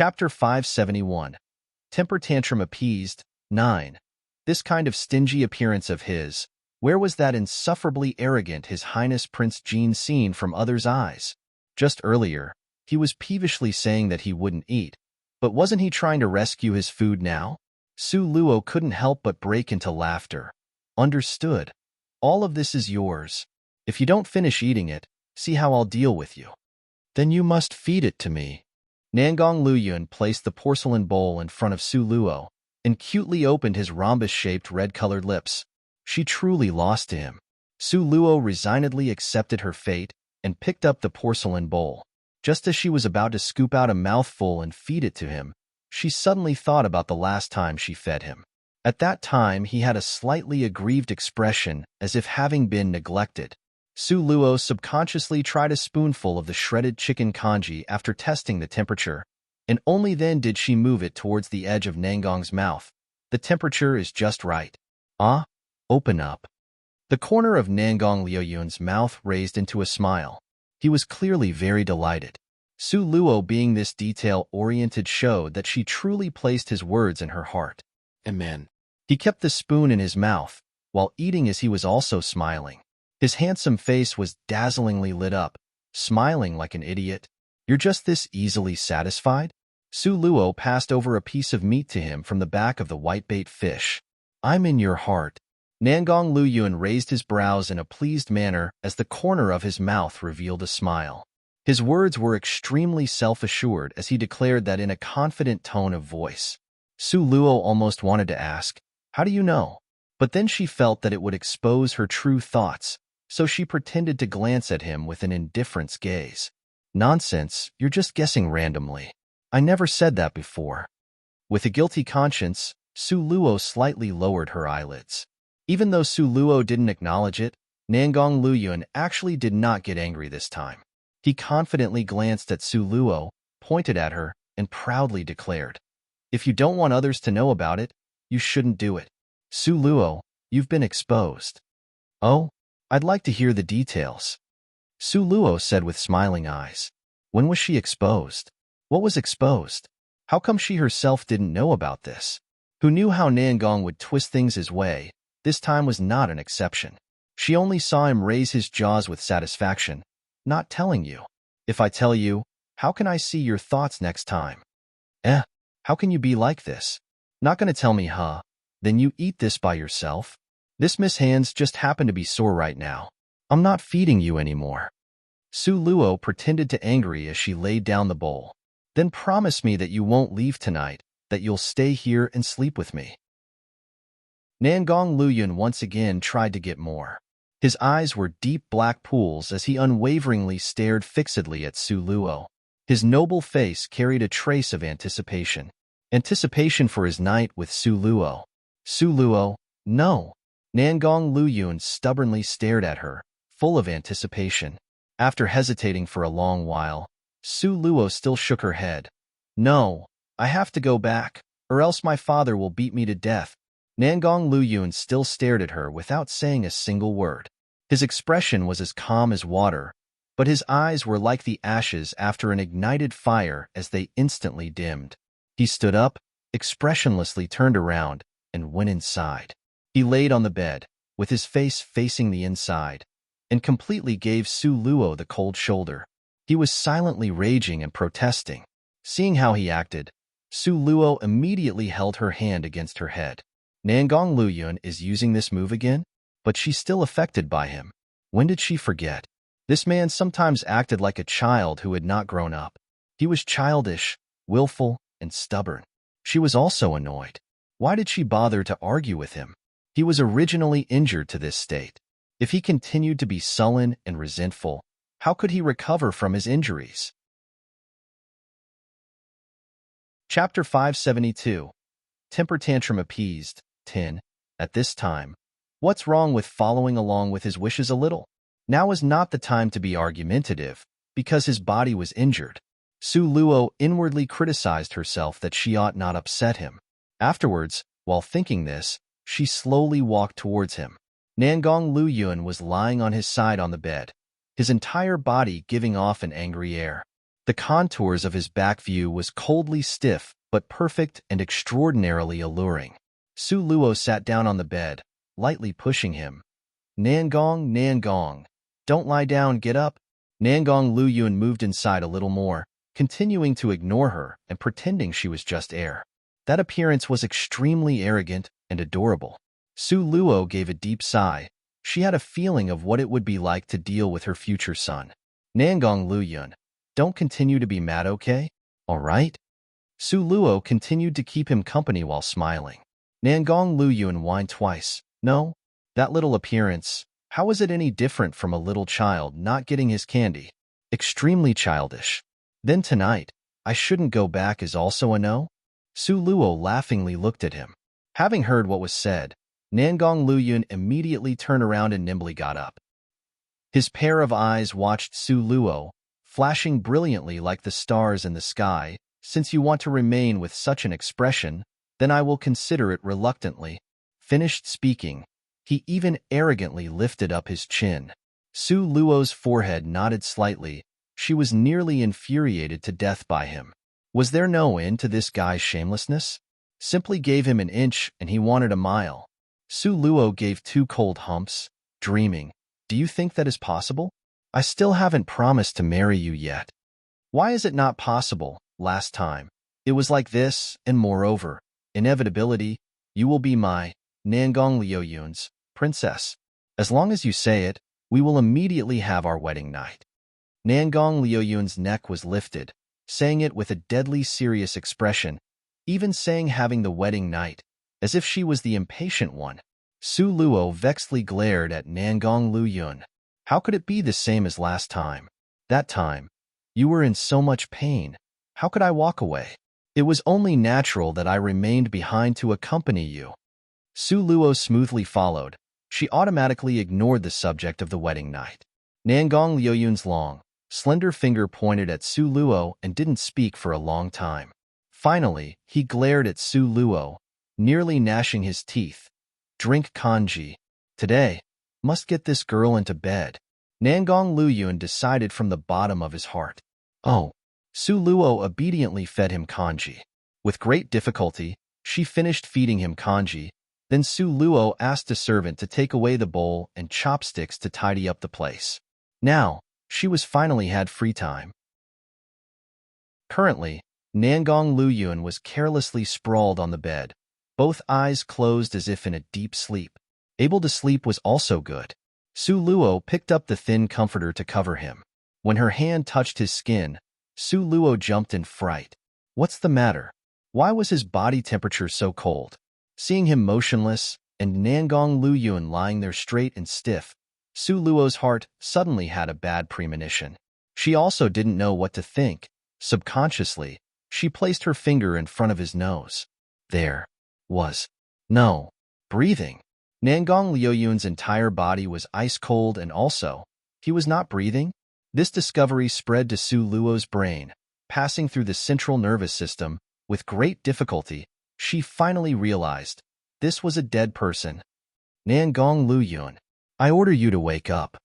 Chapter 571. Temper Tantrum Appeased, 9. This kind of stingy appearance of his, where was that insufferably arrogant His Highness Prince Jean seen from others' eyes? Just earlier, he was peevishly saying that he wouldn't eat, but wasn't he trying to rescue his food now? Su Luo couldn't help but break into laughter. Understood. All of this is yours. If you don't finish eating it, see how I'll deal with you. Then you must feed it to me. Nangong Luyun placed the porcelain bowl in front of Su Luo and cutely opened his rhombus-shaped red-colored lips. She truly lost to him. Su Luo resignedly accepted her fate and picked up the porcelain bowl. Just as she was about to scoop out a mouthful and feed it to him, she suddenly thought about the last time she fed him. At that time, he had a slightly aggrieved expression, as if having been neglected. Su Luo subconsciously tried a spoonful of the shredded chicken congee after testing the temperature, and only then did she move it towards the edge of Nangong's mouth. The temperature is just right. Ah, open up. The corner of Nangong Liuyun's mouth raised into a smile. He was clearly very delighted. Su Luo being this detail-oriented showed that she truly placed his words in her heart. Amen. He kept the spoon in his mouth, while eating as he was also smiling. His handsome face was dazzlingly lit up, smiling like an idiot. You're just this easily satisfied? Su Luo passed over a piece of meat to him from the back of the whitebait fish. I'm in your heart. Nangong Luyun raised his brows in a pleased manner as the corner of his mouth revealed a smile. His words were extremely self-assured as he declared that in a confident tone of voice. Su Luo almost wanted to ask, "How do you know?" But then she felt that it would expose her true thoughts, so she pretended to glance at him with an indifference gaze. Nonsense, you're just guessing randomly. I never said that before. With a guilty conscience, Su Luo slightly lowered her eyelids. Even though Su Luo didn't acknowledge it, Nangong Luyun actually did not get angry this time. He confidently glanced at Su Luo, pointed at her, and proudly declared, "If you don't want others to know about it, you shouldn't do it. Su Luo, you've been exposed." "Oh, I'd like to hear the details," Su Luo said with smiling eyes. When was she exposed? What was exposed? How come she herself didn't know about this? Who knew how Nangong would twist things his way? This time was not an exception. She only saw him raise his jaws with satisfaction. Not telling you. If I tell you, how can I see your thoughts next time? How can you be like this? Not gonna tell me, huh? Then you eat this by yourself? This Miss Hands just happened to be sore right now. I'm not feeding you anymore. Su Luo pretended to angry as she laid down the bowl. Then promise me that you won't leave tonight, that you'll stay here and sleep with me. Nangong Luyun once again tried to get more. His eyes were deep black pools as he unwaveringly stared fixedly at Su Luo. His noble face carried a trace of anticipation. Anticipation for his night with Su Luo. Su Luo, no. Nangong Luyun stubbornly stared at her, full of anticipation. After hesitating for a long while, Su Luo still shook her head. No, I have to go back, or else my father will beat me to death. Nangong Luyun still stared at her without saying a single word. His expression was as calm as water, but his eyes were like the ashes after an ignited fire as they instantly dimmed. He stood up, expressionlessly turned around, and went inside. He laid on the bed, with his face facing the inside, and completely gave Su Luo the cold shoulder. He was silently raging and protesting. Seeing how he acted, Su Luo immediately held her hand against her head. Nangong Luyun is using this move again? But she's still affected by him. When did she forget? This man sometimes acted like a child who had not grown up. He was childish, willful, and stubborn. She was also annoyed. Why did she bother to argue with him? He was originally injured to this state. If he continued to be sullen and resentful, how could he recover from his injuries? Chapter 572. Temper Tantrum Appeased, 10. At this time, what's wrong with following along with his wishes a little? Now is not the time to be argumentative, because his body was injured. Su Luo inwardly criticized herself that she ought not upset him. Afterwards, while thinking this, she slowly walked towards him. Nangong Luyun was lying on his side on the bed, his entire body giving off an angry air. The contours of his back view was coldly stiff, but perfect and extraordinarily alluring. Su Luo sat down on the bed, lightly pushing him. Nangong, Nangong. Don't lie down, get up. Nangong Luyun moved inside a little more, continuing to ignore her and pretending she was just air. That appearance was extremely arrogant and adorable. Su Luo gave a deep sigh. She had a feeling of what it would be like to deal with her future son. Nangong Luyun, don't continue to be mad, okay? All right? Su Luo continued to keep him company while smiling. Nangong Luyun whined twice. No? That little appearance, how is it any different from a little child not getting his candy? Extremely childish. Then tonight, I shouldn't go back is also a no? Su Luo laughingly looked at him. Having heard what was said, Nangong Luyun immediately turned around and nimbly got up. His pair of eyes watched Su Luo, flashing brilliantly like the stars in the sky. Since you want to remain with such an expression, then I will consider it reluctantly. Finished speaking, he even arrogantly lifted up his chin. Su Luo's forehead nodded slightly. She was nearly infuriated to death by him. Was there no end to this guy's shamelessness? Simply gave him an inch and he wanted a mile. Su Luo gave 2 cold humps, dreaming, do you think that is possible? I still haven't promised to marry you yet. Why is it not possible? Last time, it was like this, and moreover, inevitability, you will be my Nangong Lioyun's princess. As long as you say it, we will immediately have our wedding night. Nangong Lioyun's neck was lifted, saying it with a deadly serious expression, even saying having the wedding night, as if she was the impatient one. Su Luo vexedly glared at Nangong Luyun. How could it be the same as last time? That time, you were in so much pain. How could I walk away? It was only natural that I remained behind to accompany you. Su Luo smoothly followed. She automatically ignored the subject of the wedding night. Nangong Lioyun's long, slender finger pointed at Su Luo and didn't speak for a long time. Finally, he glared at Su Luo, nearly gnashing his teeth. Drink kanji. Today, must get this girl into bed. Nangong Luyun decided from the bottom of his heart. Oh. Su Luo obediently fed him kanji. With great difficulty, she finished feeding him kanji. Then Su Luo asked a servant to take away the bowl and chopsticks to tidy up the place. Now, she was finally had free time. Currently, Nangong Luyun was carelessly sprawled on the bed, both eyes closed as if in a deep sleep. Able to sleep was also good. Su Luo picked up the thin comforter to cover him. When her hand touched his skin, Su Luo jumped in fright. What's the matter? Why was his body temperature so cold? Seeing him motionless, and Nangong Luyun lying there straight and stiff, Su Luo's heart suddenly had a bad premonition. She also didn't know what to think. Subconsciously, she placed her finger in front of his nose. There was no breathing. Nangong Lioyun's entire body was ice cold and also, he was not breathing. This discovery spread to Su Luo's brain, passing through the central nervous system. With great difficulty, she finally realized this was a dead person. Nangong Luyun, I order you to wake up.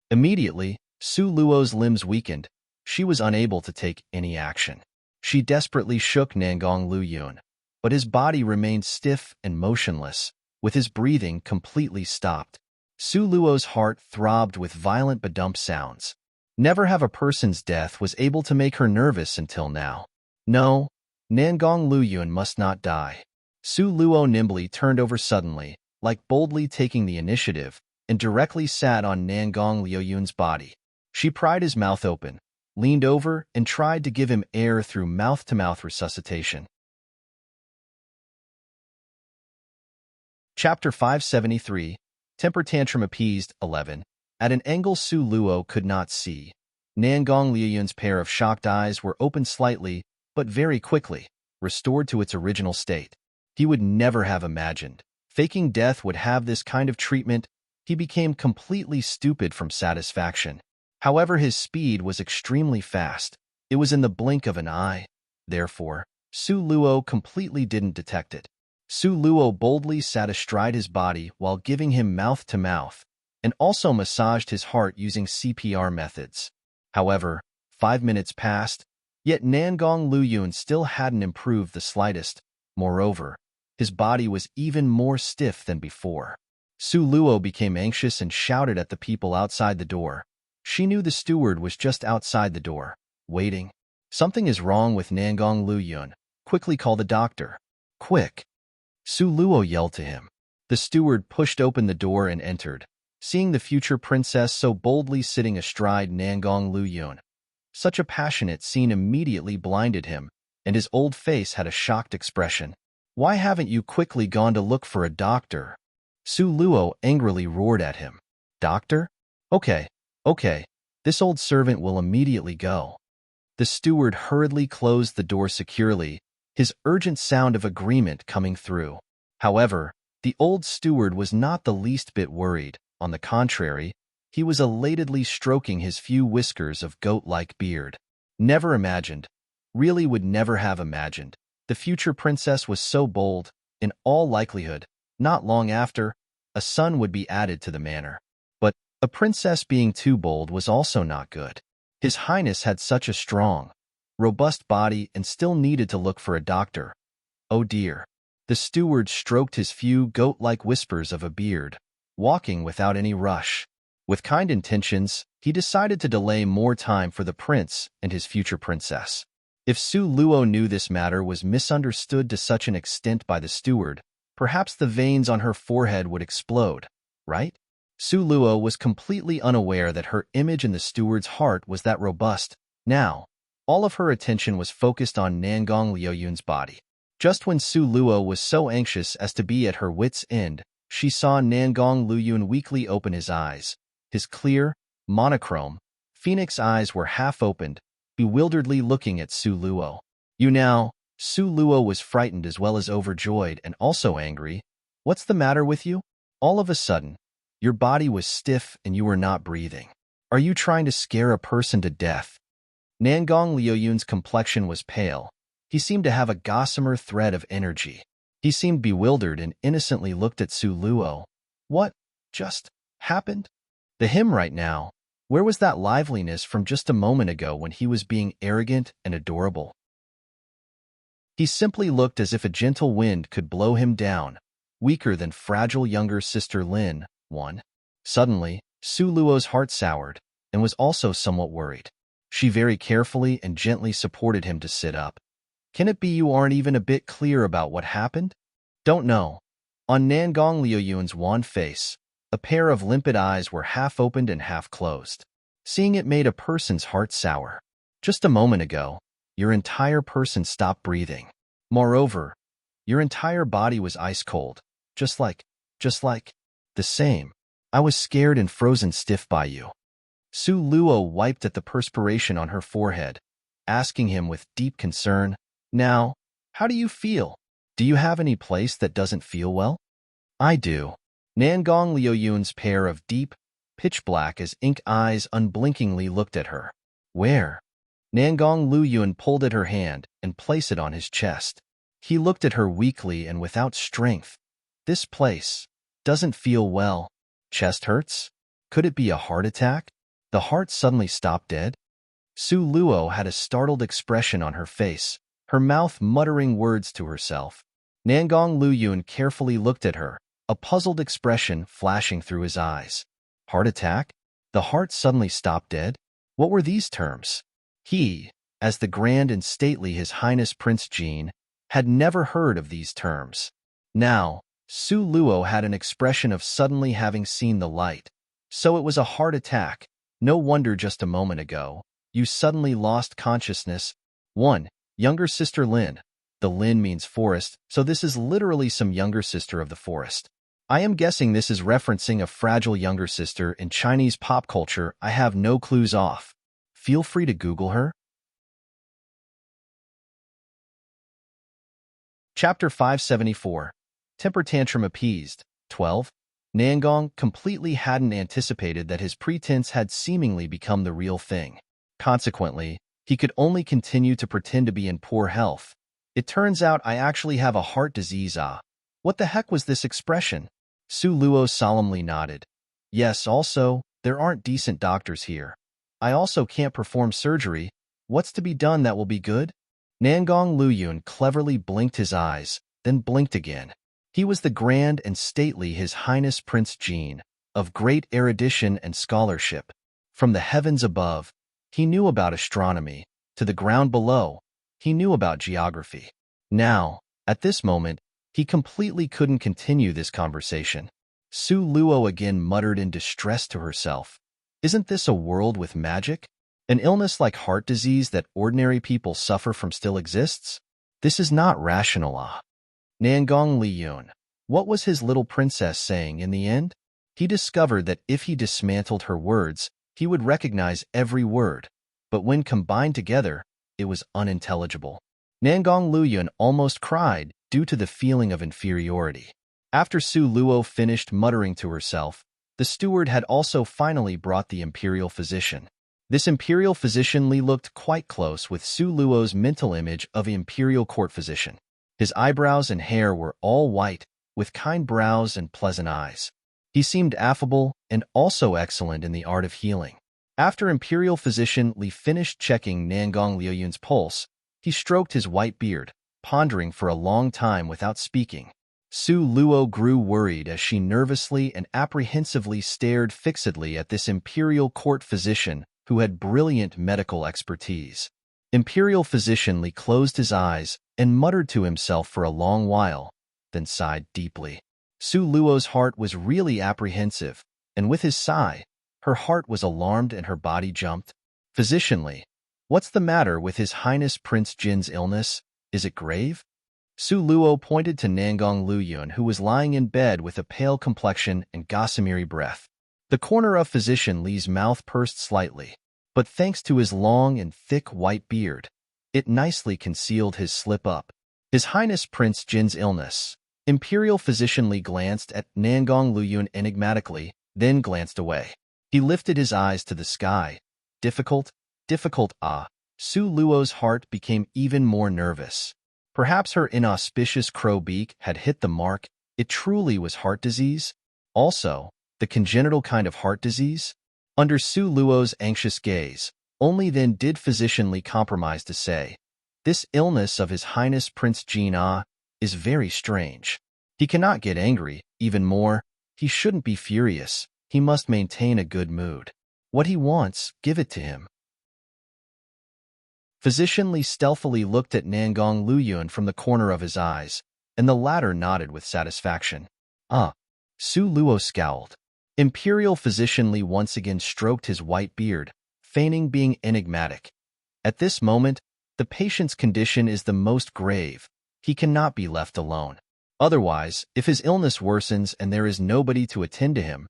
Immediately, Su Luo's limbs weakened. She was unable to take any action. She desperately shook Nangong Luyun, but his body remained stiff and motionless, with his breathing completely stopped. Su Luo's heart throbbed with violent badump sounds. Never have a person's death was able to make her nervous until now. No, Nangong Luyun must not die. Su Luo nimbly turned over suddenly, like boldly taking the initiative, and directly sat on Nangong Lioyun's body. She pried his mouth open, leaned over, and tried to give him air through mouth-to-mouth resuscitation. Chapter 573, Temper Tantrum Appeased, 11. At an angle Su Luo could not see. Nangong Lioyun's pair of shocked eyes were opened slightly, but very quickly, restored to its original state. He would never have imagined faking death would have this kind of treatment. He became completely stupid from satisfaction. However, his speed was extremely fast. It was in the blink of an eye. Therefore, Su Luo completely didn't detect it. Su Luo boldly sat astride his body while giving him mouth-to-mouth, and also massaged his heart using CPR methods. However, 5 minutes passed, Yet Nangong Luyun still hadn't improved the slightest. Moreover, his body was even more stiff than before. Su Luo became anxious and shouted at the people outside the door. She knew the steward was just outside the door, waiting. Something is wrong with Nangong Luyun. Quickly call the doctor. Quick! Su Luo yelled to him. The steward pushed open the door and entered, seeing the future princess so boldly sitting astride Nangong Luyun. Such a passionate scene immediately blinded him, and his old face had a shocked expression. Why haven't you quickly gone to look for a doctor? Su Luo angrily roared at him. Doctor? Okay. This old servant will immediately go. The steward hurriedly closed the door securely, his urgent sound of agreement coming through. However, the old steward was not the least bit worried. On the contrary, he was elatedly stroking his few whiskers of goat-like beard. Never imagined, really would never have imagined, the future princess was so bold. In all likelihood, not long after, a son would be added to the manor. But a princess being too bold was also not good. His Highness had such a strong, robust body and still needed to look for a doctor. Oh dear. The steward stroked his few goat-like whiskers of a beard, walking without any rush. With kind intentions, he decided to delay more time for the prince and his future princess. If Su Luo knew this matter was misunderstood to such an extent by the steward, perhaps the veins on her forehead would explode, right? Su Luo was completely unaware that her image in the steward's heart was that robust. Now, all of her attention was focused on Nangong Liuyun's body. Just when Su Luo was so anxious as to be at her wit's end, she saw Nangong Luyun weakly open his eyes. His clear, monochrome, phoenix eyes were half-opened, bewilderedly looking at Su Luo. Su Luo was frightened as well as overjoyed and also angry. What's the matter with you? All of a sudden, your body was stiff and you were not breathing. Are you trying to scare a person to death? Nangong Liuyun's complexion was pale. He seemed to have a gossamer thread of energy. He seemed bewildered and innocently looked at Su Luo. What just happened? The him right now. Where was that liveliness from just a moment ago when he was being arrogant and adorable? He simply looked as if a gentle wind could blow him down, weaker than fragile younger sister Lin. Suddenly, Su Luo's heart soured and was also somewhat worried. She very carefully and gently supported him to sit up. Can it be you aren't even a bit clear about what happened? Don't know. On Nangong Liuyun's wan face, a pair of limpid eyes were half opened and half closed. Seeing it made a person's heart sour. Just a moment ago, your entire person stopped breathing. Moreover, your entire body was ice cold, just like the same. I was scared and frozen stiff by you. Su Luo wiped at the perspiration on her forehead, asking him with deep concern, Now, how do you feel? Do you have any place that doesn't feel well? I do. Nangong Liuyun's pair of deep, pitch-black as ink eyes unblinkingly looked at her. Where? Nangong Luyun pulled at her hand and placed it on his chest. He looked at her weakly and without strength. This place doesn't feel well. Chest hurts? Could it be a heart attack? The heart suddenly stopped dead? Su Luo had a startled expression on her face, her mouth muttering words to herself. Nangong Luyun carefully looked at her, a puzzled expression flashing through his eyes. Heart attack? The heart suddenly stopped dead? What were these terms? He, as the grand and stately His Highness Prince Jean, had never heard of these terms. Now, Su Luo had an expression of suddenly having seen the light. So it was a heart attack. No wonder just a moment ago, you suddenly lost consciousness. 1. Younger sister Lin. The Lin means forest, so this is literally some younger sister of the forest. I am guessing this is referencing a fragile younger sister in Chinese pop culture. I have no clues off. Feel free to Google her. Chapter 574. Temper Tantrum Appeased. 12. Nangong completely hadn't anticipated that his pretense had seemingly become the real thing. Consequently, he could only continue to pretend to be in poor health. It turns out I actually have a heart disease. What the heck was this expression? Su Luo solemnly nodded. Yes, also, there aren't decent doctors here. I also can't perform surgery. What's to be done that will be good? Nangong Luyun cleverly blinked his eyes, then blinked again. He was the grand and stately His Highness Prince Jean, of great erudition and scholarship. From the heavens above, he knew about astronomy. To the ground below, he knew about geography. Now, at this moment, he completely couldn't continue this conversation. Su Luo again muttered in distress to herself. Isn't this a world with magic? An illness like heart disease that ordinary people suffer from still exists? This is not rational. Nangong Liyun. What was his little princess saying in the end? He discovered that if he dismantled her words, he would recognize every word, but when combined together, it was unintelligible. Nangong Luyun almost cried due to the feeling of inferiority. After Su Luo finished muttering to herself, the steward had also finally brought the imperial physician. This imperial physician Li looked quite close with Su Luo's mental image of an imperial court physician. His eyebrows and hair were all white, with kind brows and pleasant eyes. He seemed affable and also excellent in the art of healing. After imperial physician Li finished checking Nangong Liuyun's pulse, he stroked his white beard, pondering for a long time without speaking. Su Luo grew worried as she nervously and apprehensively stared fixedly at this imperial court physician who had brilliant medical expertise. Imperial physician Li closed his eyes and muttered to himself for a long while, then sighed deeply. Su Luo's heart was really apprehensive, and with his sigh, her heart was alarmed and her body jumped. Physician Li, what's the matter with His Highness Prince Jin's illness? Is it grave? Su Luo pointed to Nangong Luyun, who was lying in bed with a pale complexion and gossamery breath. The corner of Physician Li's mouth pursed slightly, but thanks to his long and thick white beard, it nicely concealed his slip-up. His Highness Prince Jin's illness. Imperial Physician Li glanced at Nangong Luyun enigmatically, then glanced away. He lifted his eyes to the sky. Difficult. Su Luo's heart became even more nervous. Perhaps her inauspicious crow beak had hit the mark. It truly was heart disease. Also, the congenital kind of heart disease. Under Su Luo's anxious gaze, only then did Physician Li compromise to say, "This illness of His Highness Prince Jin is very strange. He cannot get angry, even more. He shouldn't be furious. He must maintain a good mood. What he wants, give it to him." Physician Li stealthily looked at Nangong Luyun from the corner of his eyes, and the latter nodded with satisfaction. Su Luo scowled. Imperial Physician Li once again stroked his white beard, feigning being enigmatic. At this moment, the patient's condition is the most grave. He cannot be left alone. Otherwise, if his illness worsens and there is nobody to attend to him,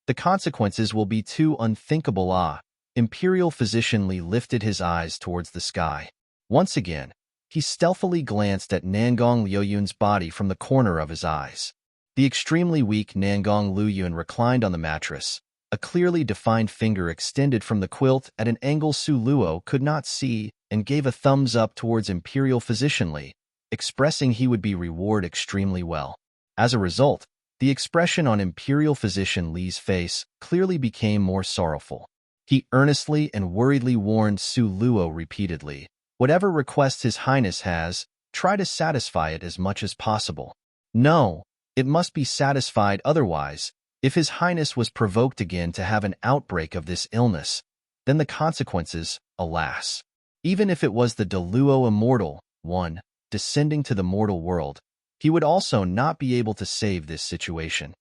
the consequences will be too unthinkable. Imperial Physician Li lifted his eyes towards the sky. Once again, he stealthily glanced at Nangong Luyun's body from the corner of his eyes. The extremely weak Nangong Luyun reclined on the mattress. A clearly defined finger extended from the quilt at an angle Su Luo could not see and gave a thumbs up towards Imperial Physician Li, expressing he would be rewarded extremely well. As a result, the expression on Imperial Physician Li's face clearly became more sorrowful. He earnestly and worriedly warned Su Luo repeatedly, "Whatever request His Highness has, try to satisfy it as much as possible. No, it must be satisfied otherwise. If His Highness was provoked again to have an outbreak of this illness, then the consequences, alas. Even if it was the Deluo immortal one descending to the mortal world, he would also not be able to save this situation."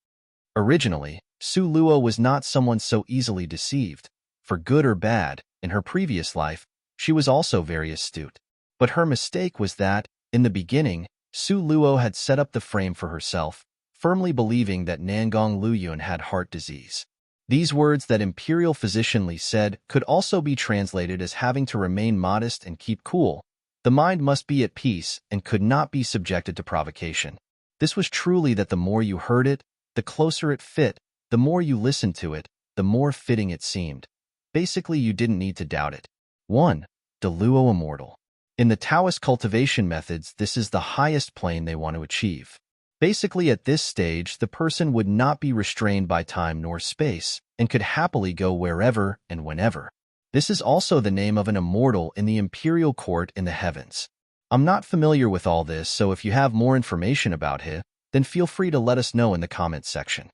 Originally, Su Luo was not someone so easily deceived. For good or bad, in her previous life, she was also very astute. But her mistake was that, in the beginning, Su Luo had set up the frame for herself, firmly believing that Nangong Luyun had heart disease. These words that Imperial Physician Li said could also be translated as having to remain modest and keep cool. The mind must be at peace and could not be subjected to provocation. This was truly that the more you heard it, the closer it fit, the more you listened to it, the more fitting it seemed. Basically, you didn't need to doubt it. 1. Deluo Immortal. In the Taoist cultivation methods, this is the highest plane they want to achieve. Basically, at this stage, the person would not be restrained by time nor space and could happily go wherever and whenever. This is also the name of an immortal in the imperial court in the heavens. I'm not familiar with all this, so if you have more information about him, then feel free to let us know in the comments section.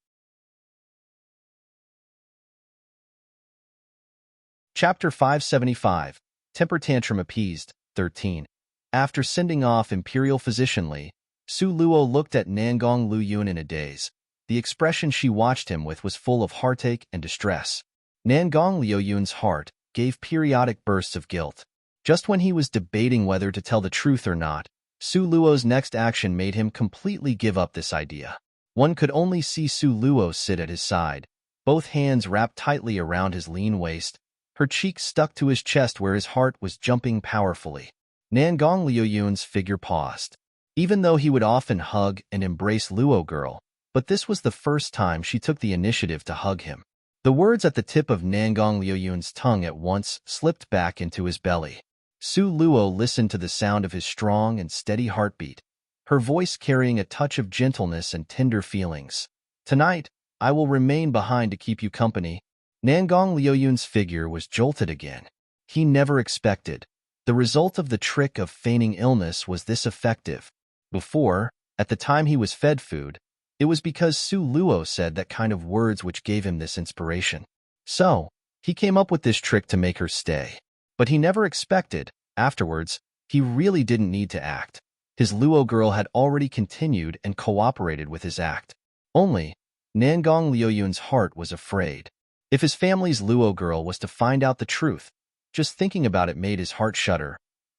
Chapter 575, Temper Tantrum Appeased, 13. After sending off Imperial Physician Li, Su Luo looked at Nangong Luyun in a daze. The expression she watched him with was full of heartache and distress. Nangong Luyun's heart gave periodic bursts of guilt. Just when he was debating whether to tell the truth or not, Su Luo's next action made him completely give up this idea. One could only see Su Luo sit at his side, both hands wrapped tightly around his lean waist, her cheeks stuck to his chest where his heart was jumping powerfully. Nangong Luyun's figure paused. Even though he would often hug and embrace Luo girl, but this was the first time she took the initiative to hug him. The words at the tip of Nangong Luyun's tongue at once slipped back into his belly. Su Luo listened to the sound of his strong and steady heartbeat, her voice carrying a touch of gentleness and tender feelings. "Tonight, I will remain behind to keep you company." Nangong Luyun's figure was jolted again. He never expected. The result of the trick of feigning illness was this effective. Before, at the time he was fed food, it was because Su Luo said that kind of words which gave him this inspiration. So, he came up with this trick to make her stay. But he never expected, afterwards, he really didn't need to act. His Luo girl had already continued and cooperated with his act. Only, Nangong Luyun's heart was afraid. If his family's Luo girl was to find out the truth, just thinking about it made his heart shudder.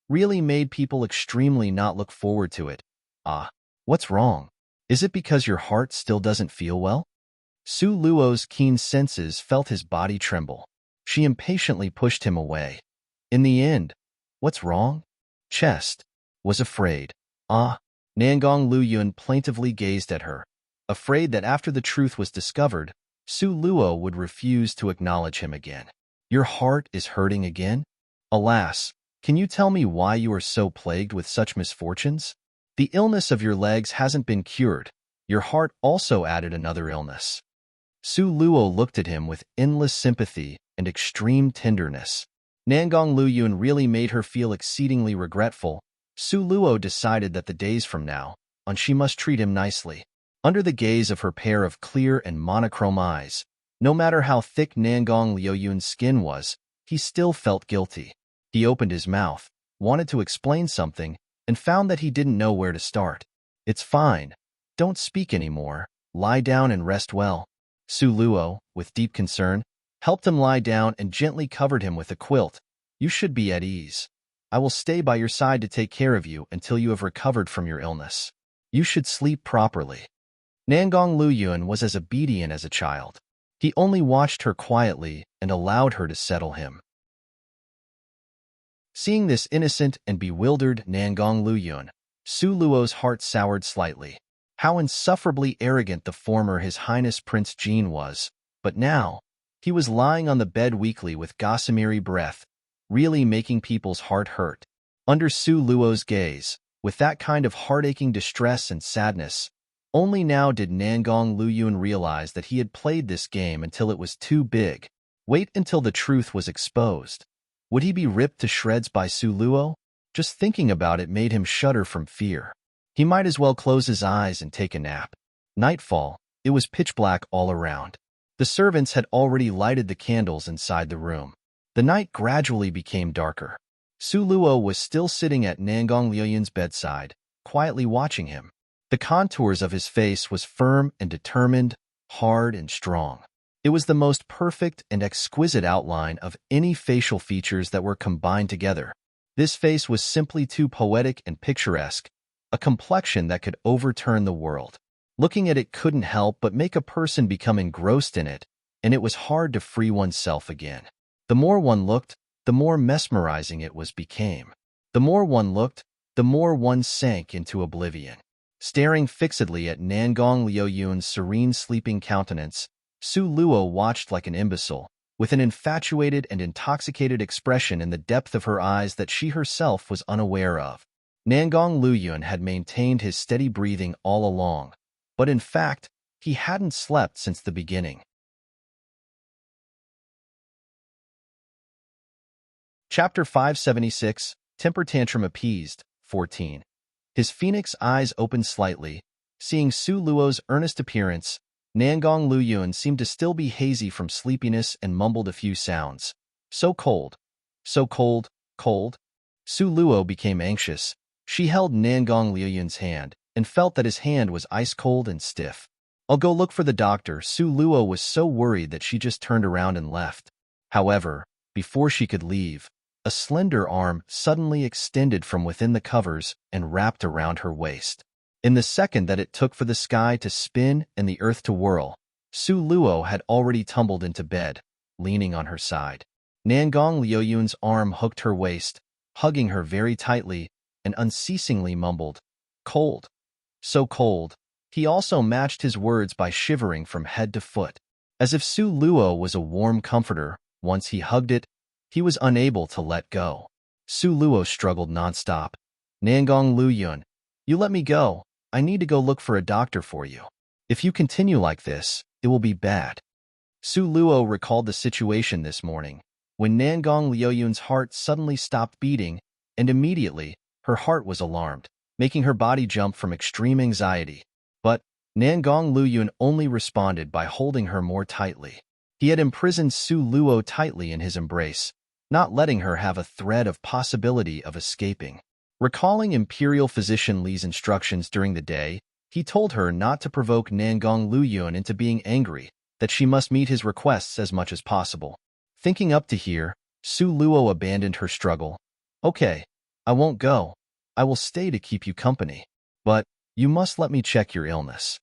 Really made people extremely not look forward to it. Ah, what's wrong? Is it because your heart still doesn't feel well? Su Luo's keen senses felt his body tremble. She impatiently pushed him away. In the end, what's wrong? Chest. Was afraid. Ah. Nangong Luyun plaintively gazed at her, afraid that after the truth was discovered, Su Luo would refuse to acknowledge him again. Your heart is hurting again? Alas, can you tell me why you are so plagued with such misfortunes? The illness of your legs hasn't been cured. Your heart also added another illness. Su Luo looked at him with endless sympathy and extreme tenderness. Nangong Luyun really made her feel exceedingly regretful. Su Luo decided that the days from now on she must treat him nicely. Under the gaze of her pair of clear and monochrome eyes, no matter how thick Nangong Luyun's skin was, he still felt guilty. He opened his mouth, wanted to explain something, and found that he didn't know where to start. "It's fine. Don't speak anymore. Lie down and rest well." Su Luo, with deep concern, helped him lie down and gently covered him with a quilt. "You should be at ease. I will stay by your side to take care of you until you have recovered from your illness. You should sleep properly." Nangong Luyun was as obedient as a child. He only watched her quietly and allowed her to settle him. Seeing this innocent and bewildered Nangong Luyun, Su Luo's heart soured slightly. How insufferably arrogant the former His Highness Prince Jin was, but now, he was lying on the bed weakly with gossamery breath, really making people's heart hurt. Under Su Luo's gaze, with that kind of heart-aching distress and sadness, only now did Nangong Luyun realize that he had played this game until it was too big. Wait until the truth was exposed. Would he be ripped to shreds by Su Luo? Just thinking about it made him shudder from fear. He might as well close his eyes and take a nap. Nightfall, it was pitch black all around. The servants had already lighted the candles inside the room. The night gradually became darker. Su Luo was still sitting at Nangong Luyun's bedside, quietly watching him. The contours of his face was firm and determined, hard and strong. It was the most perfect and exquisite outline of any facial features that were combined together. This face was simply too poetic and picturesque, a complexion that could overturn the world. Looking at it couldn't help but make a person become engrossed in it, and it was hard to free oneself again. The more one looked, the more mesmerizing it became. The more one looked, the more one sank into oblivion. Staring fixedly at Nangong Luyun's serene sleeping countenance, Su Luo watched like an imbecile, with an infatuated and intoxicated expression in the depth of her eyes that she herself was unaware of. Nangong Luyun had maintained his steady breathing all along, but in fact, he hadn't slept since the beginning. Chapter 576, Temper Tantrum Appeased, 14. His phoenix eyes opened slightly. Seeing Su Luo's earnest appearance, Nangong Luyun seemed to still be hazy from sleepiness and mumbled a few sounds. So cold. So cold, cold. Su Luo became anxious. She held Nangong Luyun's hand and felt that his hand was ice-cold and stiff. I'll go look for the doctor. Su Luo was so worried that she just turned around and left. However, before she could leave, a slender arm suddenly extended from within the covers and wrapped around her waist. In the second that it took for the sky to spin and the earth to whirl, Su Luo had already tumbled into bed, leaning on her side. Nangong Liuyun's arm hooked her waist, hugging her very tightly, and unceasingly mumbled, "Cold. So cold." He also matched his words by shivering from head to foot. As if Su Luo was a warm comforter, once he hugged it, he was unable to let go. Su Luo struggled nonstop. "Nangong Luyun, you let me go. I need to go look for a doctor for you. If you continue like this, it will be bad." Su Luo recalled the situation this morning, when Nangong Liuyun's heart suddenly stopped beating, and immediately, her heart was alarmed, making her body jump from extreme anxiety. But Nangong Luyun only responded by holding her more tightly. He had imprisoned Su Luo tightly in his embrace, not letting her have a thread of possibility of escaping. Recalling Imperial Physician Li's instructions during the day, he told her not to provoke Nangong Luyun into being angry, that she must meet his requests as much as possible. Thinking up to here, Su Luo abandoned her struggle. "Okay, I won't go. I will stay to keep you company. But you must let me check your illness."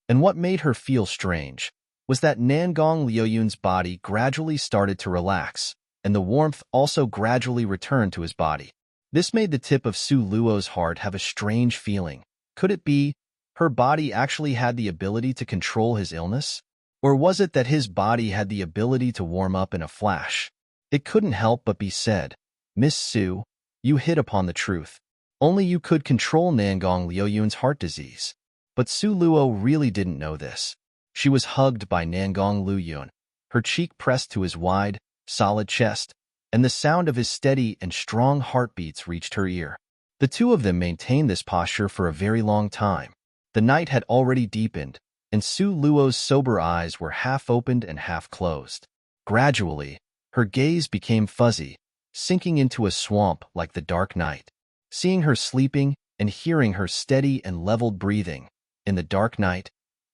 And what made her feel strange was that Nangong Liuyun's body gradually started to relax, and the warmth also gradually returned to his body. This made the tip of Su Luo's heart have a strange feeling. Could it be her body actually had the ability to control his illness? Or was it that his body had the ability to warm up in a flash? It couldn't help but be said, "Miss Su, you hit upon the truth. Only you could control Nangong Liuyun's heart disease." But Su Luo really didn't know this. She was hugged by Nangong Luyun, her cheek pressed to his wide, solid chest, and the sound of his steady and strong heartbeats reached her ear. The two of them maintained this posture for a very long time. The night had already deepened, and Su Luo's sober eyes were half opened and half closed. Gradually, her gaze became fuzzy, sinking into a swamp like the dark night. Seeing her sleeping and hearing her steady and leveled breathing, in the dark night,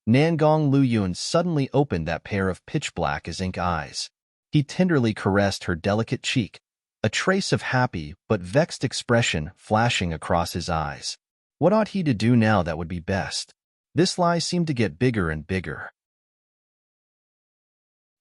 Nangong Luyun suddenly opened that pair of pitch-black as ink eyes. He tenderly caressed her delicate cheek, a trace of happy but vexed expression flashing across his eyes. What ought he to do now that would be best? This lie seemed to get bigger and bigger.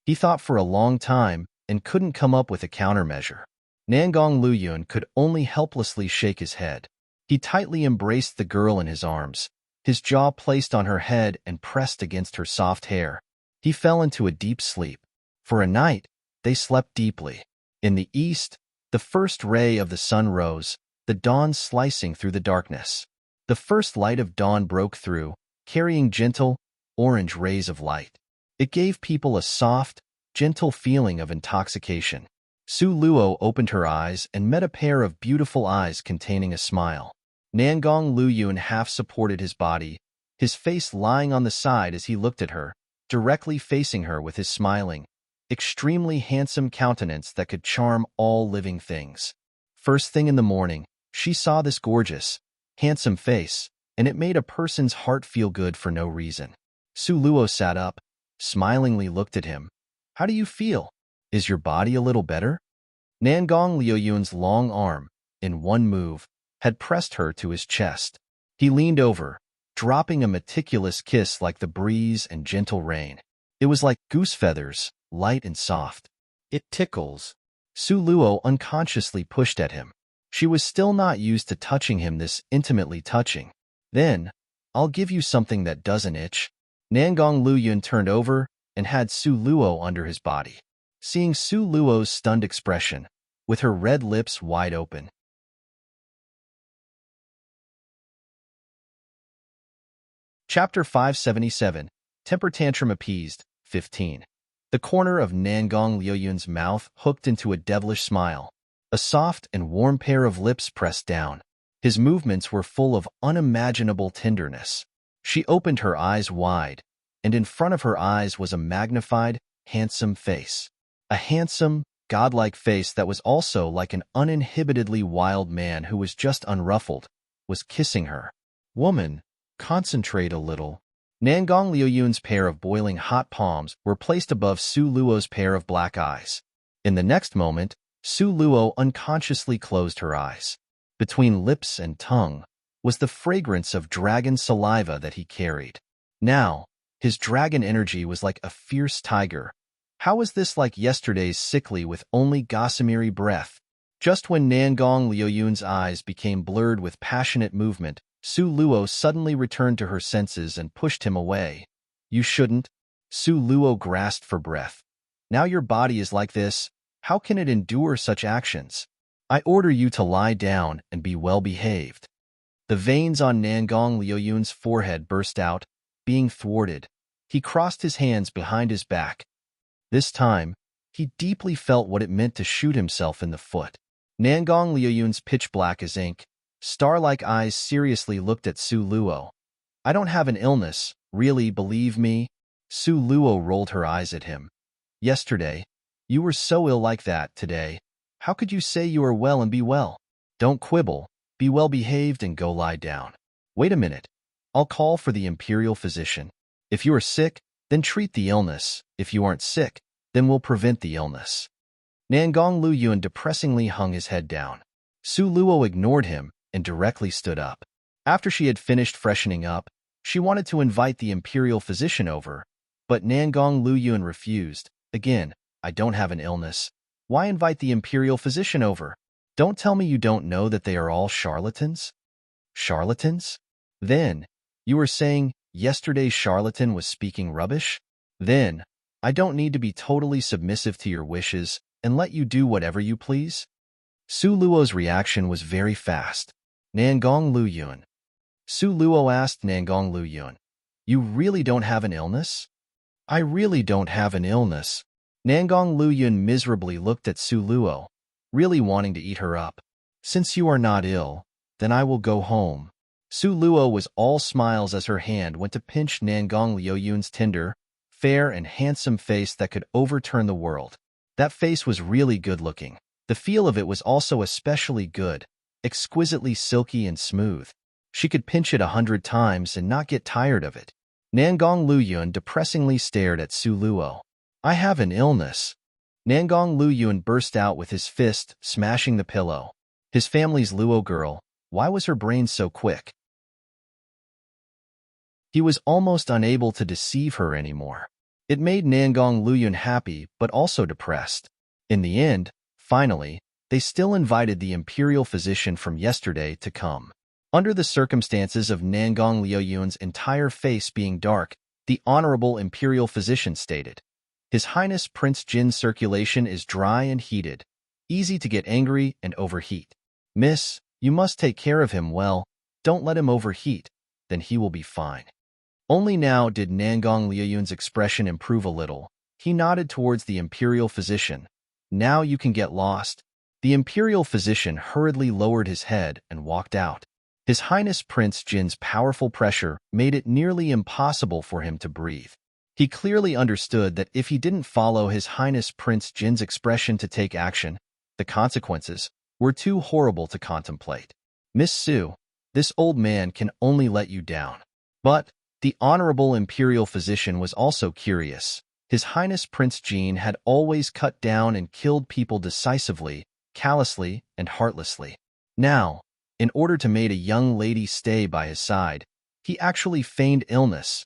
He thought for a long time and couldn't come up with a countermeasure. Nangong Luyun could only helplessly shake his head. He tightly embraced the girl in his arms, his jaw placed on her head and pressed against her soft hair. He fell into a deep sleep. For a night, they slept deeply. In the east, the first ray of the sun rose, the dawn slicing through the darkness. The first light of dawn broke through, carrying gentle, orange rays of light. It gave people a soft, gentle feeling of intoxication. Su Luo opened her eyes and met a pair of beautiful eyes containing a smile. Nangong Luyun half supported his body, his face lying on the side as he looked at her, directly facing her with his smiling, extremely handsome countenance that could charm all living things. First thing in the morning, she saw this gorgeous, handsome face, and it made a person's heart feel good for no reason. Su Luo sat up, smilingly looked at him. "How do you feel? Is your body a little better?" Nangong Liuyun's long arm, in one move, had pressed her to his chest. He leaned over, dropping a meticulous kiss like the breeze and gentle rain. It was like goose feathers, light and soft. "It tickles." Su Luo unconsciously pushed at him. She was still not used to touching him this intimately touching. "Then, I'll give you something that doesn't itch." Nangong Luyun turned over and had Su Luo under his body. Seeing Su Luo's stunned expression, with her red lips wide open, Chapter 577, Temper Tantrum Appeased, 15. The corner of Nangong Liuyun's mouth hooked into a devilish smile. a soft and warm pair of lips pressed down. His movements were full of unimaginable tenderness. She opened her eyes wide, and in front of her eyes was a magnified, handsome face. A handsome, godlike face that was also like an uninhibitedly wild man who was just unruffled, was kissing her. Woman, concentrate a little. Nangong Liuyun's pair of boiling hot palms were placed above Su Luo's pair of black eyes. In the next moment, Su Luo unconsciously closed her eyes. Between lips and tongue was the fragrance of dragon saliva that he carried. Now, his dragon energy was like a fierce tiger. How was this like yesterday's sickly with only gossamery breath? Just when Nangong Liuyun's eyes became blurred with passionate movement, Su Luo suddenly returned to her senses and pushed him away. You shouldn't. Su Luo grasped for breath. Now your body is like this. How can it endure such actions? I order you to lie down and be well behaved. The veins on Nangong Liuyun's forehead burst out, being thwarted. He crossed his hands behind his back. This time, he deeply felt what it meant to shoot himself in the foot. Nangong Liuyun's pitch black as ink, star-like eyes seriously looked at Su Luo. I don't have an illness, really, believe me? Su Luo rolled her eyes at him. Yesterday, you were so ill like that today. How could you say you are well and be well? Don't quibble, be well behaved and go lie down. Wait a minute. I'll call for the imperial physician. If you are sick, then treat the illness. If you aren't sick, then we'll prevent the illness. Nangong Liyun depressingly hung his head down. Su Luo ignored him and directly stood up. After she had finished freshening up, she wanted to invite the imperial physician over, but Nangong Liyun refused. Again, I don't have an illness. Why invite the imperial physician over? Don't tell me you don't know that they are all charlatans? Charlatans? Then, you were saying yesterday's charlatan was speaking rubbish? Then, I don't need to be totally submissive to your wishes and let you do whatever you please? Su Luo's reaction was very fast. Nangong Liyun. Su Luo asked Nangong Liyun, you really don't have an illness? I really don't have an illness. Nangong Liyun miserably looked at Su Luo, really wanting to eat her up. Since you are not ill, then I will go home. Su Luo was all smiles as her hand went to pinch Nangong Liyun's tender, fair and handsome face that could overturn the world. That face was really good-looking. The feel of it was also especially good, exquisitely silky and smooth. She could pinch it 100 times and not get tired of it. Nangong Liyun depressingly stared at Su Luo. I have an illness. Nangong Liyun burst out with his fist, smashing the pillow. His family's Luo girl, why was her brain so quick? He was almost unable to deceive her anymore. It made Nangong Liyun happy but also depressed. In the end, finally, they still invited the imperial physician from yesterday to come. Under the circumstances of Nangong Liyun's entire face being dark, the honorable imperial physician stated, His Highness Prince Jin's circulation is dry and heated, easy to get angry and overheat. Miss, you must take care of him well, don't let him overheat, then he will be fine. Only now did Nangong Liyun's expression improve a little. He nodded towards the imperial physician. Now you can get lost. The imperial physician hurriedly lowered his head and walked out. His Highness Prince Jin's powerful pressure made it nearly impossible for him to breathe. He clearly understood that if he didn't follow His Highness Prince Jin's expression to take action, the consequences were too horrible to contemplate. Miss Su, this old man can only let you down. But the honorable imperial physician was also curious. His Highness Prince Jin had always cut down and killed people decisively, callously, and heartlessly. Now, in order to make a young lady stay by his side, he actually feigned illness.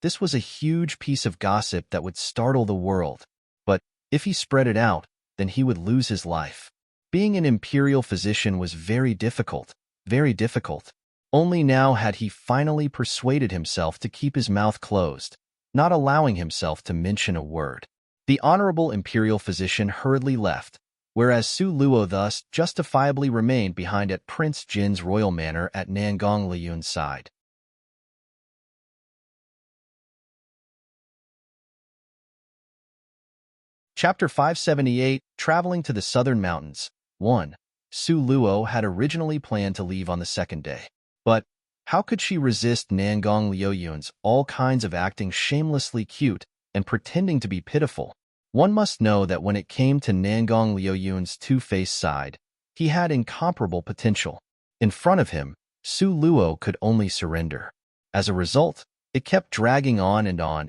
This was a huge piece of gossip that would startle the world. But if he spread it out, then he would lose his life. Being an imperial physician was very difficult, very difficult. Only now had he finally persuaded himself to keep his mouth closed, not allowing himself to mention a word. The honorable imperial physician hurriedly left, whereas Su Luo thus justifiably remained behind at Prince Jin's royal manor at Nangong Liyun's side. Chapter 578, Traveling to the Southern Mountains. 1. Su Luo had originally planned to leave on the second day. But how could she resist Nangong Liuyun's all kinds of acting shamelessly cute and pretending to be pitiful? One must know that when it came to Nangong Liuyun's two-faced side, he had incomparable potential. In front of him, Su Luo could only surrender. As a result, it kept dragging on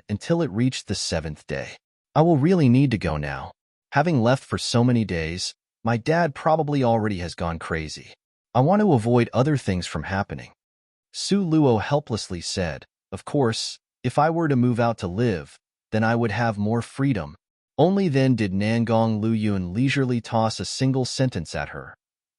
until it reached the 7th day. I will really need to go now. Having left for so many days, my dad probably already has gone crazy. I want to avoid other things from happening. Su Luo helplessly said, of course, if I were to move out to live, then I would have more freedom. Only then did Nangong Luyun leisurely toss a single sentence at her.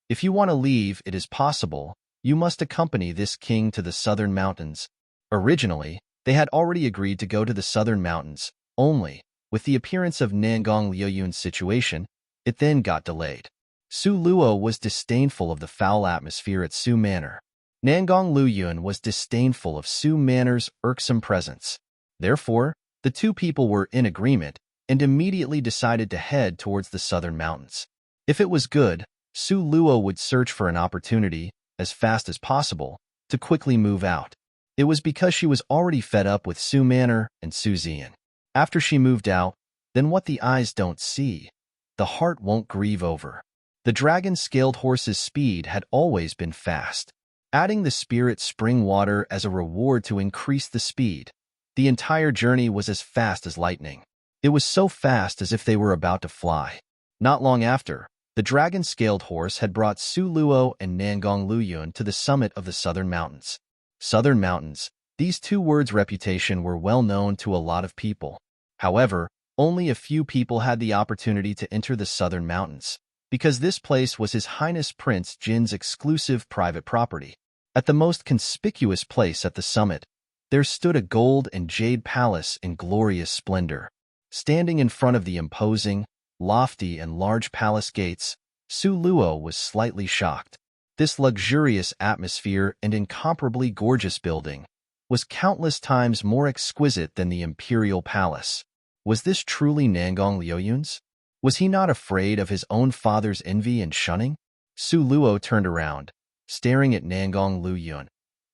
If you want to leave, it is possible. You must accompany this king to the southern mountains. Originally, they had already agreed to go to the southern mountains, only, with the appearance of Nangong Liuyun's situation, it then got delayed. Su Luo was disdainful of the foul atmosphere at Su Manor. Nangong Luyun was disdainful of Su Manor's irksome presence. Therefore, the two people were in agreement and immediately decided to head towards the southern mountains. If it was good, Su Luo would search for an opportunity, as fast as possible, to quickly move out. It was because she was already fed up with Su Manor and Su Zian. After she moved out, then what the eyes don't see, the heart won't grieve over. The dragon-scaled horse's speed had always been fast. Adding the spirit spring water as a reward to increase the speed, the entire journey was as fast as lightning. It was so fast as if they were about to fly. Not long after, the dragon-scaled horse had brought Su Luo and Nangong Luyun to the summit of the southern mountains. Southern mountains, these two words' reputation were well known to a lot of people. However, only a few people had the opportunity to enter the southern mountains, because this place was His Highness Prince Jin's exclusive private property. At the most conspicuous place at the summit, there stood a gold and jade palace in glorious splendor. Standing in front of the imposing, lofty, and large palace gates, Su Luo was slightly shocked. This luxurious atmosphere and incomparably gorgeous building was countless times more exquisite than the imperial palace. Was this truly Nangong Liuyun's? Was he not afraid of his own father's envy and shunning? Su Luo turned around, staring at Nangong Luyun.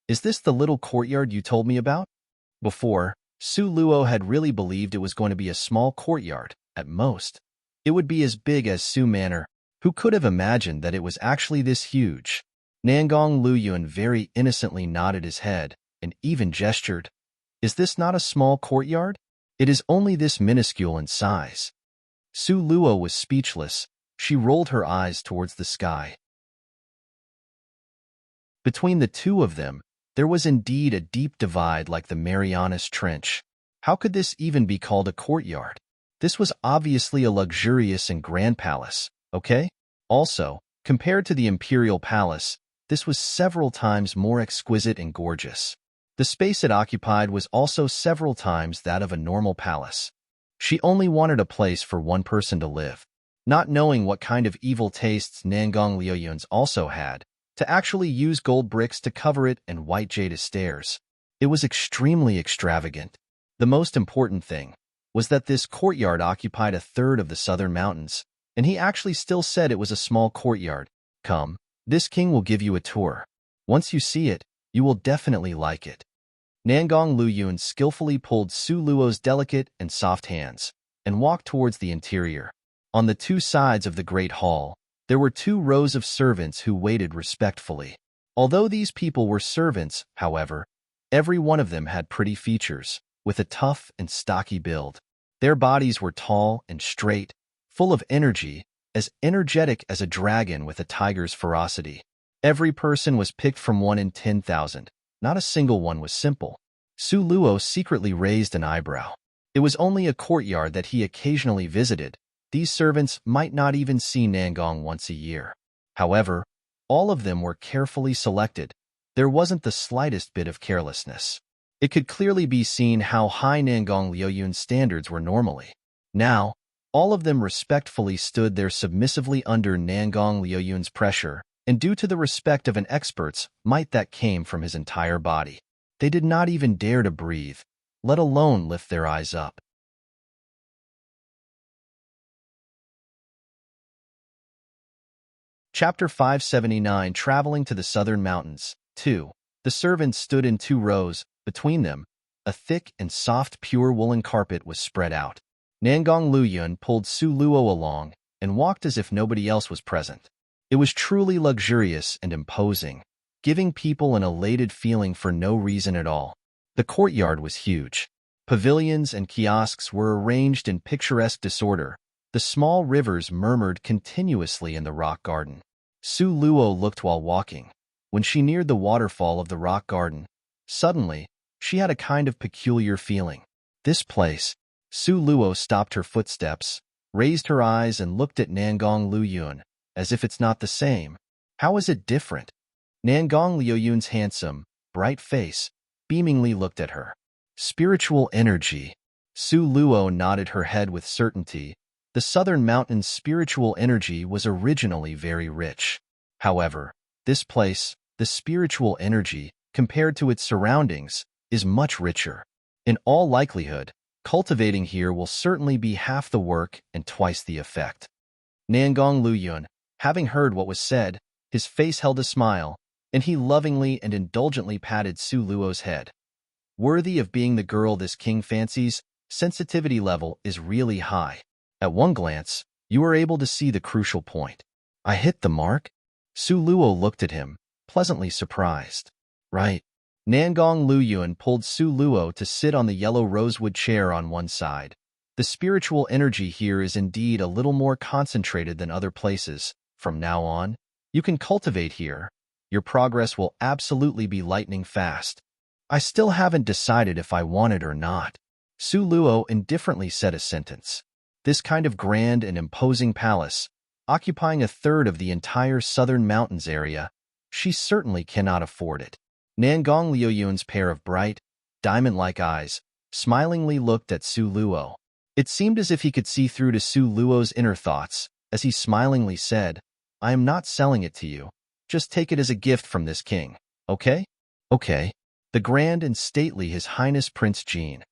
Is this the little courtyard you told me about? Before, Su Luo had really believed it was going to be a small courtyard, at most. It would be as big as Su Manor. Who could have imagined that it was actually this huge? Nangong Luyun very innocently nodded his head and even gestured. Is this not a small courtyard? It is only this minuscule in size. Su Luo was speechless. She rolled her eyes towards the sky. Between the two of them, there was indeed a deep divide like the Marianas Trench. How could this even be called a courtyard? This was obviously a luxurious and grand palace, okay? Also, compared to the imperial palace, this was several times more exquisite and gorgeous. The space it occupied was also several times that of a normal palace. She only wanted a place for one person to live. Not knowing what kind of evil tastes Nangong Liuyun's also had, to actually use gold bricks to cover it and white jade stairs. It was extremely extravagant. The most important thing was that this courtyard occupied a third of the southern mountains, and he actually still said it was a small courtyard. Come, this king will give you a tour. Once you see it, you will definitely like it. Nangong Luyun skillfully pulled Su Luo's delicate and soft hands and walked towards the interior. On the two sides of the great hall, there were 2 rows of servants who waited respectfully. Although these people were servants, however, every one of them had pretty features, with a tough and stocky build. Their bodies were tall and straight, full of energy, as energetic as a dragon with a tiger's ferocity. Every person was picked from 1 in 10,000. Not a single one was simple. Su Luo secretly raised an eyebrow. It was only a courtyard that he occasionally visited. These servants might not even see Nangong once a year. However, all of them were carefully selected. There wasn't the slightest bit of carelessness. It could clearly be seen how high Nangong Liuyun's standards were normally. Now, all of them respectfully stood there submissively under Nangong Liuyun's pressure, and due to the respect of an expert's might that came from his entire body. They did not even dare to breathe, let alone lift their eyes up. Chapter 579 Traveling to the Southern Mountains 2. The servants stood in 2 rows. Between them, a thick and soft pure woolen carpet was spread out. Nangong Luyun pulled Su Luo along and walked as if nobody else was present. It was truly luxurious and imposing, giving people an elated feeling for no reason at all. The courtyard was huge. Pavilions and kiosks were arranged in picturesque disorder. The small rivers murmured continuously in the rock garden. Su Luo looked while walking. When she neared the waterfall of the rock garden, suddenly, she had a kind of peculiar feeling. This place. Su Luo stopped her footsteps, raised her eyes and looked at Nangong Luyun, as if it's not the same. How is it different? Nangong Luyun's handsome, bright face beamingly looked at her. Spiritual energy. Su Luo nodded her head with certainty. The Southern Mountains' spiritual energy was originally very rich. However, this place, the spiritual energy, compared to its surroundings, is much richer. In all likelihood, cultivating here will certainly be half the work and twice the effect. Nangong Luyun, having heard what was said, his face held a smile, and he lovingly and indulgently patted Su Luo's head. Worthy of being the girl this king fancies, sensitivity level is really high. At one glance, you are able to see the crucial point. I hit the mark? Su Luo looked at him, pleasantly surprised. Right. Nangong Luyun pulled Su Luo to sit on the yellow rosewood chair on one side. The spiritual energy here is indeed a little more concentrated than other places. From now on, you can cultivate here. Your progress will absolutely be lightning fast. I still haven't decided if I want it or not. Su Luo indifferently said a sentence. This kind of grand and imposing palace, occupying a third of the entire Southern Mountains area, she certainly cannot afford it. Nangong Luyun's pair of bright, diamond-like eyes smilingly looked at Su Luo. It seemed as if he could see through to Su Luo's inner thoughts, as he smilingly said, I am not selling it to you. Just take it as a gift from this king, okay? Okay. The grand and stately His Highness Prince Jean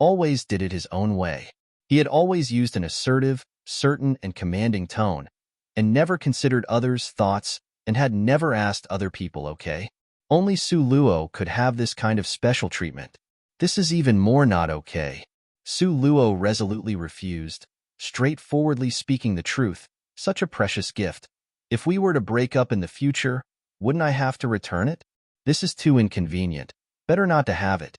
always did it his own way. He had always used an assertive, certain, and commanding tone, and never considered others' thoughts and had never asked other people, okay? Only Su Luo could have this kind of special treatment. This is even more not okay. Su Luo resolutely refused, straightforwardly speaking the truth, such a precious gift. If we were to break up in the future, wouldn't I have to return it? This is too inconvenient. Better not to have it.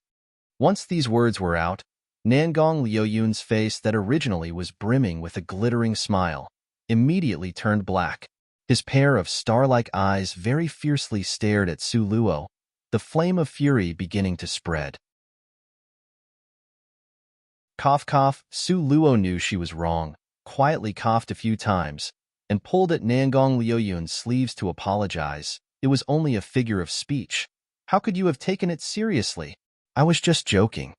Once these words were out, Nangong Luyun's face that originally was brimming with a glittering smile immediately turned black. His pair of star-like eyes very fiercely stared at Su Luo, the flame of fury beginning to spread. Cough cough, Su Luo knew she was wrong, quietly coughed a few times, and pulled at Nangong Luyun's sleeves to apologize. It was only a figure of speech. How could you have taken it seriously? I was just joking.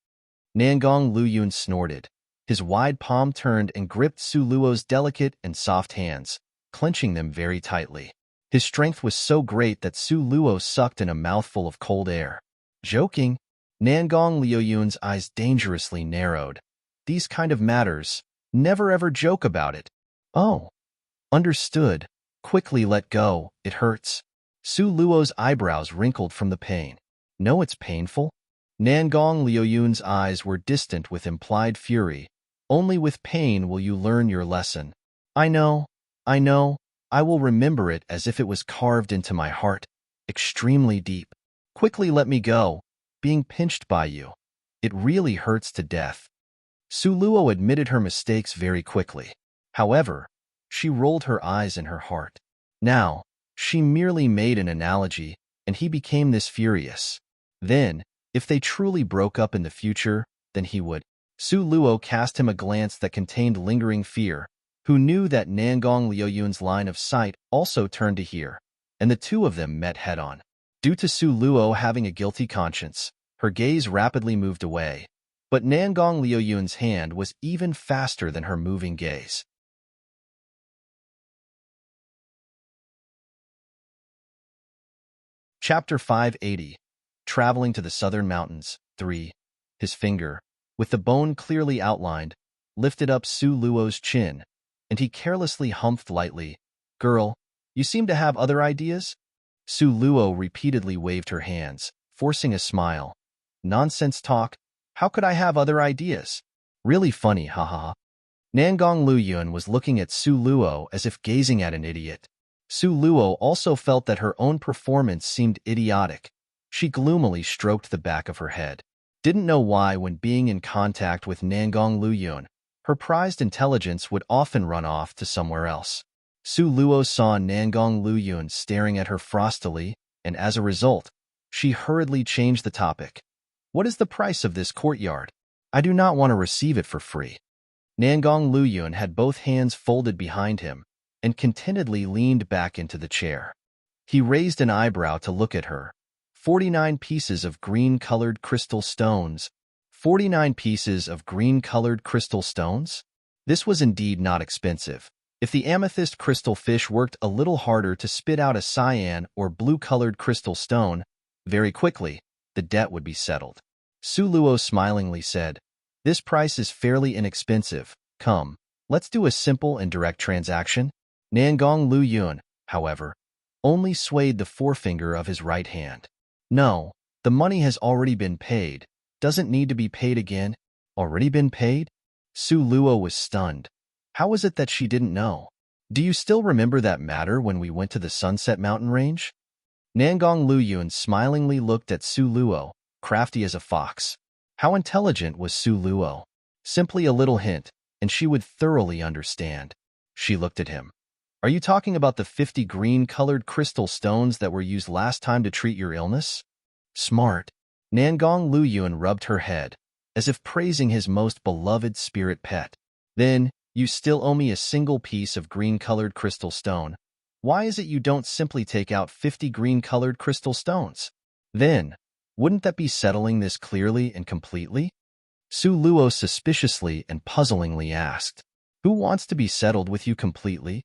Nangong Luyun snorted. His wide palm turned and gripped Su Luo's delicate and soft hands, clenching them very tightly. His strength was so great that Su Luo sucked in a mouthful of cold air. Joking? Nangong Luyun's eyes dangerously narrowed. These kind of matters, never ever joke about it. Oh. Understood. Quickly let go, it hurts. Su Luo's eyebrows wrinkled from the pain. No, it's painful. Nangong Luyun's eyes were distant with implied fury. Only with pain will you learn your lesson. I know. I will remember it as if it was carved into my heart, extremely deep. Quickly let me go, being pinched by you. It really hurts to death. Su Luo admitted her mistakes very quickly. However, she rolled her eyes in her heart. Now, she merely made an analogy, and he became this furious. Then, if they truly broke up in the future, then he would. Su Luo cast him a glance that contained lingering fear, who knew that Nangong Luyun's line of sight also turned to here, and the two of them met head-on. Due to Su Luo having a guilty conscience, her gaze rapidly moved away, but Nangong Luyun's hand was even faster than her moving gaze. Chapter 580. Traveling to the Southern Mountains 3. His finger, with the bone clearly outlined, lifted up Su Luo's chin, and he carelessly humphed lightly. Girl, You seem to have other ideas? Su Luo repeatedly waved her hands, forcing a smile. Nonsense talk. How could I have other ideas? Really funny, haha. Nangong Luyun was looking at Su Luo as if gazing at an idiot. Su Luo also felt that her own performance seemed idiotic. She gloomily stroked the back of her head. Didn't know why when being in contact with Nangong Luyun, her prized intelligence would often run off to somewhere else. Su Luo saw Nangong Luyun staring at her frostily, and as a result, she hurriedly changed the topic. What is the price of this courtyard? I do not want to receive it for free. Nangong Luyun had both hands folded behind him and contentedly leaned back into the chair. He raised an eyebrow to look at her. 49 pieces of green-colored crystal stones. 49 pieces of green-colored crystal stones? This was indeed not expensive. If the amethyst crystal fish worked a little harder to spit out a cyan or blue-colored crystal stone, very quickly, the debt would be settled. Su Luo smilingly said, "This price is fairly inexpensive. Come, let's do a simple and direct transaction." Nangong Luyun, however, only swayed the forefinger of his right hand. No, the money has already been paid. Doesn't need to be paid again. Already been paid? Su Luo was stunned. How was it that she didn't know? Do you still remember that matter when we went to the Sunset Mountain Range? Nangong Luyun smilingly looked at Su Luo, crafty as a fox. How intelligent was Su Luo? Simply a little hint, and she would thoroughly understand. She looked at him. Are you talking about the 50 green-colored crystal stones that were used last time to treat your illness? Smart. Nangong Luyun rubbed her head, as if praising his most beloved spirit pet. Then, you still owe me a single piece of green-colored crystal stone. Why is it you don't simply take out 50 green-colored crystal stones? Then, wouldn't that be settling this clearly and completely? Su Luo suspiciously and puzzlingly asked. Who wants to be settled with you completely?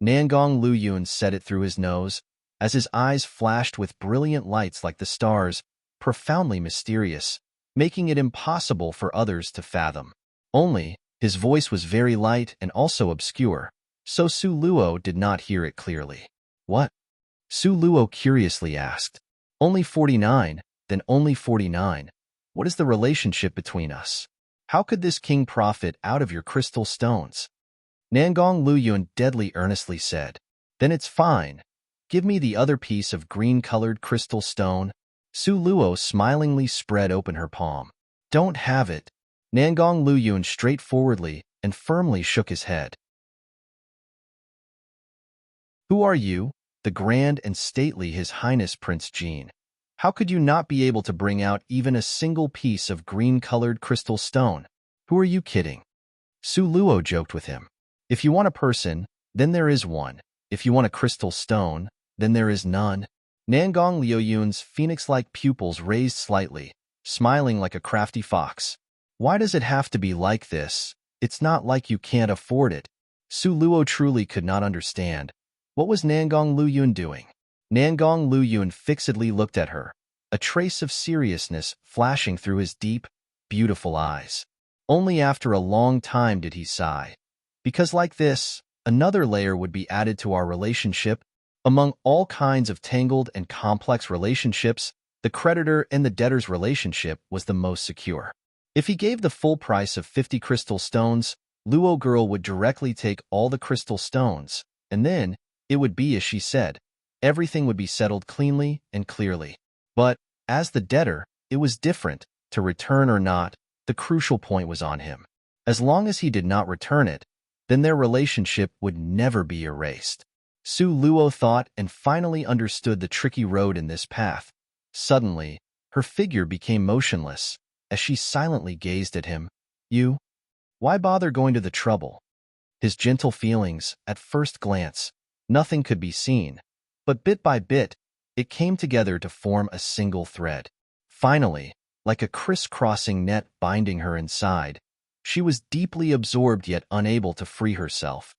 Nangong Luyun said it through his nose, as his eyes flashed with brilliant lights like the stars, profoundly mysterious, making it impossible for others to fathom. Only, his voice was very light and also obscure, so Su Luo did not hear it clearly. What? Su Luo curiously asked. Only 49, then only 49. What is the relationship between us? How could this king profit out of your crystal stones? Nangong Luyun deadly earnestly said. Then it's fine. Give me the other piece of green-colored crystal stone. Su Luo smilingly spread open her palm. Don't have it. Nangong Luyun straightforwardly and firmly shook his head. Who are you? The grand and stately His Highness Prince Jean. How could you not be able to bring out even a single piece of green-colored crystal stone? Who are you kidding? Su Luo joked with him. If you want a person, then there is one. If you want a crystal stone, then there is none. Nangong Luyun's phoenix-like pupils raised slightly, smiling like a crafty fox. Why does it have to be like this? It's not like you can't afford it. Su Luo truly could not understand. What was Nangong Luyun doing? Nangong Luyun fixedly looked at her, a trace of seriousness flashing through his deep, beautiful eyes. Only after a long time did he sigh. Because like this, another layer would be added to our relationship. Among all kinds of tangled and complex relationships, the creditor and the debtor's relationship was the most secure. If he gave the full price of 50 crystal stones, Luo girl would directly take all the crystal stones, and then, it would be as she said, everything would be settled cleanly and clearly. But, as the debtor, it was different. To return or not, the crucial point was on him. As long as he did not return it, then their relationship would never be erased. Su Luo thought and finally understood the tricky road in this path. Suddenly, her figure became motionless, as she silently gazed at him. You? Why bother going to the trouble? His gentle feelings, at first glance, nothing could be seen, but bit by bit, it came together to form a single thread. Finally, like a crisscrossing net binding her inside, she was deeply absorbed yet unable to free herself.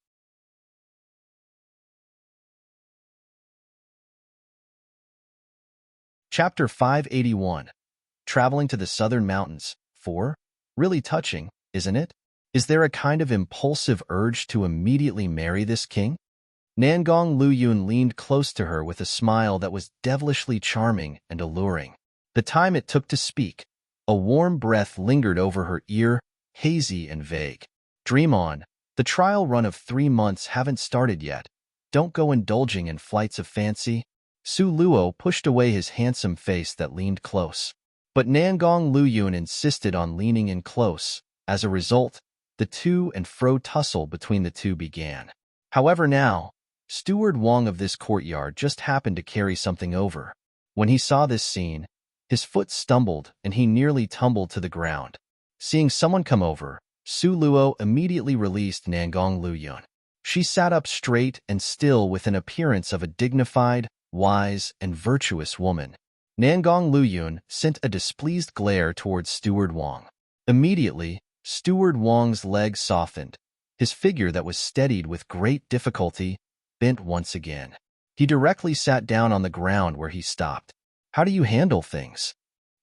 Chapter 581. Traveling to the Southern Mountains. 4. Really touching, isn't it? Is there a kind of impulsive urge to immediately marry this king? Nangong Luyun leaned close to her with a smile that was devilishly charming and alluring. The time it took to speak, a warm breath lingered over her ear, hazy and vague. Dream on. The trial run of 3 months haven't started yet. Don't go indulging in flights of fancy. Su Luo pushed away his handsome face that leaned close. But Nangong Luyun insisted on leaning in close. As a result, the to and fro tussle between the two began. However now, Steward Wang of this courtyard just happened to carry something over. When he saw this scene, his foot stumbled and he nearly tumbled to the ground. Seeing someone come over, Su Luo immediately released Nangong Luyun. She sat up straight and still with an appearance of a dignified, wise, and virtuous woman. Nangong Luyun sent a displeased glare towards Steward Wang. Immediately, Steward Wang's legs softened. His figure that was steadied with great difficulty bent once again. He directly sat down on the ground where he stopped. How do you handle things?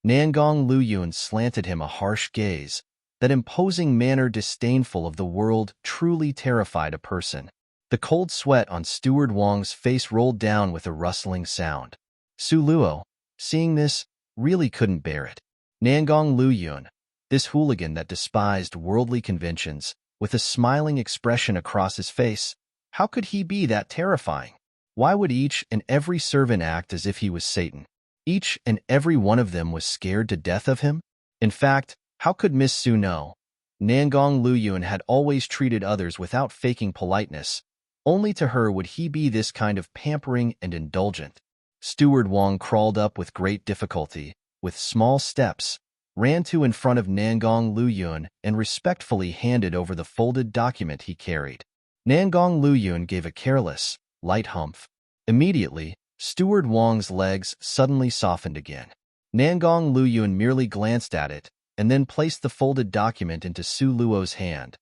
Nangong Luyun slanted him a harsh gaze. That imposing manner disdainful of the world truly terrified a person. The cold sweat on Steward Wang's face rolled down with a rustling sound. Su Luo, seeing this, really couldn't bear it. Nangong Luyun, this hooligan that despised worldly conventions, with a smiling expression across his face, how could he be that terrifying? Why would each and every servant act as if he was Satan? Each and every one of them was scared to death of him? In fact, how could Miss Su know? Nangong Luyun had always treated others without faking politeness. Only to her would he be this kind of pampering and indulgent. Steward Wang crawled up with great difficulty, with small steps, ran to in front of Nangong Luyun and respectfully handed over the folded document he carried. Nangong Luyun gave a careless, light humph. Immediately, Steward Wang's legs suddenly softened again. Nangong Luyun merely glanced at it, and then placed the folded document into Su Luo's hand.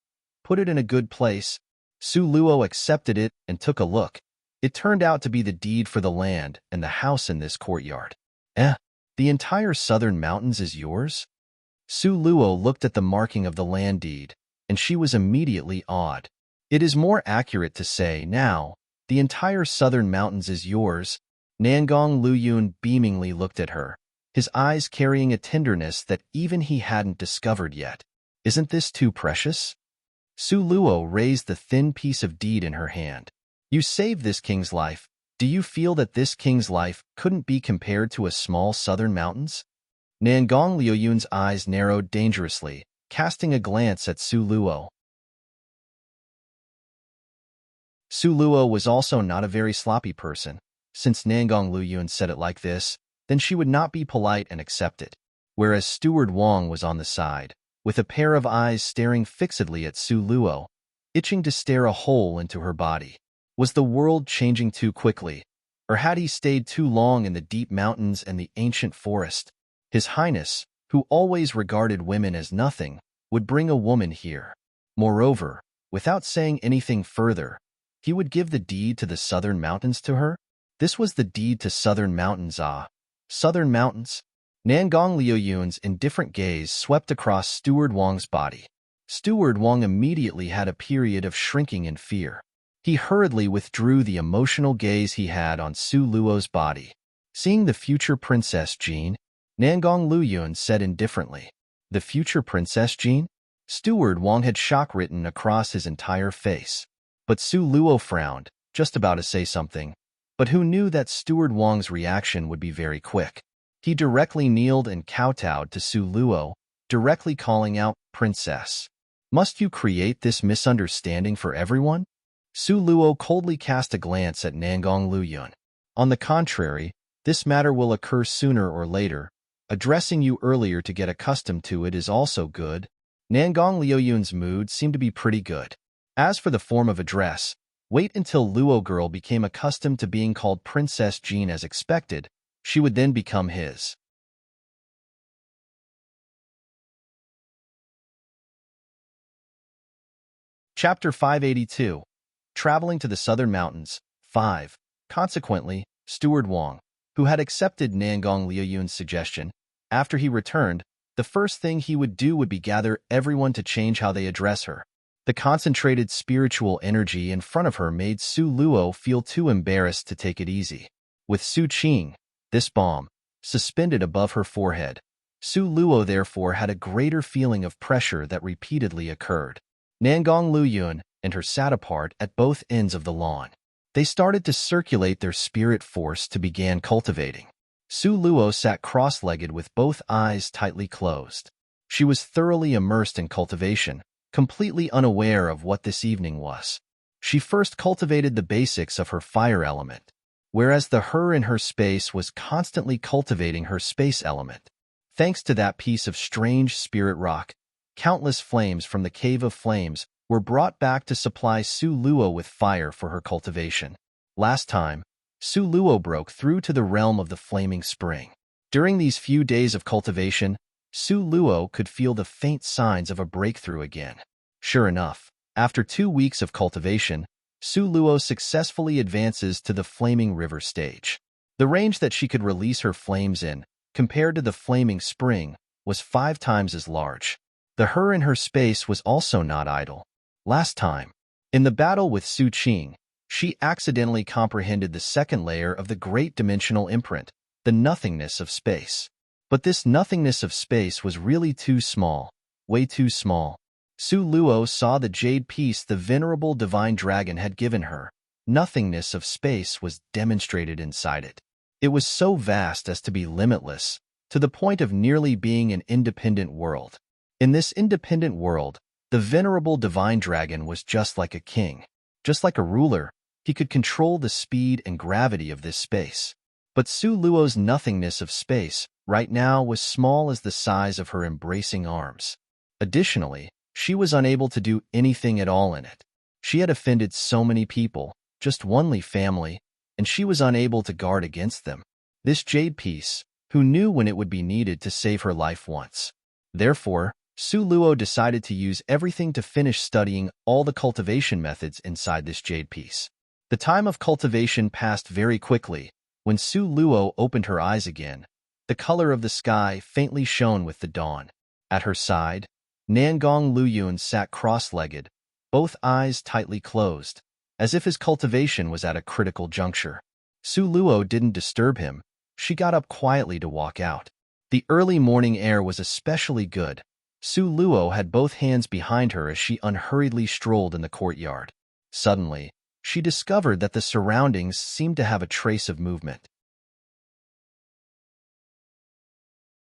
Put it in a good place. Su Luo accepted it and took a look. It turned out to be the deed for the land and the house in this courtyard. The entire southern mountains is yours? Su Luo looked at the marking of the land deed, and she was immediately awed. It is more accurate to say, now, the entire southern mountains is yours. Nangong Luyun beamingly looked at her, his eyes carrying a tenderness that even he hadn't discovered yet. Isn't this too precious? Su Luo raised the thin piece of deed in her hand. You saved this king's life. Do you feel that this king's life couldn't be compared to a small southern mountains? Nangong Luyun's eyes narrowed dangerously, casting a glance at Su Luo. Su Luo was also not a very sloppy person. Since Nangong Luyun said it like this, then she would not be polite and accept it. Whereas Steward Wang was on the side, with a pair of eyes staring fixedly at Su Luo, itching to stare a hole into her body. Was the world changing too quickly, or had he stayed too long in the deep mountains and the ancient forest? His Highness, who always regarded women as nothing, would bring a woman here. Moreover, without saying anything further, he would give the deed to the southern mountains to her? This was the deed to southern mountains. Southern mountains? Nangong Luyun's indifferent gaze swept across Steward Wang's body. Steward Wang immediately had a period of shrinking in fear. He hurriedly withdrew the emotional gaze he had on Su Luo's body. Seeing the future Princess Jean, Nangong Luyun said indifferently. The future Princess Jean? Steward Wang had shock written across his entire face. But Su Luo frowned, just about to say something, but who knew that Steward Wang's reaction would be very quick. He directly kneeled and kowtowed to Su Luo, directly calling out, Princess. Must you create this misunderstanding for everyone? Su Luo coldly cast a glance at Nangong Luyun. On the contrary, this matter will occur sooner or later. Addressing you earlier to get accustomed to it is also good. Nangong Luyun's mood seemed to be pretty good. As for the form of address, wait until Luo girl became accustomed to being called Princess Jean as expected. She would then become his. Chapter 582. Traveling to the Southern Mountains. 5. Consequently, Steward Wang, who had accepted Nangong Luyun's suggestion, after he returned, the first thing he would do would be gather everyone to change how they address her. The concentrated spiritual energy in front of her made Su Luo feel too embarrassed to take it easy. With Su Qing, this bomb, suspended above her forehead, Su Luo therefore had a greater feeling of pressure that repeatedly occurred. Nangong Luyun and her sat apart at both ends of the lawn. They started to circulate their spirit force to begin cultivating. Su Luo sat cross-legged with both eyes tightly closed. She was thoroughly immersed in cultivation, completely unaware of what this evening was. She first cultivated the basics of her fire element, whereas the her in her space was constantly cultivating her space element. Thanks to that piece of strange spirit rock, countless flames from the Cave of Flames were brought back to supply Su Luo with fire for her cultivation. Last time, Su Luo broke through to the realm of the flaming spring. During these few days of cultivation, Su Luo could feel the faint signs of a breakthrough again. Sure enough, after 2 weeks of cultivation, Su Luo successfully advances to the flaming river stage. The range that she could release her flames in, compared to the flaming spring, was 5 times as large. The her in her space was also not idle. Last time, in the battle with Su Qing, she accidentally comprehended the second layer of the great dimensional imprint, the nothingness of space. But this nothingness of space was really too small, way too small. Su Luo saw the jade piece the venerable divine dragon had given her. Nothingness of space was demonstrated inside it. It was so vast as to be limitless, to the point of nearly being an independent world. In this independent world, the venerable divine dragon was just like a king. Just like a ruler, he could control the speed and gravity of this space. But Su Luo's nothingness of space right now was small as the size of her embracing arms. Additionally, she was unable to do anything at all in it. She had offended so many people, just only family, and she was unable to guard against them. This jade piece, who knew when it would be needed to save her life once. Therefore, Su Luo decided to use everything to finish studying all the cultivation methods inside this jade piece. The time of cultivation passed very quickly. When Su Luo opened her eyes again, the color of the sky faintly shone with the dawn. At her side, Nangong Luyun sat cross-legged, both eyes tightly closed, as if his cultivation was at a critical juncture. Su Luo didn't disturb him. She got up quietly to walk out. The early morning air was especially good. Su Luo had both hands behind her as she unhurriedly strolled in the courtyard. Suddenly, she discovered that the surroundings seemed to have a trace of movement.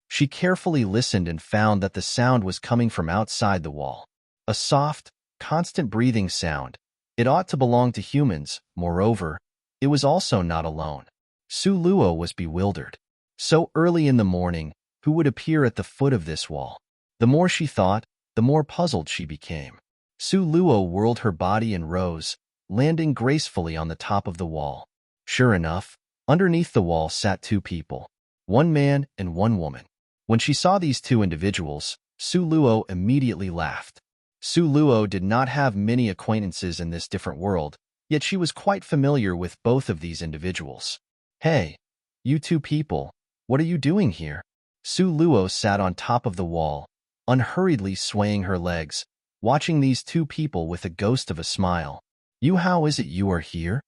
She carefully listened and found that the sound was coming from outside the wall. A soft, constant breathing sound. It ought to belong to humans. Moreover, it was also not alone. Su Luo was bewildered. So early in the morning, who would appear at the foot of this wall? The more she thought, the more puzzled she became. Su Luo whirled her body and rose, landing gracefully on the top of the wall. Sure enough, underneath the wall sat 2 people, 1 man and 1 woman. When she saw these 2 individuals, Su Luo immediately laughed. Su Luo did not have many acquaintances in this different world, yet she was quite familiar with both of these individuals. Hey, you 2 people, what are you doing here? Su Luo sat on top of the wall, unhurriedly swaying her legs, watching these 2 people with a ghost of a smile. How is it you are here?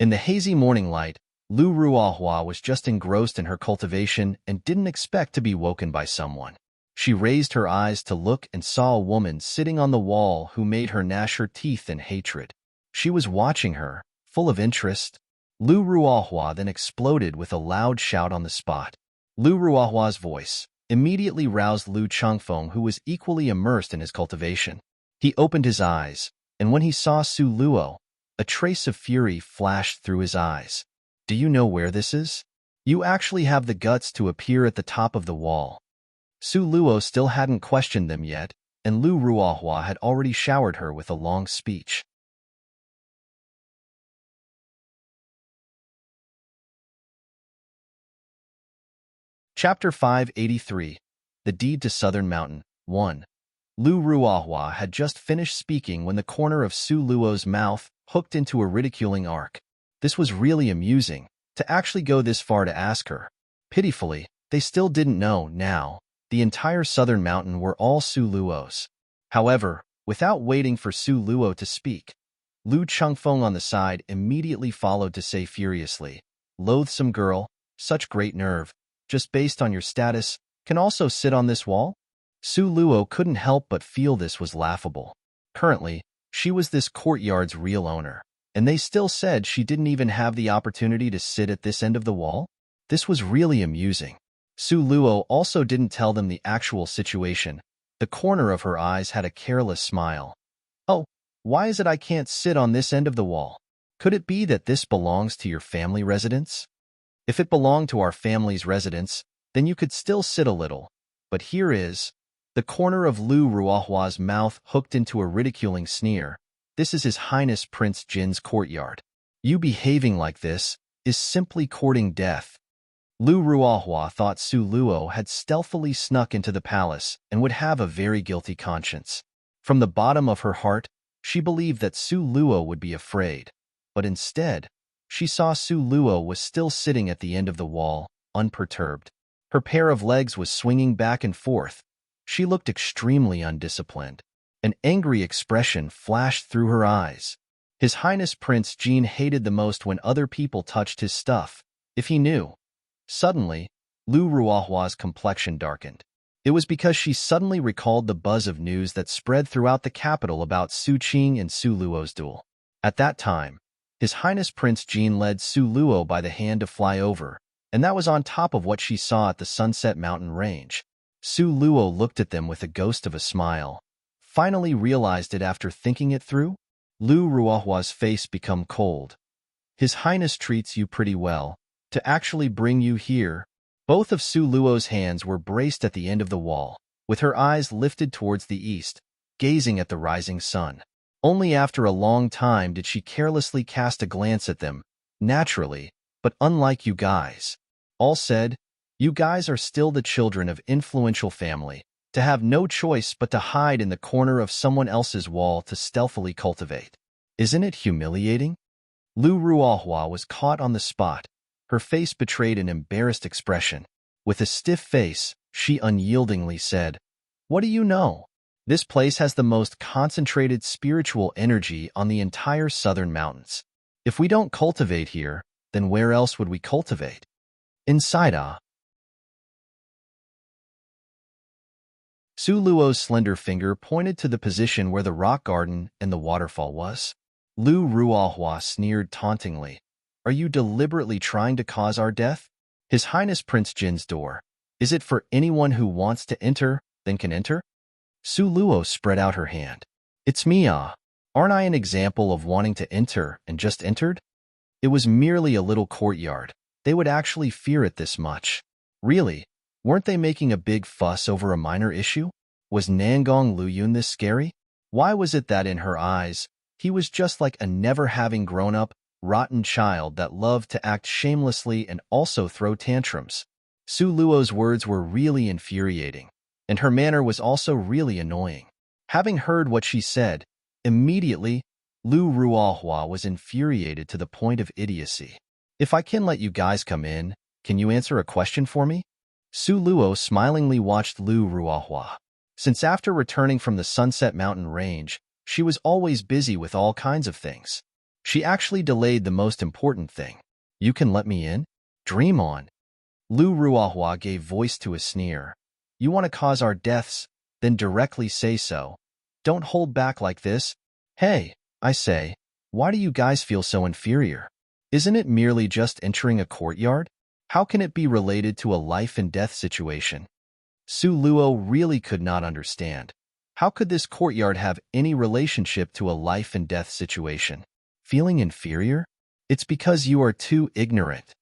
In the hazy morning light, Lu Ruohua was just engrossed in her cultivation and didn't expect to be woken by someone. She raised her eyes to look and saw a woman sitting on the wall who made her gnash her teeth in hatred. She was watching her, full of interest. Lu Ruohua then exploded with a loud shout on the spot. Lu Ruohua's voice immediately roused Lu Changfeng, who was equally immersed in his cultivation. He opened his eyes, and when he saw Su Luo, a trace of fury flashed through his eyes. Do you know where this is? You actually have the guts to appear at the top of the wall. Su Luo still hadn't questioned them yet, and Lu Ruohua had already showered her with a long speech. Chapter 583. The Deed to Southern Mountain. 1. Lu Ruohua had just finished speaking when the corner of Su Luo's mouth hooked into a ridiculing arc. This was really amusing, to actually go this far to ask her. Pitifully, they still didn't know, now, the entire southern mountain were all Su Luo's. However, Without waiting for Su Luo to speak, Lu Chengfeng on the side immediately followed to say furiously, "Loathsome girl, such great nerve, just based on your status, can also sit on this wall?" Su Luo couldn't help but feel this was laughable. Currently, she was this courtyard's real owner, and they still said she didn't even have the opportunity to sit at this end of the wall? This was really amusing. Su Luo also didn't tell them the actual situation. The corner of her eyes had a careless smile. "Oh, why is it I can't sit on this end of the wall? Could it be that this belongs to your family residence? If it belonged to our family's residence, then you could still sit a little. But here is..." The corner of Lu Ruohua's mouth hooked into a ridiculing sneer. "This is His Highness Prince Jin's courtyard. You behaving like this is simply courting death." Lu Ruohua thought Su Luo had stealthily snuck into the palace and would have a very guilty conscience. From the bottom of her heart, she believed that Su Luo would be afraid. But instead, she saw Su Luo was still sitting at the end of the wall, unperturbed. Her pair of legs was swinging back and forth. She looked extremely undisciplined. An angry expression flashed through her eyes. His Highness Prince Jin hated the most when other people touched his stuff, if he knew. Suddenly, Lu Ruohua's complexion darkened. It was because she suddenly recalled the buzz of news that spread throughout the capital about Su Qing and Su Luo's duel. At that time, His Highness Prince Jin led Su Luo by the hand to fly over, and that was on top of what she saw at the Sunset Mountain range. Su Luo looked at them with a ghost of a smile. Finally realized it after thinking it through? Lu Ruohua's face became cold. "His Highness treats you pretty well. To actually bring you here..." Both of Su Luo's hands were braced at the end of the wall, with her eyes lifted towards the east, gazing at the rising sun. Only after a long time did she carelessly cast a glance at them. "Naturally, but unlike you guys. All said, you guys are still the children of influential family, to have no choice but to hide in the corner of someone else's wall to stealthily cultivate. Isn't it humiliating?" Lu Ruohua was caught on the spot. Her face betrayed an embarrassed expression. With a stiff face, she unyieldingly said, "What do you know? This place has the most concentrated spiritual energy on the entire southern mountains. If we don't cultivate here, then where else would we cultivate? Inside, ah." Su Luo's slender finger pointed to the position where the rock garden and the waterfall was. Lu Ruohua sneered tauntingly. "Are you deliberately trying to cause our death? His Highness Prince Jin's door. Is it for anyone who wants to enter, then can enter?" Su Luo spread out her hand. "It's me, ah. Aren't I an example of wanting to enter and just entered? It was merely a little courtyard. They would actually fear it this much. Really? Weren't they making a big fuss over a minor issue? Was Nangong Luyun this scary? Why was it that in her eyes, he was just like a never-having grown-up, rotten child that loved to act shamelessly and also throw tantrums?" Su Luo's words were really infuriating, and her manner was also really annoying. Having heard what she said, immediately, Lu Ruohua was infuriated to the point of idiocy. "If I can let you guys come in, can you answer a question for me?" Su Luo smilingly watched Lu Ruohua. Since after returning from the Sunset Mountain range, she was always busy with all kinds of things. She actually delayed the most important thing. "You can let me in? Dream on." Lu Ruohua gave voice to a sneer. "You want to cause our deaths? Then directly say so. Don't hold back like this. Hey, I say, why do you guys feel so inferior? Isn't it merely just entering a courtyard? How can it be related to a life-and-death situation?" Su Luo really could not understand. How could this courtyard have any relationship to a life-and-death situation? Feeling inferior? It's because you are too ignorant.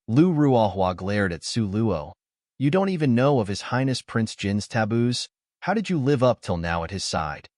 Lu Ruohua glared at Su Luo. "You don't even know of His Highness Prince Jin's taboos? How did you live up till now at his side?"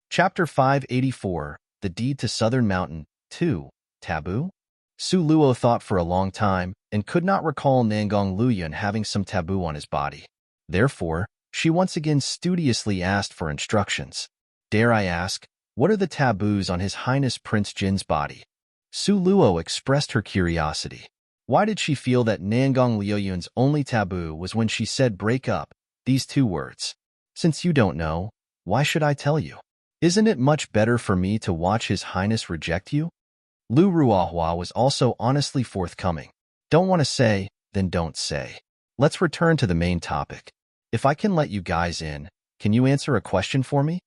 Chapter 584, The Deed to Southern Mountain, 2, Taboo? Su Luo thought for a long time and could not recall Nangong Luyun having some taboo on his body. Therefore, she once again studiously asked for instructions. "Dare I ask, what are the taboos on His Highness Prince Jin's body?" Su Luo expressed her curiosity. Why did she feel that Nangong Liuyun's only taboo was when she said break up, these two words? Since you don't know, why should I tell you? Isn't it much better for me to watch His Highness reject you? Lu Ruahua was also honestly forthcoming. Don't want to say, then don't say. Let's return to the main topic. If I can let you guys in, can you answer a question for me?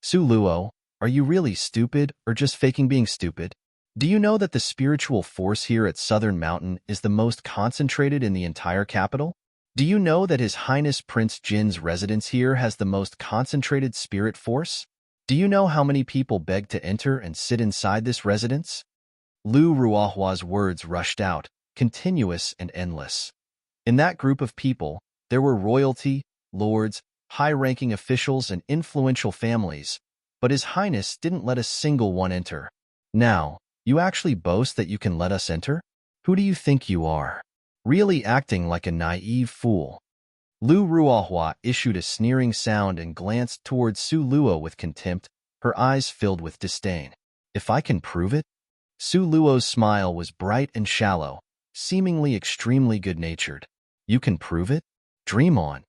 Su Luo, are you really stupid or just faking being stupid? Do you know that the spiritual force here at Southern Mountain is the most concentrated in the entire capital? Do you know that His Highness Prince Jin's residence here has the most concentrated spirit force? Do you know how many people beg to enter and sit inside this residence? Lu Ruahua's words rushed out, continuous and endless. In that group of people, there were royalty, lords, high-ranking officials, and influential families, but His Highness didn't let a single one enter. Now, you actually boast that you can let us enter? Who do you think you are? Really acting like a naive fool. Lu Ruahua issued a sneering sound and glanced towards Su Luo with contempt, her eyes filled with disdain. If I can prove it? Su Luo's smile was bright and shallow, seemingly extremely good-natured. You can prove it? Dream on.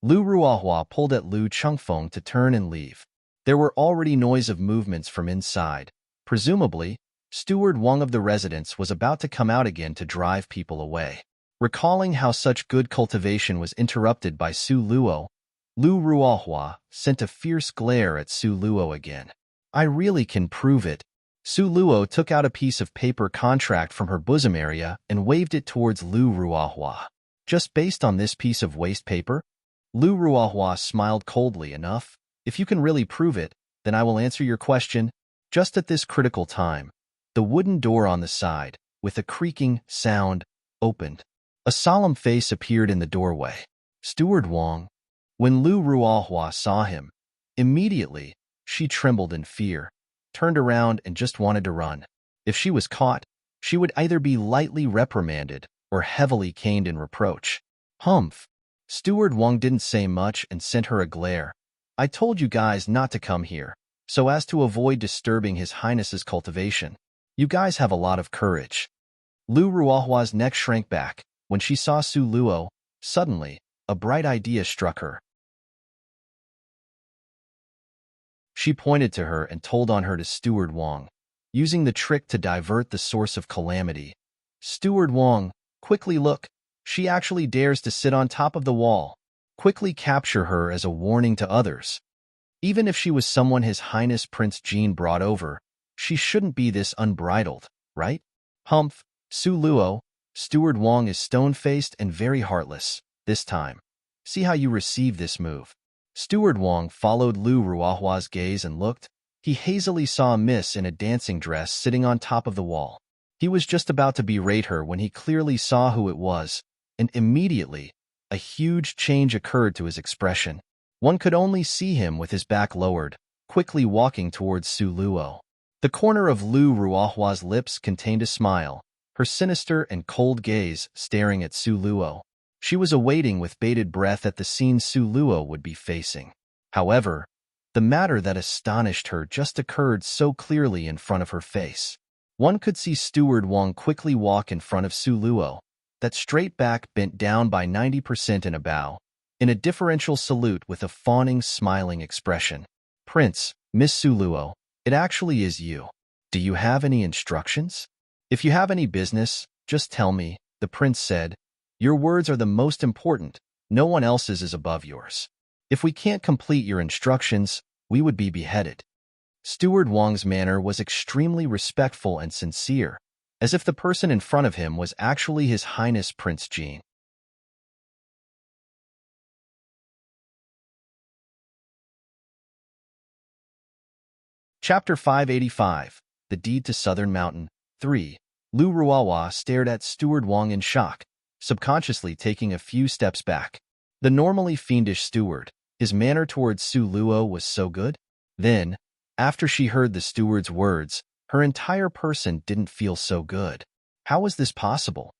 Lu Ruahua pulled at Lu Chengfeng to turn and leave. There were already noise of movements from inside. Presumably, Steward Wang of the residence was about to come out again to drive people away. Recalling how such good cultivation was interrupted by Su Luo, Lu Ruahua sent a fierce glare at Su Luo again. I really can prove it. Su Luo took out a piece of paper contract from her bosom area and waved it towards Lu Ruahua. Just based on this piece of waste paper? Lu Ruahua smiled coldly enough. If you can really prove it, then I will answer your question. Just at this critical time, the wooden door on the side, with a creaking sound, opened. A solemn face appeared in the doorway. Steward Wang. When Lu Ruahua saw him, immediately, she trembled in fear, turned around and just wanted to run. If she was caught, she would either be lightly reprimanded or heavily caned in reproach. Humph. Steward Wang didn't say much and sent her a glare. I told you guys not to come here, so as to avoid disturbing His Highness's cultivation. You guys have a lot of courage. Lu Ruahua's neck shrank back. When she saw Su Luo, suddenly, a bright idea struck her. She pointed to her and told on her to Steward Wang, using the trick to divert the source of calamity. Steward Wang, quickly look. She actually dares to sit on top of the wall. Quickly capture her as a warning to others. Even if she was someone His Highness Prince Jin brought over, she shouldn't be this unbridled, right? Humph, Su Luo, Steward Wang is stone-faced and very heartless, this time. See how you receive this move. Steward Wang followed Lu Ruahua's gaze and looked. He hazily saw a miss in a dancing dress sitting on top of the wall. He was just about to berate her when he clearly saw who it was, and immediately, a huge change occurred to his expression. One could only see him with his back lowered, quickly walking towards Su Luo. The corner of Lu Ruahua's lips contained a smile, her sinister and cold gaze staring at Su Luo. She was awaiting with bated breath at the scene Su Luo would be facing. However, the matter that astonished her just occurred so clearly in front of her face. One could see Steward Wang quickly walk in front of Su Luo, that straight back bent down by 90% in a bow, in a deferential salute with a fawning, smiling expression. Prince, Miss Su Luo, it actually is you. Do you have any instructions? If you have any business, just tell me, the prince said. Your words are the most important. No one else's is above yours. If we can't complete your instructions, we would be beheaded. Steward Wang's manner was extremely respectful and sincere, as if the person in front of him was actually His Highness Prince Jin. Chapter 585, The Deed to Southern Mountain, 3. Lu Ruahua stared at Steward Wang in shock, subconsciously taking a few steps back. The normally fiendish steward, his manner towards Su Luo was so good. Then, after she heard the steward's words, her entire person didn't feel so good. How was this possible?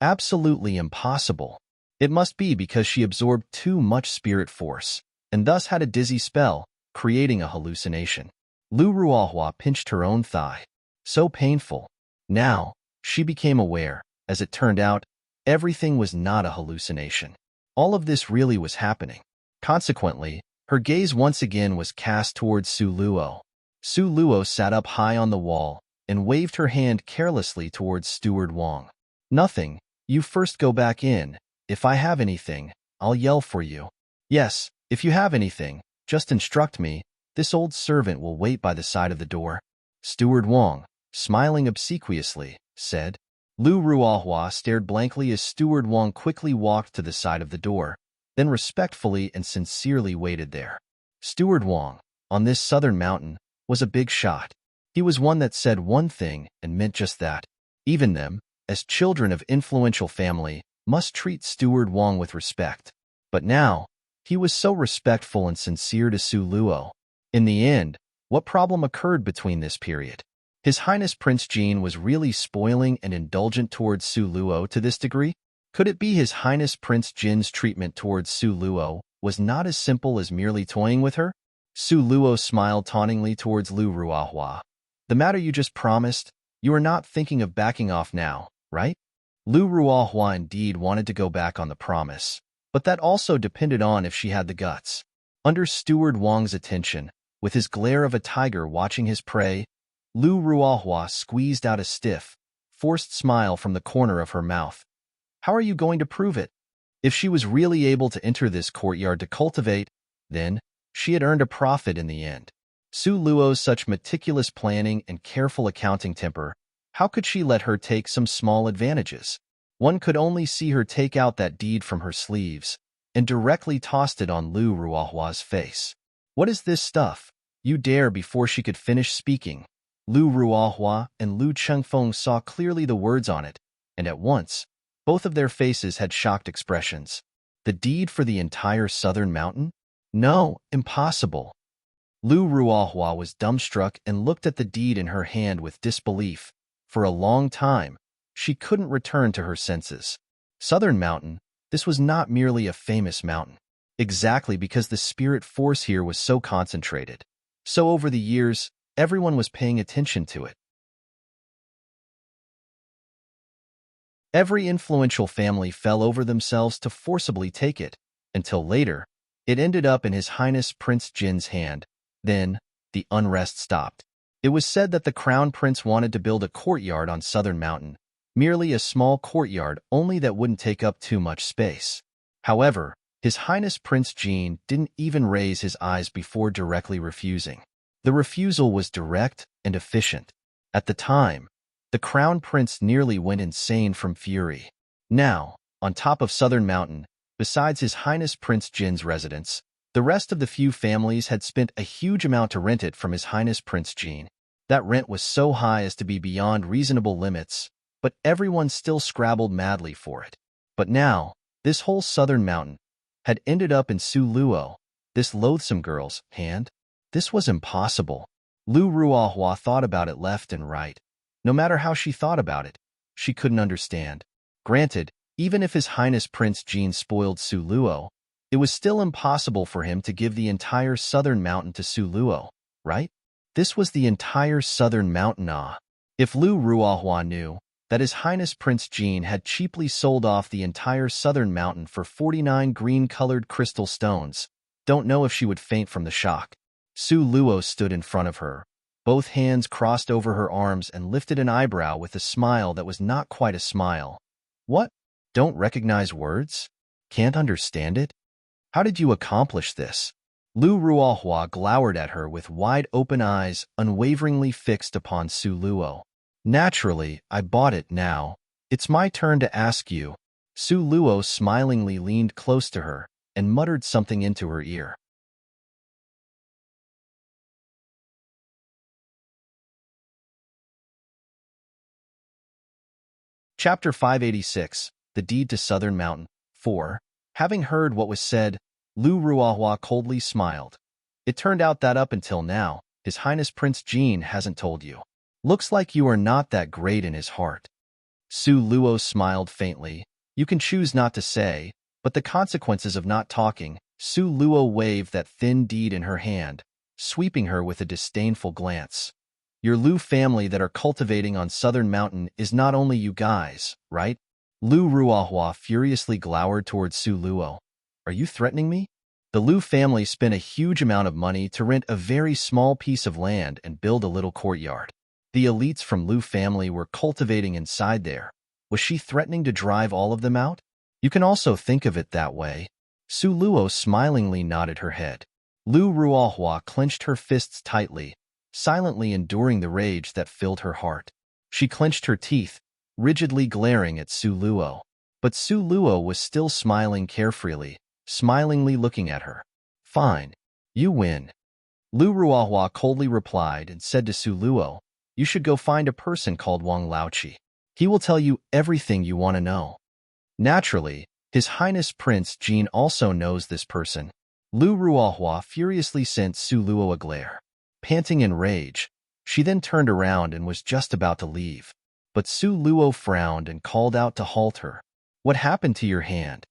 Absolutely impossible. It must be because she absorbed too much spirit force, and thus had a dizzy spell, creating a hallucination. Lu Ruahua pinched her own thigh. So painful. Now, she became aware, As it turned out, everything was not a hallucination. All of this really was happening. Consequently, her gaze once again was cast towards Su Luo. Su Luo sat up high on the wall and waved her hand carelessly towards Steward Wang. Nothing. You first go back in. If I have anything, I'll yell for you. Yes, if you have anything, just instruct me. This old servant will wait by the side of the door. Steward Wang, smiling obsequiously, said. Lu Ruohua stared blankly as Steward Wang quickly walked to the side of the door, then respectfully and sincerely waited there. Steward Wang, on this southern mountain, was a big shot. He was one that said one thing and meant just that. Even them, as children of influential family, must treat Steward Wang with respect. But now, he was so respectful and sincere to Su Luo. In the end, what problem occurred between this period? His Highness Prince Jin was really spoiling and indulgent towards Su Luo to this degree? Could it be His Highness Prince Jin's treatment towards Su Luo was not as simple as merely toying with her? Su Luo smiled tauntingly towards Lu Ruohua. The matter you just promised, you are not thinking of backing off now, right? Lu Ruohua indeed wanted to go back on the promise, but that also depended on if she had the guts. Under Steward Wang's attention, with his glare of a tiger watching his prey, Lu Ruohua squeezed out a stiff, forced smile from the corner of her mouth. How are you going to prove it? If she was really able to enter this courtyard to cultivate, then she had earned a profit in the end. Su Luo's such meticulous planning and careful accounting temper, how could she let her take some small advantages? One could only see her take out that deed from her sleeves and directly tossed it on Lu Ruohua's face. What is this stuff? You dare? Before she could finish speaking, Lu Ruohua and Lu Chengfeng saw clearly the words on it, and at once, both of their faces had shocked expressions. The deed for the entire southern mountain? No, impossible. Lu Ruohua was dumbstruck and looked at the deed in her hand with disbelief. For a long time, she couldn't return to her senses. Southern Mountain, this was not merely a famous mountain. Exactly because the spirit force here was so concentrated. So over the years, everyone was paying attention to it. Every influential family fell over themselves to forcibly take it, until later, it ended up in His Highness Prince Jin's hand. Then, the unrest stopped. It was said that the Crown Prince wanted to build a courtyard on Southern Mountain, merely a small courtyard only that wouldn't take up too much space. However, His Highness Prince Jin didn't even raise his eyes before directly refusing. The refusal was direct and efficient. At the time, the Crown Prince nearly went insane from fury. Now, on top of Southern Mountain, besides His Highness Prince Jin's residence, the rest of the few families had spent a huge amount to rent it from His Highness Prince Jin. That rent was so high as to be beyond reasonable limits, but everyone still scrabbled madly for it. But now, this whole Southern Mountain had ended up in Su Luo, this loathsome girl's, hand. This was impossible. Lu Ruohua thought about it left and right. No matter how she thought about it, she couldn't understand. Granted, even if His Highness Prince Jin spoiled Su Luo, it was still impossible for him to give the entire Southern Mountain to Su Luo, right? This was the entire Southern Mountain. If Lu Ruohua knew that His Highness Prince Jin had cheaply sold off the entire Southern Mountain for 49 green-colored crystal stones, don't know if she would faint from the shock. Su Luo stood in front of her, both hands crossed over her arms and lifted an eyebrow with a smile that was not quite a smile. What? Don't recognize words? Can't understand it? How did you accomplish this? Lu Ruohua glowered at her with wide-open eyes unwaveringly fixed upon Su Luo. Naturally, I bought it now. It's my turn to ask you. Su Luo smilingly leaned close to her and muttered something into her ear. Chapter 586, The Deed to Southern Mountain, 4. Having heard what was said, Lu Ruohua coldly smiled. It turned out that up until now, His Highness Prince Jin hasn't told you. Looks like you are not that great in his heart. Su Luo smiled faintly. You can choose not to say, but the consequences of not talking. Su Luo waved that thin deed in her hand, sweeping her with a disdainful glance. Your Lu family that are cultivating on Southern Mountain is not only you guys, right? Lu Ruahua furiously glowered towards Su Luo. Are you threatening me? The Lu family spent a huge amount of money to rent a very small piece of land and build a little courtyard. The elites from Lu family were cultivating inside there. Was she threatening to drive all of them out? You can also think of it that way. Su Luo smilingly nodded her head. Lu Ruahua clenched her fists tightly, silently enduring the rage that filled her heart. She clenched her teeth, rigidly glaring at Su Luo. But Su Luo was still smiling carefreely, smilingly looking at her. Fine. You win. Lu Ruahua coldly replied and said to Su Luo, you should go find a person called Wang Laoqi. He will tell you everything you want to know. Naturally, His Highness Prince Jean also knows this person. Lu Ruahua furiously sent Su Luo a glare. Panting in rage, she then turned around and was just about to leave. But Su Luo frowned and called out to halt her. What happened to your hand?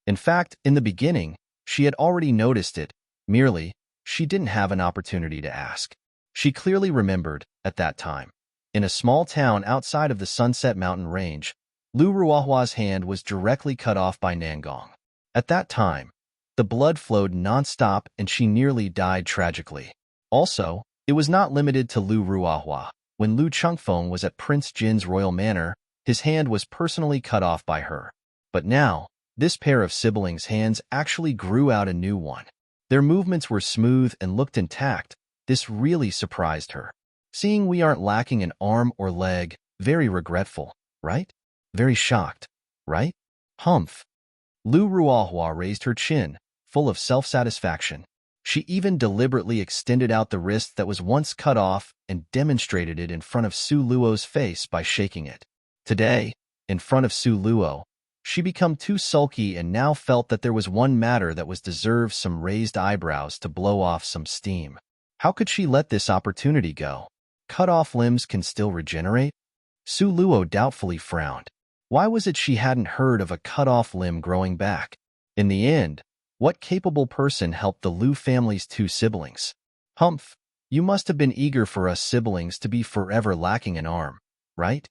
In fact, in the beginning, she had already noticed it, merely, she didn't have an opportunity to ask. She clearly remembered, at that time. In a small town outside of the Sunset Mountain Range, Lu Ruahua's hand was directly cut off by Nangong. At that time, the blood flowed non-stop and she nearly died tragically. Also, it was not limited to Lu Ruahua. When Lu Chengfeng was at Prince Jin's royal manor, his hand was personally cut off by her. But now, this pair of siblings' hands actually grew out a new one. Their movements were smooth and looked intact. This really surprised her. Seeing we aren't lacking an arm or leg, very regretful, right? Very shocked, right? Humph. Lu Ruahua raised her chin, full of self-satisfaction. She even deliberately extended out the wrist that was once cut off and demonstrated it in front of Su Luo's face by shaking it. Today, in front of Su Luo, she became too sulky and now felt that there was one matter that was deserved some raised eyebrows to blow off some steam. How could she let this opportunity go? Cut off limbs can still regenerate? Su Luo doubtfully frowned. Why was it she hadn't heard of a cut-off limb growing back? In the end, what capable person helped the Lu family's two siblings? Humph, you must have been eager for us siblings to be forever lacking an arm, right?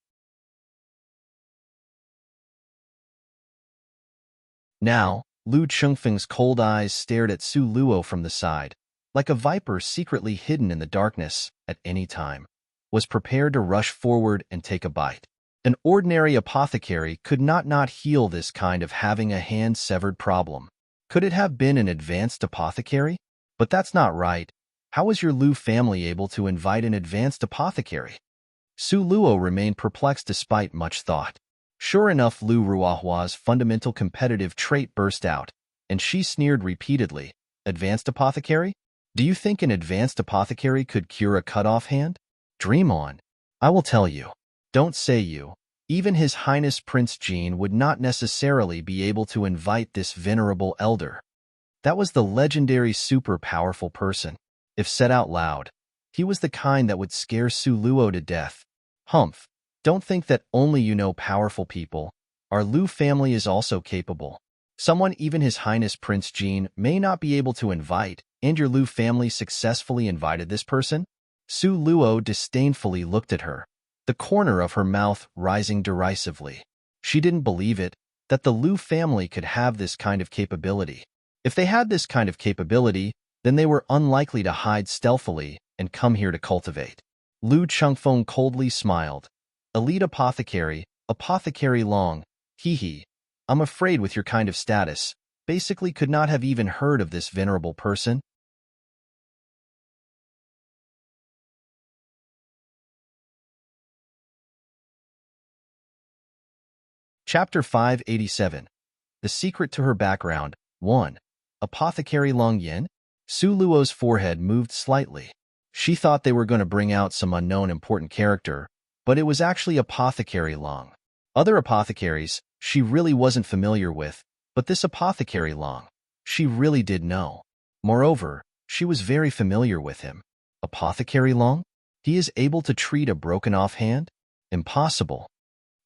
Now, Lu Chengfeng's cold eyes stared at Su Luo from the side, like a viper secretly hidden in the darkness at any time, was prepared to rush forward and take a bite. An ordinary apothecary could not heal this kind of having a hand severed problem. Could it have been an advanced apothecary? But that's not right. How was your Lu family able to invite an advanced apothecary? Su Luo remained perplexed despite much thought. Sure enough, Lu Ruahua's fundamental competitive trait burst out, and she sneered repeatedly. Advanced apothecary? Do you think an advanced apothecary could cure a cut-off hand? Dream on. I will tell you. Don't say you. Even His Highness Prince Jean would not necessarily be able to invite this venerable elder. That was the legendary super powerful person. If said out loud, he was the kind that would scare Su Luo to death. Humph. Don't think that only you know powerful people. Our Lu family is also capable. Someone even His Highness Prince Jean may not be able to invite, and your Lu family successfully invited this person? Su Luo disdainfully looked at her, the corner of her mouth rising derisively. She didn't believe it, that the Lu family could have this kind of capability. If they had this kind of capability, then they were unlikely to hide stealthily and come here to cultivate. Lu Chengfeng coldly smiled. Elite apothecary, apothecary Long, hee. I'm afraid with your kind of status, basically could not have even heard of this venerable person. Chapter 587. The Secret to Her Background. 1. Apothecary Long Yin? Su Luo's forehead moved slightly. She thought they were going to bring out some unknown important character, but it was actually Apothecary Long. Other apothecaries, she really wasn't familiar with, but this Apothecary Long, she really did know. Moreover, she was very familiar with him. Apothecary Long? He is able to treat a broken-off hand? Impossible.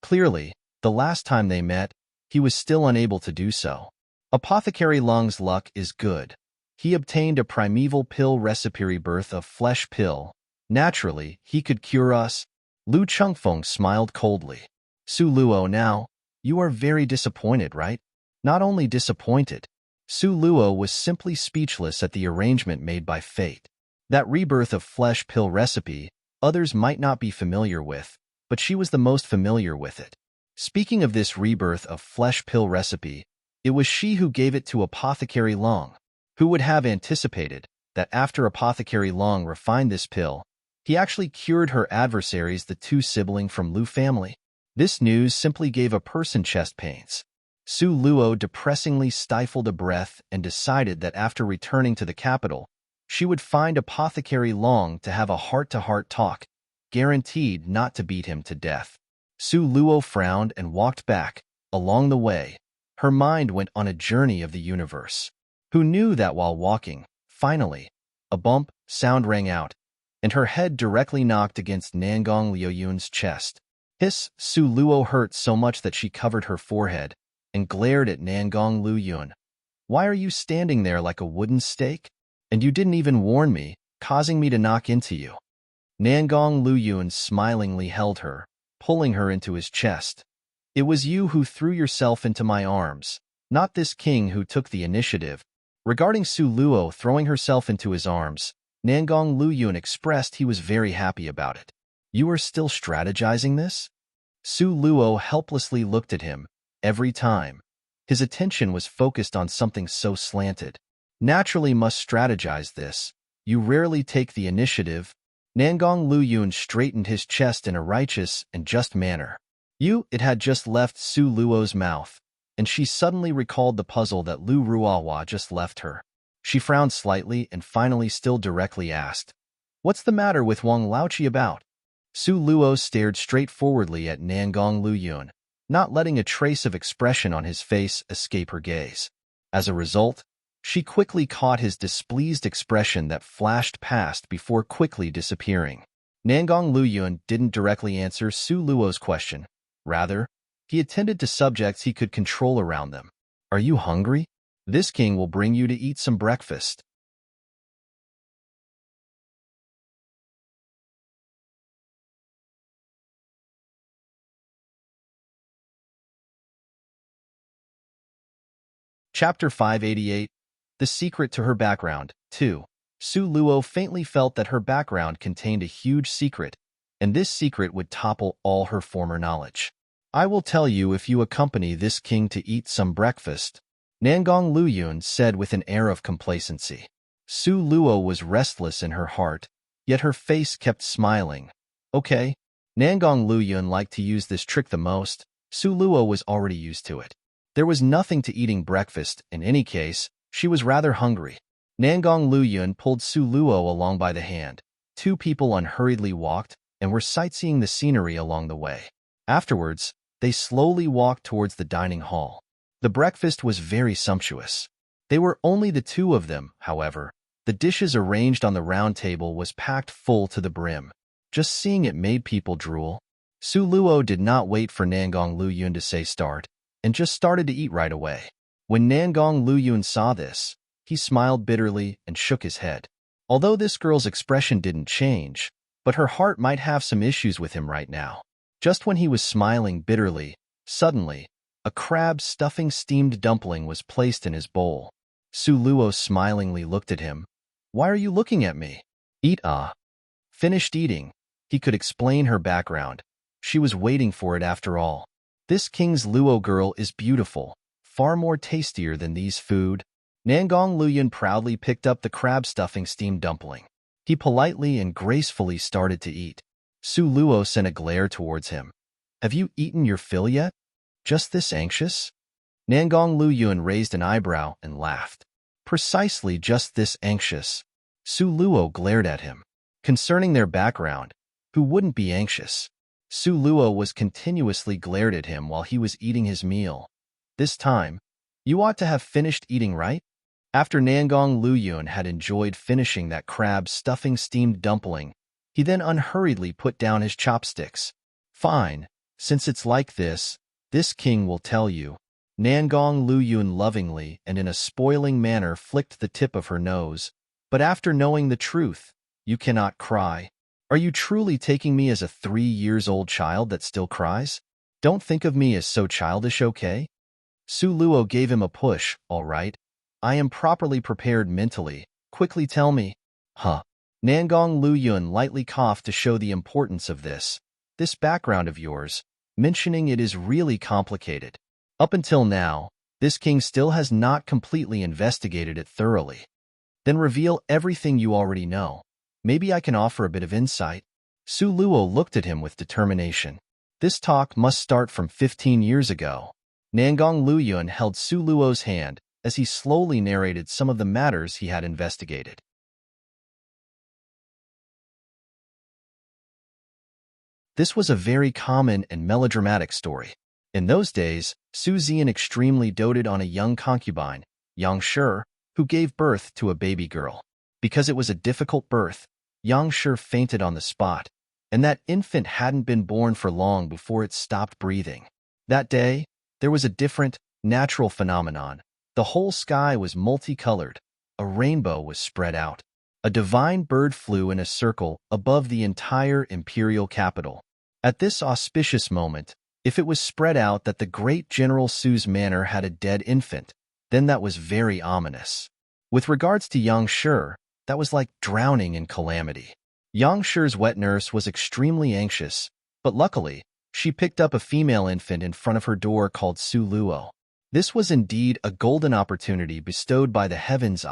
Clearly, the last time they met, he was still unable to do so. Apothecary Long's luck is good. He obtained a primeval pill recipe rebirth of flesh pill, Naturally, he could cure us. Lu Chengfeng smiled coldly. Su Luo, now, you are very disappointed, right? Not only disappointed. Su Luo was simply speechless at the arrangement made by fate. That rebirth of flesh pill recipe, others might not be familiar with, but she was the most familiar with it. Speaking of this rebirth of flesh pill recipe, it was she who gave it to Apothecary Long. Who would have anticipated that after Apothecary Long refined this pill, he actually cured her adversaries, the two siblings from Lu family? This news simply gave a person chest pains. Su Luo depressingly stifled a breath and decided that after returning to the capital, she would find Apothecary Long to have a heart-to-heart talk, guaranteed not to beat him to death. Su Luo frowned and walked back. Along the way, her mind went on a journey of the universe. Who knew that while walking, finally, a bump sound rang out, and her head directly knocked against Nangong Liuyun's chest. Hiss! Su Luo hurt so much that she covered her forehead and glared at Nangong Liuyun. Why are you standing there like a wooden stake? And you didn't even warn me, causing me to knock into you. Nangong Liuyun smilingly held her, pulling her into his chest. It was you who threw yourself into my arms, not this king who took the initiative. Regarding Su Luo throwing herself into his arms, Nangong Liuyun expressed he was very happy about it. You are still strategizing this? Su Luo helplessly looked at him. Every time, his attention was focused on something so slanted. Naturally must strategize this. You rarely take the initiative. Nangong Liuyun straightened his chest in a righteous and just manner. It had just left Su Luo's mouth, and she suddenly recalled the puzzle that Lu Ruawa just left her. She frowned slightly and finally still directly asked, "What's the matter with Wang Laoqi about?" Su Luo stared straightforwardly at Nangong Liuyun, not letting a trace of expression on his face escape her gaze. As a result, she quickly caught his displeased expression that flashed past before quickly disappearing. Nangong Liuyun didn't directly answer Su Luo's question. Rather, he attended to subjects he could control around them. Are you hungry? This king will bring you to eat some breakfast. Chapter 588. The Secret to Her Background. 2. Su Luo faintly felt that her background contained a huge secret, and this secret would topple all her former knowledge. I will tell you if you accompany this king to eat some breakfast, Nangong Liuyun said with an air of complacency. Su Luo was restless in her heart, yet her face kept smiling. Okay. Nangong Liuyun liked to use this trick the most. Su Luo was already used to it. There was nothing to eating breakfast. In any case, she was rather hungry. Nangong Liuyun pulled Su Luo along by the hand. Two people unhurriedly walked and were sightseeing the scenery along the way. Afterwards, they slowly walked towards the dining hall. The breakfast was very sumptuous. They were only the two of them, however. The dishes arranged on the round table was packed full to the brim. Just seeing it made people drool. Su Luo did not wait for Nangong Liuyun to say start, and just started to eat right away. When Nangong Liuyun saw this, he smiled bitterly and shook his head. Although this girl's expression didn't change, but her heart might have some issues with him right now. Just when he was smiling bitterly, suddenly, a crab stuffing steamed dumpling was placed in his bowl. Su Luo smilingly looked at him. Why are you looking at me? Eat Finished eating. He could explain her background. She was waiting for it after all. This king's Luo girl is beautiful, far more tastier than these food. Nangong Liuyun proudly picked up the crab stuffing steamed dumpling. He politely and gracefully started to eat. Su Luo sent a glare towards him. Have you eaten your fill yet? Just this anxious? Nangong Liuyun raised an eyebrow and laughed. Precisely just this anxious. Su Luo glared at him. Concerning their background, who wouldn't be anxious? Su Luo was continuously glared at him while he was eating his meal. This time, you ought to have finished eating, right? After Nangong Liuyun had enjoyed finishing that crab stuffing steamed dumpling, he then unhurriedly put down his chopsticks. Fine, since it's like this king will tell you. Nangong Liuyun lovingly and in a spoiling manner flicked the tip of her nose. But after knowing the truth, you cannot cry. Are you truly taking me as a 3-year-old child that still cries? Don't think of me as so childish, okay? Su Luo gave him a push. All right. I am properly prepared mentally. Quickly tell me. Huh. Nangong Luyun lightly coughed to show the importance of this. This background of yours, mentioning it is really complicated. Up until now, this king still has not completely investigated it thoroughly. Then reveal everything you already know. Maybe I can offer a bit of insight. Su Luo looked at him with determination. This talk must start from 15 years ago. Nangong Luyun held Su Luo's hand as he slowly narrated some of the matters he had investigated. This was a very common and melodramatic story. In those days, Su Zian extremely doted on a young concubine, Yang Shi, who gave birth to a baby girl. Because it was a difficult birth, Yang Shi fainted on the spot, and that infant hadn't been born for long before it stopped breathing. That day, there was a different, natural phenomenon. The whole sky was multicolored. A rainbow was spread out. A divine bird flew in a circle above the entire imperial capital. At this auspicious moment, if it was spread out that the great General Su's manor had a dead infant, then that was very ominous. With regards to Yang Shi, that was like drowning in calamity. Yang Shi's wet nurse was extremely anxious, but luckily, she picked up a female infant in front of her door called Su Luo. This was indeed a golden opportunity bestowed by the heavens.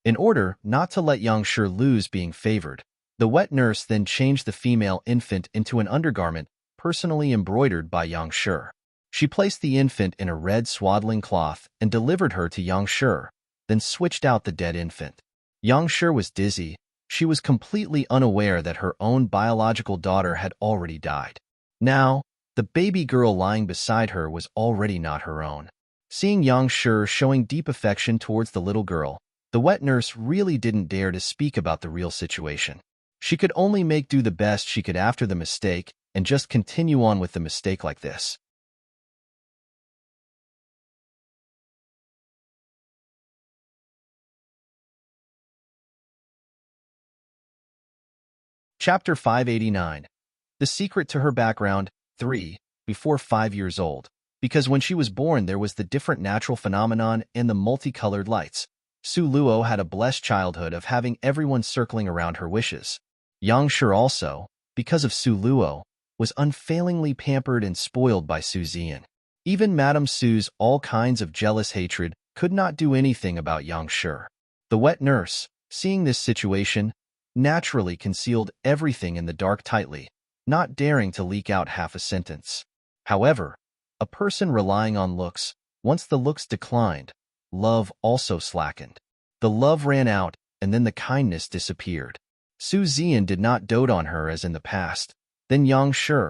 In order not to let Yang Shi lose being favored, the wet nurse then changed the female infant into an undergarment personally embroidered by Yang Shi. She placed the infant in a red swaddling cloth and delivered her to Yang Shi, then switched out the dead infant. Yang Shi was dizzy. She was completely unaware that her own biological daughter had already died. Now, the baby girl lying beside her was already not her own. Seeing Yang Shi showing deep affection towards the little girl, the wet nurse really didn't dare to speak about the real situation. She could only make do the best she could after the mistake and just continue on with the mistake like this. Chapter 589. The secret to her background, 3, before 5 years old. Because when she was born there was the different natural phenomenon and the multicolored lights. Su Luo had a blessed childhood of having everyone circling around her wishes. Yang Shi also, because of Su Luo, was unfailingly pampered and spoiled by Su Zian. Even Madame Su's all kinds of jealous hatred could not do anything about Yang Shi. The wet nurse, seeing this situation, naturally concealed everything in the dark tightly, not daring to leak out half a sentence. However, a person relying on looks, once the looks declined, love also slackened. The love ran out, and then the kindness disappeared. Su Zian did not dote on her as in the past. Then Yang Shi,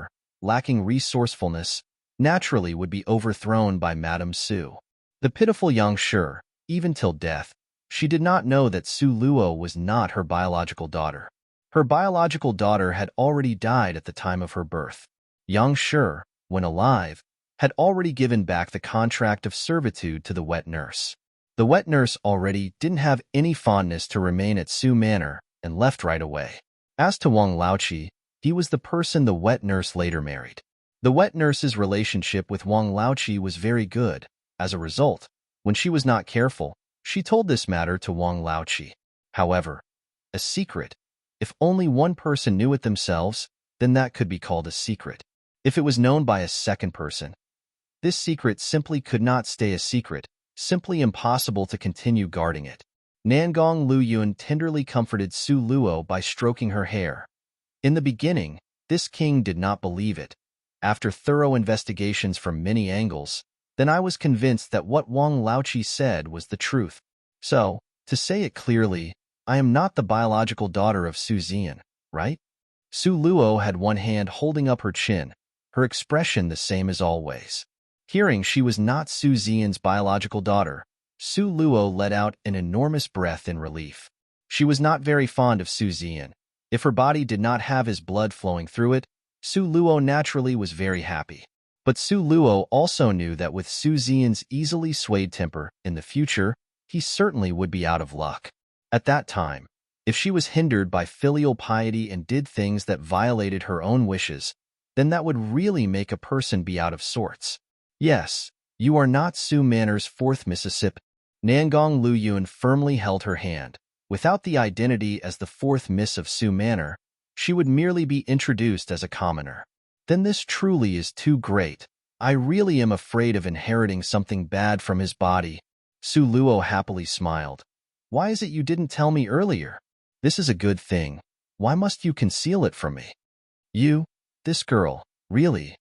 lacking resourcefulness, naturally would be overthrown by Madame Su. The pitiful Yang Shi, even till death, she did not know that Su Luo was not her biological daughter. Her biological daughter had already died at the time of her birth. Yang Shi, when alive, had already given back the contract of servitude to the wet nurse. The wet nurse already didn't have any fondness to remain at Su Manor and left right away. As to Wang Laoqi, he was the person the wet nurse later married. The wet nurse's relationship with Wang Laoqi was very good. As a result, when she was not careful, she told this matter to Wang Laoqi. However, a secret, if only one person knew it themselves, then that could be called a secret. If it was known by a second person, this secret simply could not stay a secret, simply impossible to continue guarding it. Nangong Luyun tenderly comforted Su Luo by stroking her hair. In the beginning, this king did not believe it. After thorough investigations from many angles, then I was convinced that what Wang Laoqi said was the truth. So, to say it clearly, I am not the biological daughter of Su Zian, right? Su Luo had one hand holding up her chin, her expression the same as always. Hearing she was not Su Zian's biological daughter, Su Luo let out an enormous breath in relief. She was not very fond of Su Zian. If her body did not have his blood flowing through it, Su Luo naturally was very happy. But Su Luo also knew that with Su Zian's easily swayed temper, in the future, he certainly would be out of luck. At that time, If she was hindered by filial piety and did things that violated her own wishes, then that would really make a person be out of sorts. Yes, you are not Su Manor's fourth Mississippi. Nangong Luyun firmly held her hand. Without the identity as the fourth Miss of Su Manor, she would merely be introduced as a commoner. Then this truly is too great. I really am afraid of inheriting something bad from his body. Su Luo happily smiled. Why is it you didn't tell me earlier? This is a good thing. Why must you conceal it from me? You, this girl, really?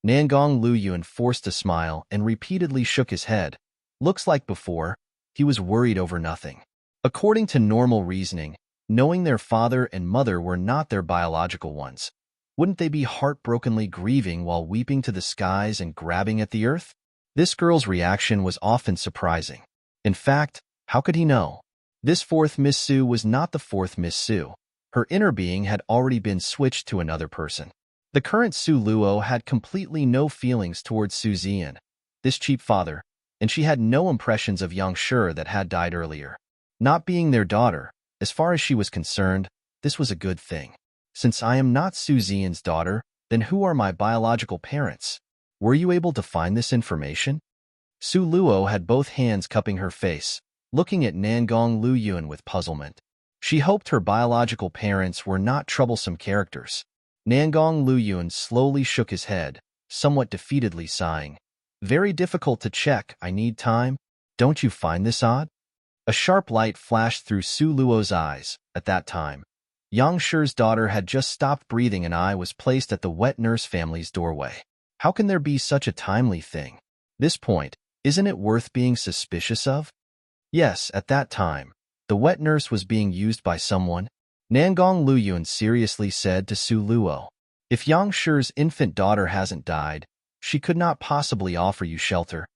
Nangong Luyun forced a smile and repeatedly shook his head. Looks like before, he was worried over nothing. According to normal reasoning, knowing their father and mother were not their biological ones, wouldn't they be heartbrokenly grieving while weeping to the skies and grabbing at the earth? This girl's reaction was often surprising. In fact, how could he know? This fourth Miss Su was not the fourth Miss Su. Her inner being had already been switched to another person. The current Su Luo had completely no feelings towards Su Zian, this cheap father, and she had no impressions of Yang Shi that had died earlier. Not being their daughter, as far as she was concerned, this was a good thing. Since I am not Su Zian's daughter, then who are my biological parents? Were you able to find this information? Su Luo had both hands cupping her face, looking at Nangong Luyun with puzzlement. She hoped her biological parents were not troublesome characters. Nangong Luyun slowly shook his head, somewhat defeatedly sighing. Very difficult to check, I need time. Don't you find this odd? A sharp light flashed through Su Luo's eyes. At that time, Yang Shi's daughter had just stopped breathing and I was placed at the wet nurse family's doorway. How can there be such a timely thing? This point, isn't it worth being suspicious of? Yes, at that time, the wet nurse was being used by someone. Nangong Luyun seriously said to Su Luo, if Yang Shi's infant daughter hasn't died, she could not possibly offer you shelter.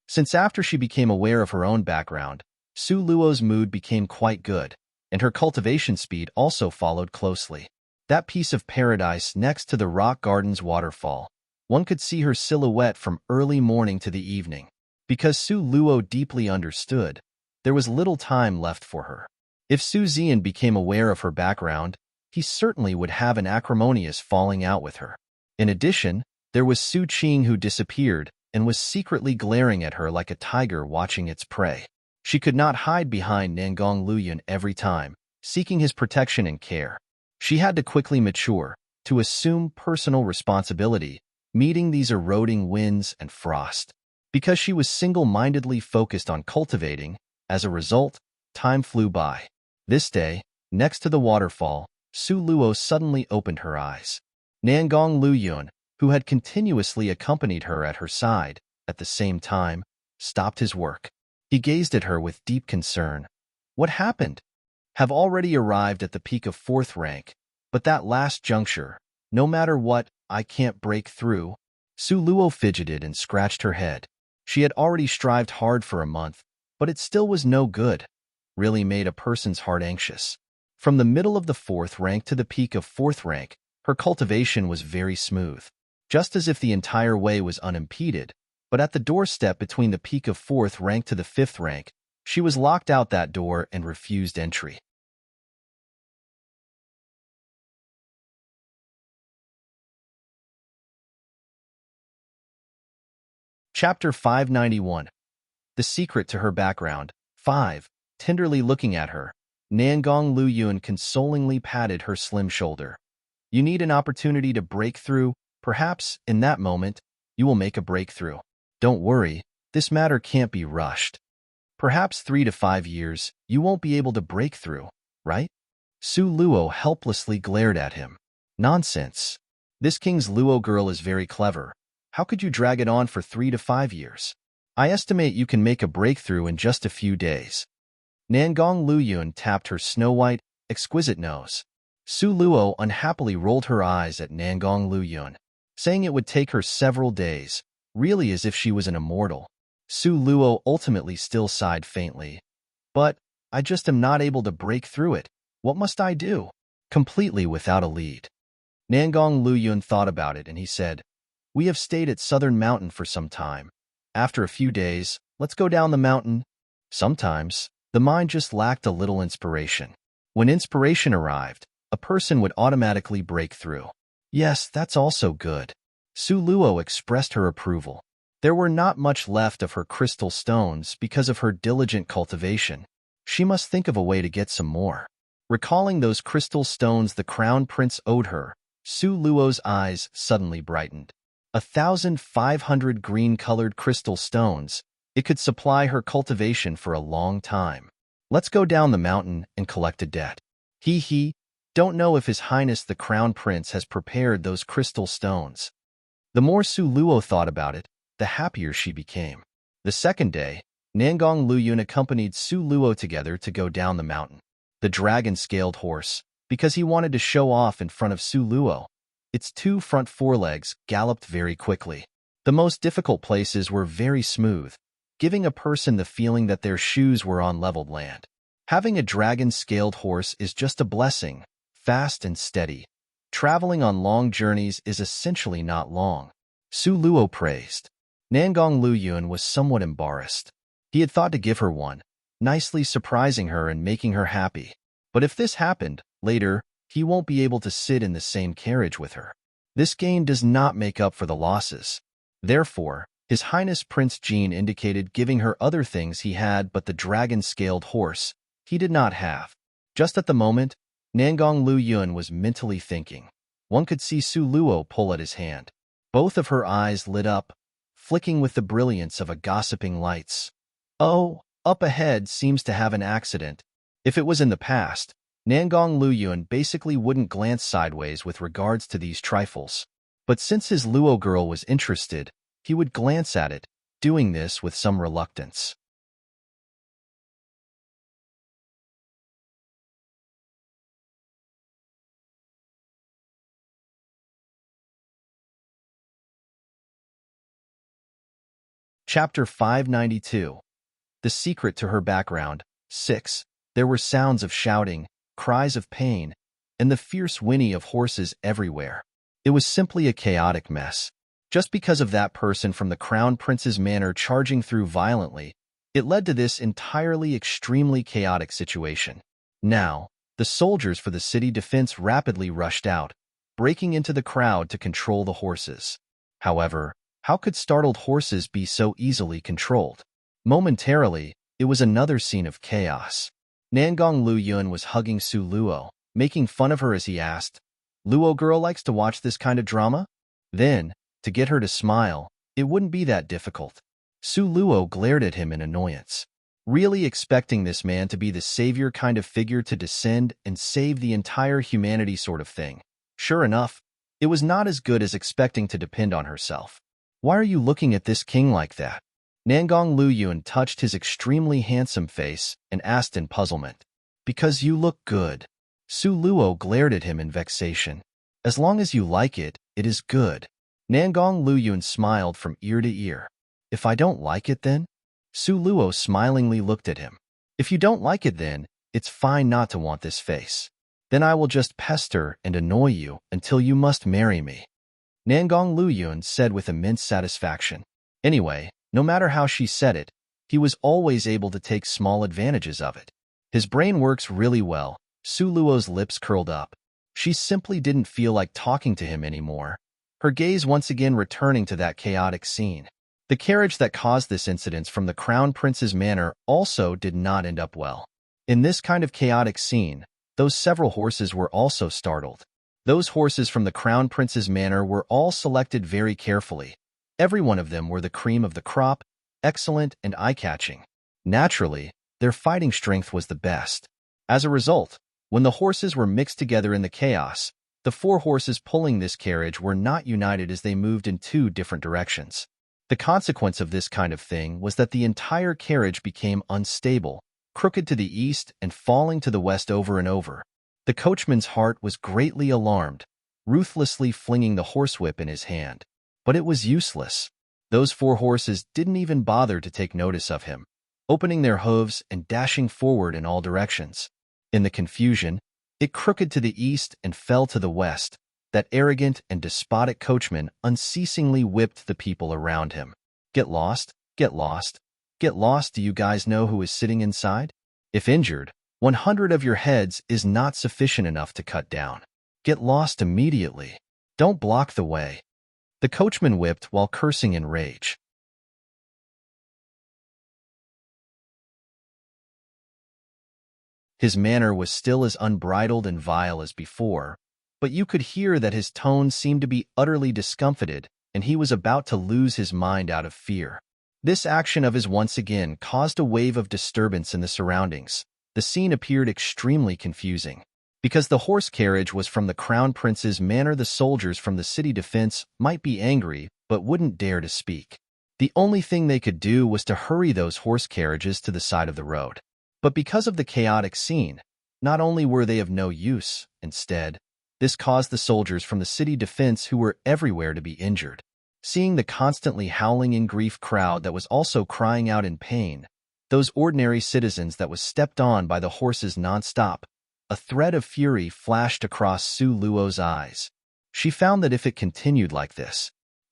Since after she became aware of her own background, Su Luo's mood became quite good, and her cultivation speed also followed closely. That piece of paradise next to the rock garden's waterfall, one could see her silhouette from early morning to the evening. Because Su Luo deeply understood, there was little time left for her. If Su Zian became aware of her background, he certainly would have an acrimonious falling out with her. In addition, there was Su Qing who disappeared and was secretly glaring at her like a tiger watching its prey. She could not hide behind Nangong Luyun every time, seeking his protection and care. She had to quickly mature, to assume personal responsibility, meeting these eroding winds and frost. Because she was single-mindedly focused on cultivating, as a result, time flew by. This day, next to the waterfall, Su Luo suddenly opened her eyes. Nangong Luyun, who had continuously accompanied her at her side, at the same time, stopped his work. He gazed at her with deep concern. What happened? Have already arrived at the peak of fourth rank, but that last juncture, no matter what, I can't break through. Su Luo fidgeted and scratched her head. She had already strived hard for a month, but it still was no good. Really made a person's heart anxious. From the middle of the fourth rank to the peak of fourth rank, her cultivation was very smooth, just as if the entire way was unimpeded, but at the doorstep between the peak of fourth rank to the fifth rank, she was locked out that door and refused entry. Chapter 591. The secret to her background. 5. Tenderly looking at her, Nangong Luyun consolingly patted her slim shoulder. You need an opportunity to break through. Perhaps, in that moment, you will make a breakthrough. Don't worry, this matter can't be rushed. Perhaps 3 to 5 years, you won't be able to break through, right? Su Luo helplessly glared at him. Nonsense. This King's Luo girl is very clever. How could you drag it on for 3 to 5 years? I estimate you can make a breakthrough in just a few days. Nangong Luyun tapped her snow-white, exquisite nose. Su Luo unhappily rolled her eyes at Nangong Luyun, saying it would take her several days, really as if she was an immortal. Su Luo ultimately still sighed faintly. But I just am not able to break through it. What must I do? Completely without a lead. Nangong Luyun thought about it and he said, We have stayed at Southern Mountain for some time. After a few days, let's go down the mountain. Sometimes, the mind just lacked a little inspiration. When inspiration arrived, a person would automatically break through. Yes, that's also good. Su Luo expressed her approval. There were not much left of her crystal stones because of her diligent cultivation. She must think of a way to get some more. Recalling those crystal stones the crown prince owed her, Su Luo's eyes suddenly brightened. 1,500 green-colored crystal stones. It could supply her cultivation for a long time. Let's go down the mountain and collect a debt. He, don't know if His Highness the Crown Prince has prepared those crystal stones. The more Su Luo thought about it, the happier she became. The second day, Nangong Luyun accompanied Su Luo together to go down the mountain. The dragon-scaled horse, because he wanted to show off in front of Su Luo. Its two front forelegs galloped very quickly. The most difficult places were very smooth, giving a person the feeling that their shoes were on leveled land. Having a dragon-scaled horse is just a blessing, fast and steady. Traveling on long journeys is essentially not long. Su Luo praised. Nangong Luyun was somewhat embarrassed. He had thought to give her one, nicely surprising her and making her happy. But if this happened, later, he won't be able to sit in the same carriage with her. This gain does not make up for the losses. Therefore, His Highness Prince Jin indicated giving her other things he had but the dragon-scaled horse he did not have. Just at the moment, Nangong Luyun was mentally thinking. One could see Su Luo pull at his hand. Both of her eyes lit up, flicking with the brilliance of a gossiping lights. Oh, up ahead seems to have an accident. If it was in the past, Nangong Luyun basically wouldn't glance sideways with regards to these trifles. But since his Luo girl was interested, he would glance at it, doing this with some reluctance. Chapter 592. The secret to her background. 6. There were sounds of shouting, cries of pain, and the fierce whinny of horses everywhere. It was simply a chaotic mess. Just because of that person from the Crown Prince's manor charging through violently, it led to this entirely extremely chaotic situation. Now, the soldiers for the city defense rapidly rushed out, breaking into the crowd to control the horses. However, how could startled horses be so easily controlled? Momentarily, it was another scene of chaos. Nangong Luyun was hugging Su Luo, making fun of her as he asked, Luo girl likes to watch this kind of drama? Then, to get her to smile, it wouldn't be that difficult. Su Luo glared at him in annoyance, really expecting this man to be the savior kind of figure to descend and save the entire humanity sort of thing. Sure enough, it was not as good as expecting to depend on herself. Why are you looking at this king like that? Nangong Luyun touched his extremely handsome face and asked in puzzlement. Because you look good. Su Luo glared at him in vexation. As long as you like it, it is good. Nangong Luyun smiled from ear to ear. If I don't like it then? Su Luo smilingly looked at him. If you don't like it then, it's fine not to want this face. Then I will just pester and annoy you until you must marry me. Nangong Luyun said with immense satisfaction. Anyway, no matter how she said it, he was always able to take small advantages of it. His brain works really well. Su Luo's lips curled up. She simply didn't feel like talking to him anymore, her gaze once again returning to that chaotic scene. The carriage that caused this incident from the Crown Prince's manor also did not end up well. In this kind of chaotic scene, those several horses were also startled. Those horses from the Crown Prince's manor were all selected very carefully. Every one of them were the cream of the crop, excellent and eye-catching. Naturally, their fighting strength was the best. As a result, when the horses were mixed together in the chaos, the four horses pulling this carriage were not united as they moved in two different directions. The consequence of this kind of thing was that the entire carriage became unstable, crooked to the east and falling to the west over and over. The coachman's heart was greatly alarmed, ruthlessly flinging the horsewhip in his hand. But it was useless. Those 4 horses didn't even bother to take notice of him, opening their hooves and dashing forward in all directions. In the confusion, it crooked to the east and fell to the west. That arrogant and despotic coachman unceasingly whipped the people around him. Get lost, get lost, get lost. Do you guys know who is sitting inside? If injured, 100 of your heads is not sufficient enough to cut down. Get lost immediately. Don't block the way. The coachman whipped while cursing in rage. His manner was still as unbridled and vile as before, but you could hear that his tone seemed to be utterly discomfited, and he was about to lose his mind out of fear. This action of his once again caused a wave of disturbance in the surroundings. The scene appeared extremely confusing. Because the horse carriage was from the Crown Prince's manor, the soldiers from the city defense might be angry, but wouldn't dare to speak. The only thing they could do was to hurry those horse carriages to the side of the road. But because of the chaotic scene, not only were they of no use, instead, this caused the soldiers from the city defense who were everywhere to be injured. Seeing the constantly howling in grief crowd that was also crying out in pain, those ordinary citizens that was stepped on by the horses nonstop, a thread of fury flashed across Su Luo's eyes. She found that if it continued like this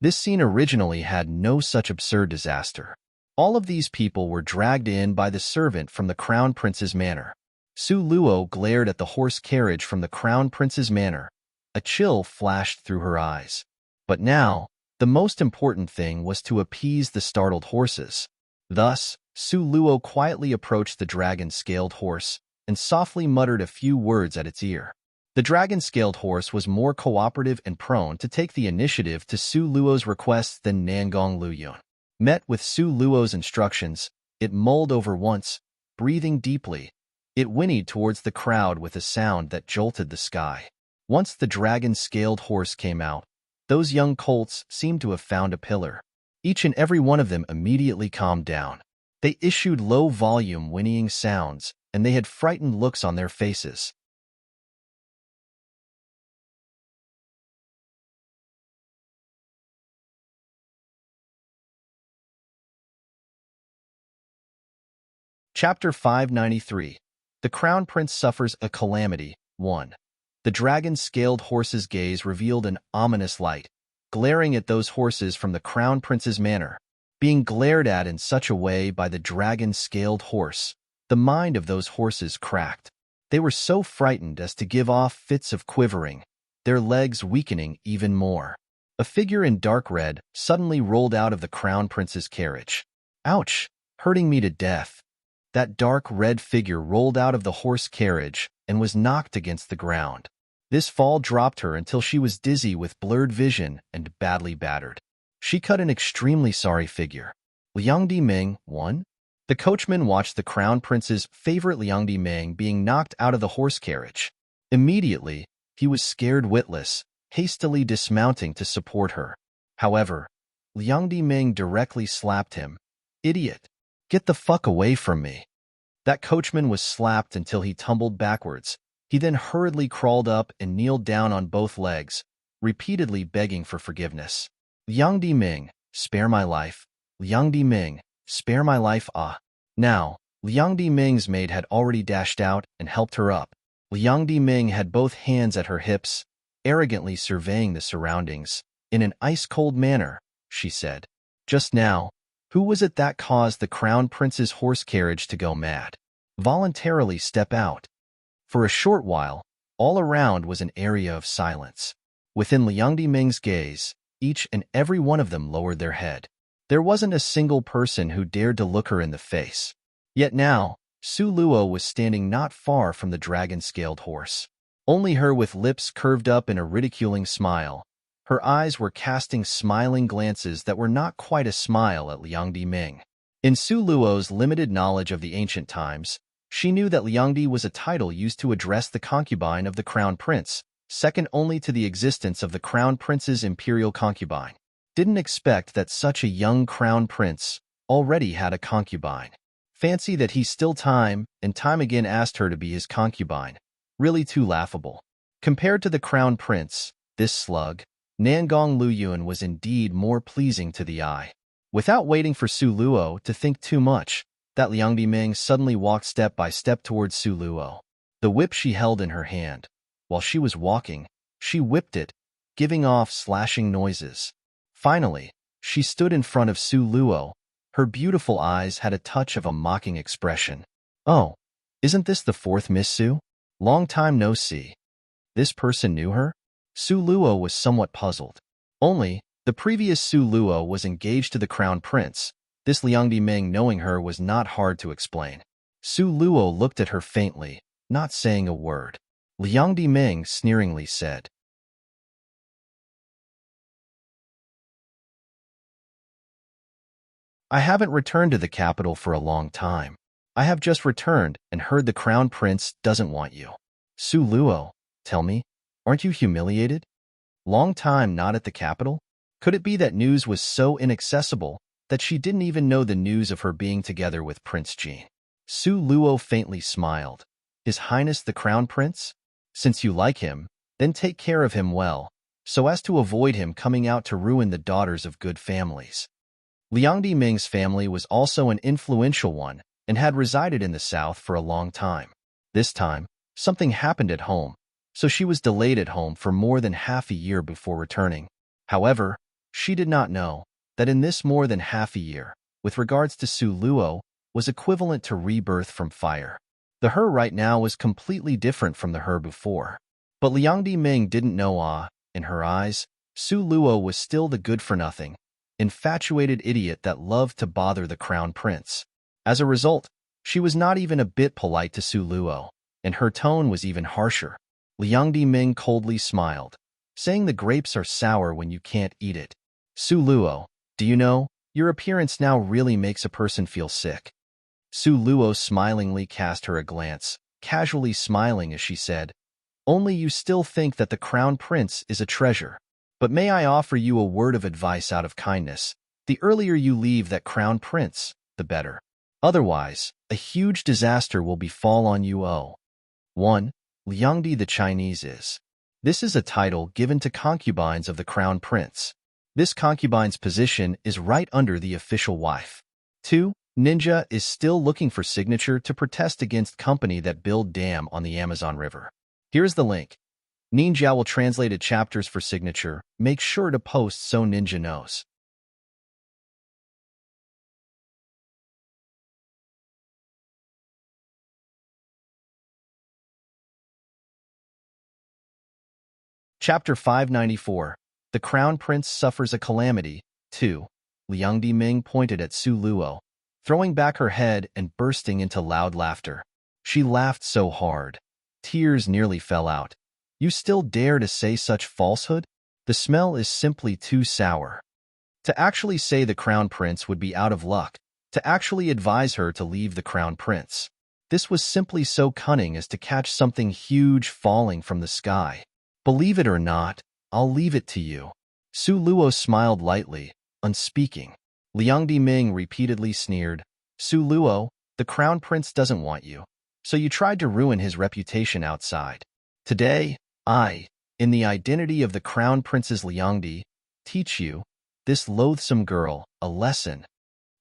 scene originally had no such absurd disaster. All of these people were dragged in by the servant from the Crown Prince's manor. Su Luo glared at the horse carriage from the Crown Prince's manor. A chill flashed through her eyes. But now, the most important thing was to appease the startled horses. Thus, Su Luo quietly approached the dragon-scaled horse and softly muttered a few words at its ear. The dragon-scaled horse was more cooperative and prone to take the initiative to Su Luo's requests than Nangong Luyun. Met with Su Luo's instructions, it mulled over once, breathing deeply. It whinnied towards the crowd with a sound that jolted the sky. Once the dragon-scaled horse came out, those young colts seemed to have found a pillar. Each and every one of them immediately calmed down. They issued low-volume whinnying sounds, and they had frightened looks on their faces. Chapter 593. The Crown Prince Suffers a Calamity. 1. The dragon-scaled horse's gaze revealed an ominous light, glaring at those horses from the Crown Prince's manor. Being glared at in such a way by the dragon-scaled horse, the mind of those horses cracked. They were so frightened as to give off fits of quivering, their legs weakening even more. A figure in dark red suddenly rolled out of the Crown Prince's carriage. Ouch! Hurting me to death. That dark red figure rolled out of the horse carriage and was knocked against the ground. This fall dropped her until she was dizzy with blurred vision and badly battered. She cut an extremely sorry figure. Liang Dimeng, 1. The coachman watched the Crown Prince's favorite Liang Dimeng being knocked out of the horse carriage. Immediately, he was scared witless, hastily dismounting to support her. However, Liang Dimeng directly slapped him. Idiot! Get the fuck away from me. That coachman was slapped until he tumbled backwards. He then hurriedly crawled up and kneeled down on both legs, repeatedly begging for forgiveness. Liang Dimeng, spare my life. Liang Dimeng, spare my life. Now, Liang Dimeng's maid had already dashed out and helped her up. Liang Dimeng had both hands at her hips, arrogantly surveying the surroundings. In an ice-cold manner, she said, "Just now, who was it that caused the Crown Prince's horse carriage to go mad? Voluntarily step out." For a short while, all around was an area of silence. Within Liang Dimeng's gaze, each and every one of them lowered their head. There wasn't a single person who dared to look her in the face. Yet now, Su Luo was standing not far from the dragon-scaled horse. Only her with lips curved up in a ridiculing smile. Her eyes were casting smiling glances that were not quite a smile at Liang Dimeng. In Su Luo's limited knowledge of the ancient times, she knew that Liangdi was a title used to address the concubine of the Crown Prince, second only to the existence of the Crown Prince's imperial concubine. Didn't expect that such a young Crown Prince already had a concubine. Fancy that he still time and time again asked her to be his concubine. Really too laughable. Compared to the Crown Prince, this slug, Nangong Luyun was indeed more pleasing to the eye. Without waiting for Su Luo to think too much, that Liang Diming suddenly walked step by step towards Su Luo. The whip she held in her hand. While she was walking, she whipped it, giving off slashing noises. Finally, she stood in front of Su Luo. Her beautiful eyes had a touch of a mocking expression. "Oh, isn't this the fourth Miss Su? Long time no see." This person knew her? Su Luo was somewhat puzzled. Only, the previous Su Luo was engaged to the crown prince. This Liang Diming knowing her was not hard to explain. Su Luo looked at her faintly, not saying a word. Liang Diming sneeringly said, "I haven't returned to the capital for a long time. I have just returned and heard the crown prince doesn't want you." Su Luo, tell me, aren't you humiliated? Long time not at the capital? Could it be that news was so inaccessible that she didn't even know the news of her being together with Prince Jean? Su Luo faintly smiled. "His Highness the Crown Prince? Since you like him, then take care of him well, so as to avoid him coming out to ruin the daughters of good families." Liang Diming's family was also an influential one and had resided in the south for a long time. This time, something happened at home, so she was delayed at home for more than half a year before returning. However, she did not know that in this more than half a year, with regards to Su Luo, was equivalent to rebirth from fire. The her right now was completely different from the her before. But Liang Diming didn't know in her eyes, Su Luo was still the good-for-nothing, infatuated idiot that loved to bother the crown prince. As a result, she was not even a bit polite to Su Luo, and her tone was even harsher. Liang Diming coldly smiled, saying the grapes are sour when you can't eat it. "Su Luo, do you know, your appearance now really makes a person feel sick." Su Luo smilingly cast her a glance, casually smiling as she said, "Only you still think that the crown prince is a treasure. But may I offer you a word of advice out of kindness? The earlier you leave that crown prince, the better. Otherwise, a huge disaster will befall on you. 1. Liangdi the Chinese is. This is a title given to concubines of the crown prince. This concubine's position is right under the official wife. 2. Ninja is still looking for signature to protest against company that build dam on the Amazon River. Here's the link. Ninja will translate chapters for signature. Make sure to post so Ninja knows. Chapter 594. The Crown Prince Suffers a Calamity. 2. Liang Diming pointed at Su Luo, throwing back her head and bursting into loud laughter. She laughed so hard. Tears nearly fell out. "You still dare to say such falsehood? The smell is simply too sour." To actually say the crown prince would be out of luck, to actually advise her to leave the crown prince. This was simply so cunning as to catch something huge falling from the sky. "Believe it or not, I'll leave it to you." Su Luo smiled lightly, unspeaking. Liang Diming repeatedly sneered, "Su Luo, the crown prince doesn't want you, so you tried to ruin his reputation outside. Today, I, in the identity of the crown prince's Liangdi, teach you, this loathsome girl, a lesson."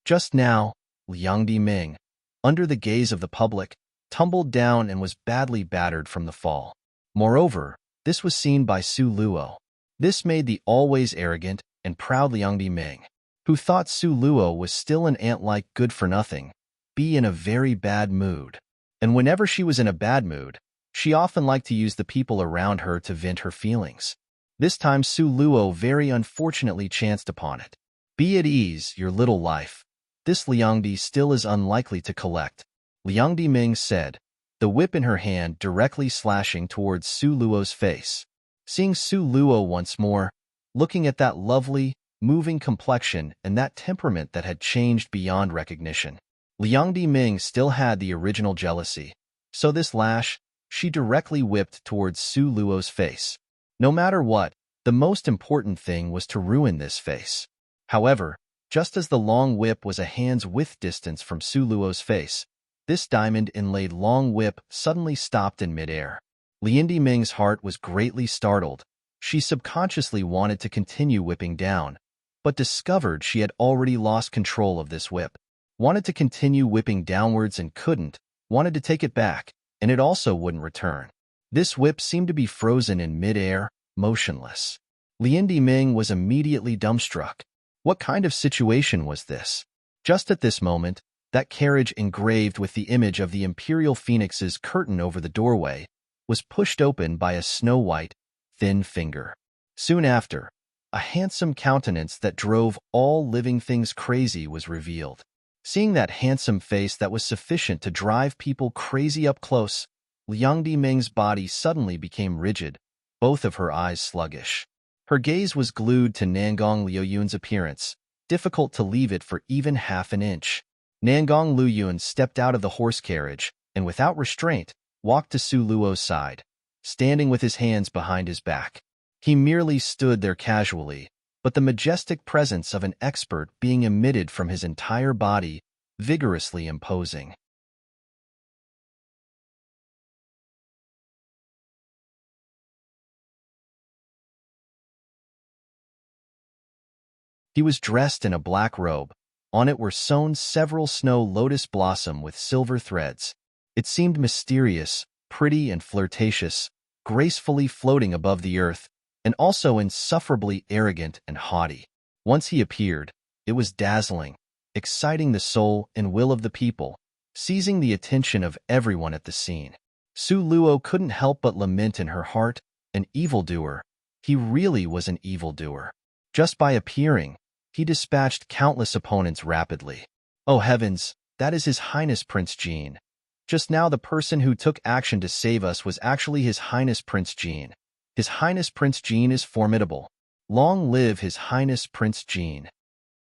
Just now, Liang Diming, under the gaze of the public, tumbled down and was badly battered from the fall. Moreover, this was seen by Su Luo. This made the always arrogant and proud Liang Diming, who thought Su Luo was still an ant-like good-for-nothing, be in a very bad mood. And whenever she was in a bad mood, she often liked to use the people around her to vent her feelings. This time Su Luo very unfortunately chanced upon it. "Be at ease, your little life. This Liangdi still is unlikely to collect," Liang Diming said, the whip in her hand directly slashing towards Su Luo's face. Seeing Su Luo once more, looking at that lovely, moving complexion and that temperament that had changed beyond recognition, Liang Diming still had the original jealousy. So this lash, she directly whipped towards Su Luo's face. No matter what, the most important thing was to ruin this face. However, just as the long whip was a hand's width distance from Su Luo's face, this diamond-inlaid long whip suddenly stopped in midair. Liang Diming's heart was greatly startled. She subconsciously wanted to continue whipping down, but discovered she had already lost control of this whip. Wanted to continue whipping downwards and couldn't, wanted to take it back, and it also wouldn't return. This whip seemed to be frozen in mid-air, motionless. Liang Ming was immediately dumbstruck. What kind of situation was this? Just at this moment, that carriage engraved with the image of the imperial phoenix's curtain over the doorway was pushed open by a snow-white, thin finger. Soon after, a handsome countenance that drove all living things crazy was revealed. Seeing that handsome face that was sufficient to drive people crazy up close, Liang Ming's body suddenly became rigid, both of her eyes sluggish. Her gaze was glued to Nangong Liuyun's appearance, difficult to leave it for even half an inch. Nangong Liuyun stepped out of the horse carriage and, without restraint, walked to Su Luo's side, standing with his hands behind his back. He merely stood there casually, but the majestic presence of an expert being emitted from his entire body, vigorously imposing. He was dressed in a black robe. On it were sewn several snow lotus blossom with silver threads. It seemed mysterious, pretty and flirtatious, gracefully floating above the earth, and also insufferably arrogant and haughty. Once he appeared, it was dazzling, exciting the soul and will of the people, seizing the attention of everyone at the scene. Su Luo couldn't help but lament in her heart, an evildoer. He really was an evildoer. Just by appearing, he dispatched countless opponents rapidly. Oh heavens, that is His Highness Prince Jean. Just now the person who took action to save us was actually His Highness Prince Jean. His Highness Prince Jean is formidable. Long live His Highness Prince Jean.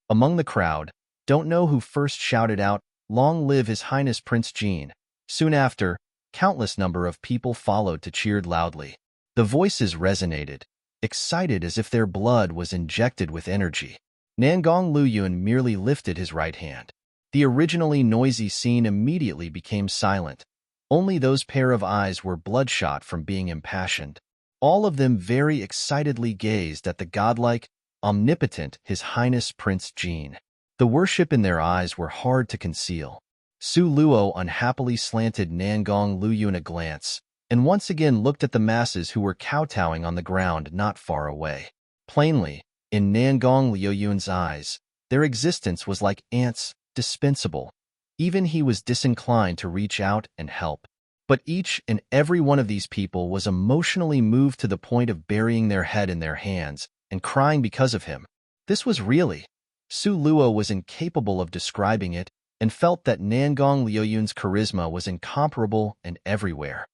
Among the crowd, don't know who first shouted out, "Long live His Highness Prince Jean." Soon after, countless number of people followed to cheer loudly. The voices resonated, excited as if their blood was injected with energy. Nangong Liuyun merely lifted his right hand. The originally noisy scene immediately became silent. Only those pair of eyes were bloodshot from being impassioned. All of them very excitedly gazed at the godlike, omnipotent His Highness Prince Jean. The worship in their eyes were hard to conceal. Su Luo unhappily slanted Nangong Liuyun a glance, and once again looked at the masses who were kowtowing on the ground not far away. Plainly, in Nangong Liuyun's eyes, their existence was like ants, dispensable. Even he was disinclined to reach out and help. But each and every one of these people was emotionally moved to the point of burying their head in their hands and crying because of him. This was really. Su Luo was incapable of describing it and felt that Nangong Liuyun's charisma was incomparable and everywhere.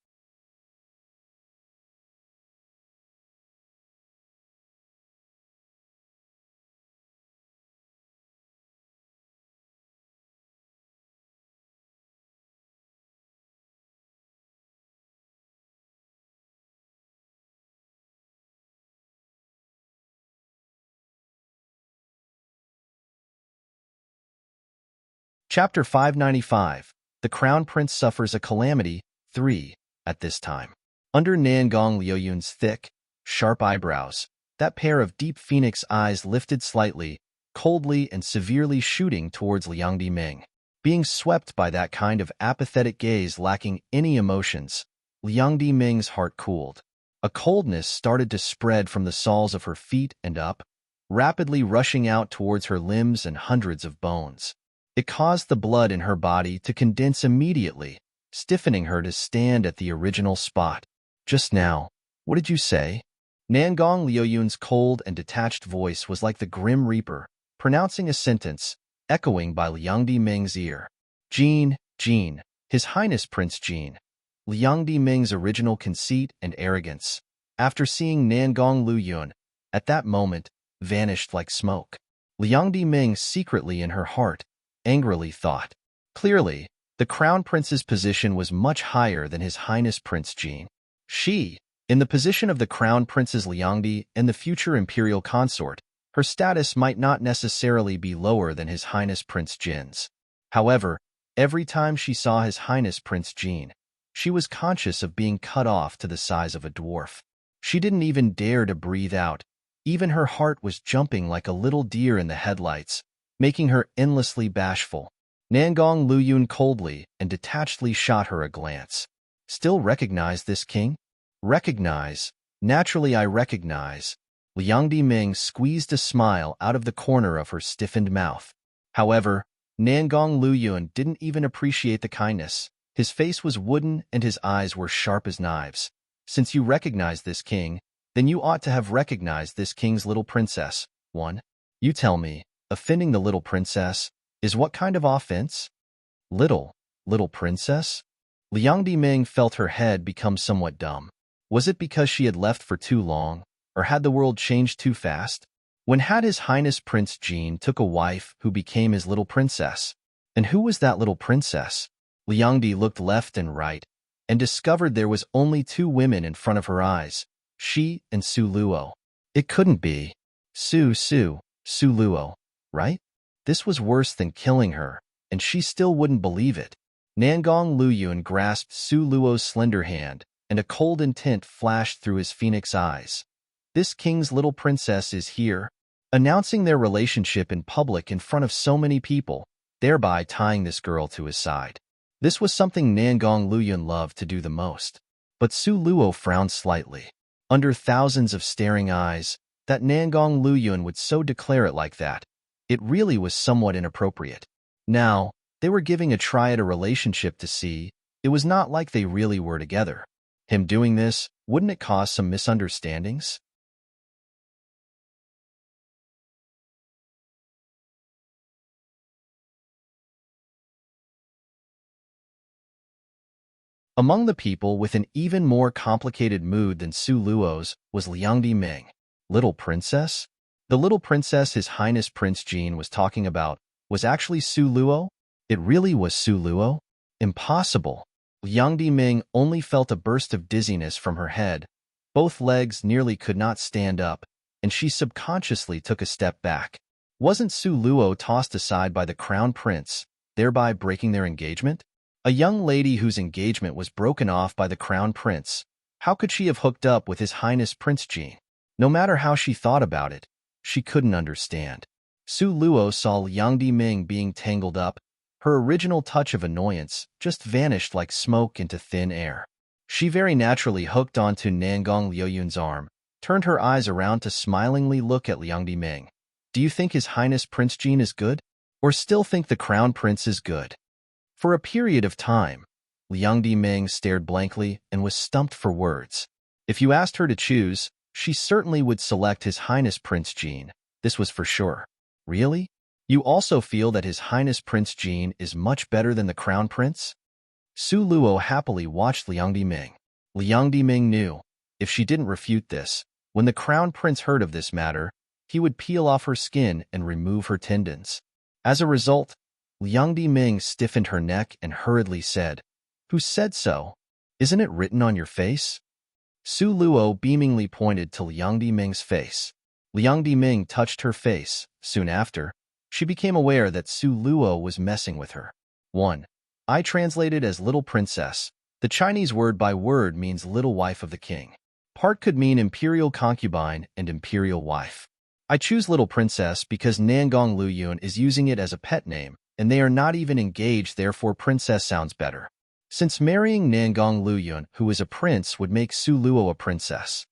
Chapter 595. The Crown Prince Suffers a Calamity, 3. At this time, under Nangong Liuyun's thick, sharp eyebrows, that pair of deep phoenix eyes lifted slightly, coldly and severely shooting towards Liang Ming. Being swept by that kind of apathetic gaze lacking any emotions, Liang Ming's heart cooled. A coldness started to spread from the soles of her feet and up, rapidly rushing out towards her limbs and hundreds of bones. It caused the blood in her body to condense immediately, stiffening her to stand at the original spot. Just now, what did you say? Nangong Liuyun's cold and detached voice was like the Grim Reaper, pronouncing a sentence, echoing by Liang Ming's ear. Jean, His Highness Prince Jean. Liang Ming's original conceit and arrogance, after seeing Nangong Liuyun, at that moment, vanished like smoke. Liang Ming secretly in her heart, angrily thought. Clearly, the Crown Prince's position was much higher than His Highness Prince Jean. She, in the position of the Crown Princess Liangdi and the future imperial consort, her status might not necessarily be lower than His Highness Prince Jin's. However, every time she saw His Highness Prince Jean, she was conscious of being cut off to the size of a dwarf. She didn't even dare to breathe out, Even her heart was jumping like a little deer in the headlights, making her endlessly bashful. Nangong Luyun coldly and detachedly shot her a glance. Still recognize this king? Recognize. Naturally I recognize. Liang Diming squeezed a smile out of the corner of her stiffened mouth. However, Nangong Luyun didn't even appreciate the kindness. His face was wooden and his eyes were sharp as knives. Since you recognize this king, then you ought to have recognized this king's little princess. 1. You tell me, offending the little princess is what kind of offense? Little princess? Liang Diming felt her head become somewhat dumb. Was it because she had left for too long, or had the world changed too fast? When had His Highness Prince Jean took a wife who became his little princess? And who was that little princess? Liang Di looked left and right, and discovered there was only 2 women in front of her eyes, she and Su Luo. It couldn't be. Su Luo, right? This was worse than killing her, and she still wouldn't believe it. Nangong Luyun grasped Su Luo's slender hand, and a cold intent flashed through his phoenix eyes. This king's little princess is here, announcing their relationship in public in front of so many people, thereby tying this girl to his side. This was something Nangong Luyun loved to do the most. But Su Luo frowned slightly. Under thousands of staring eyes, that Nangong Luyun would so declare it like that, it really was somewhat inappropriate. Now, they were giving a try at a relationship to see. It was not like they really were together. Him doing this, wouldn't it cause some misunderstandings? Among the people with an even more complicated mood than Su Luo's was Liang Diming. Little princess? The little princess His Highness Prince Jean was talking about was actually Su Luo? It really was Su Luo? Impossible. Liang Diming only felt a burst of dizziness from her head. Both legs nearly could not stand up, and she subconsciously took a step back. Wasn't Su Luo tossed aside by the crown prince, thereby breaking their engagement? A young lady whose engagement was broken off by the crown prince. How could she have hooked up with His Highness Prince Jean? No matter how she thought about it, she couldn't understand. Su Luo saw Liang Diming being tangled up. Her original touch of annoyance just vanished like smoke into thin air. She very naturally hooked onto Nangong Luyun's arm, turned her eyes around to smilingly look at Liang Diming. Do you think His Highness Prince Jean is good? Or still think the crown prince is good? For a period of time, Liang Diming stared blankly and was stumped for words. If you asked her to choose, she certainly would select His Highness Prince Jean. This was for sure. Really? You also feel that His Highness Prince Jean is much better than the crown prince? Su Luo happily watched Liang Diming. Liang Diming knew, if she didn't refute this, when the crown prince heard of this matter, he would peel off her skin and remove her tendons. As a result, Liang Diming stiffened her neck and hurriedly said, "Who said so? Isn't it written on your face?" Su Luo beamingly pointed to Liang Diming's face. Liang Diming touched her face. Soon after, she became aware that Su Luo was messing with her. 1. I translated as little princess. The Chinese word by word means little wife of the king. Part could mean imperial concubine and imperial wife. I choose little princess because Nangong Luyun is using it as a pet name, and they are not even engaged, therefore princess sounds better. Since marrying Nangong Luyun, who is a prince, would make Su Luo a princess.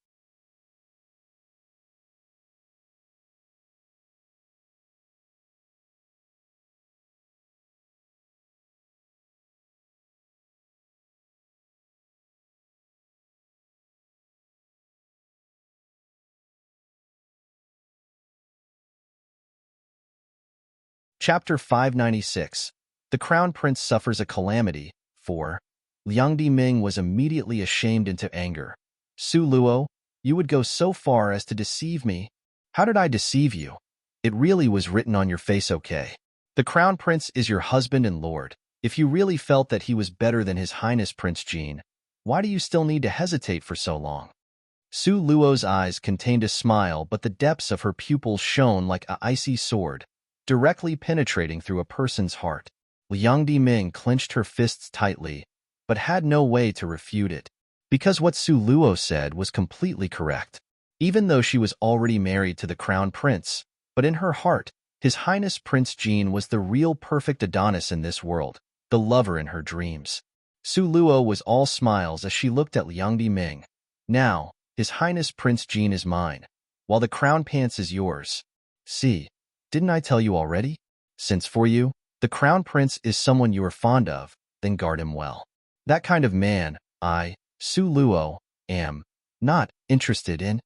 Chapter 596. The Crown Prince Suffers a Calamity. 4. Liang Diming was immediately ashamed into anger. Su Luo, you would go so far as to deceive me? How did I deceive you? It really was written on your face, okay? The Crown Prince is your husband and lord. If you really felt that he was better than His Highness Prince Jean, why do you still need to hesitate for so long? Su Luo's eyes contained a smile, but the depths of her pupils shone like an icy sword, directly penetrating through a person's heart. Liang Diming clenched her fists tightly, but had no way to refute it, because what Su Luo said was completely correct. even though she was already married to the crown prince. But in her heart, His Highness Prince Jean was the real perfect Adonis in this world, the lover in her dreams. Su Luo was all smiles as she looked at Liang Ming. Now, His Highness Prince Jean is mine, while the crown prince is yours. See, didn't I tell you already? Since for you, the crown prince is someone you are fond of, then guard him well. That kind of man, I, Su Luo, am not interested in.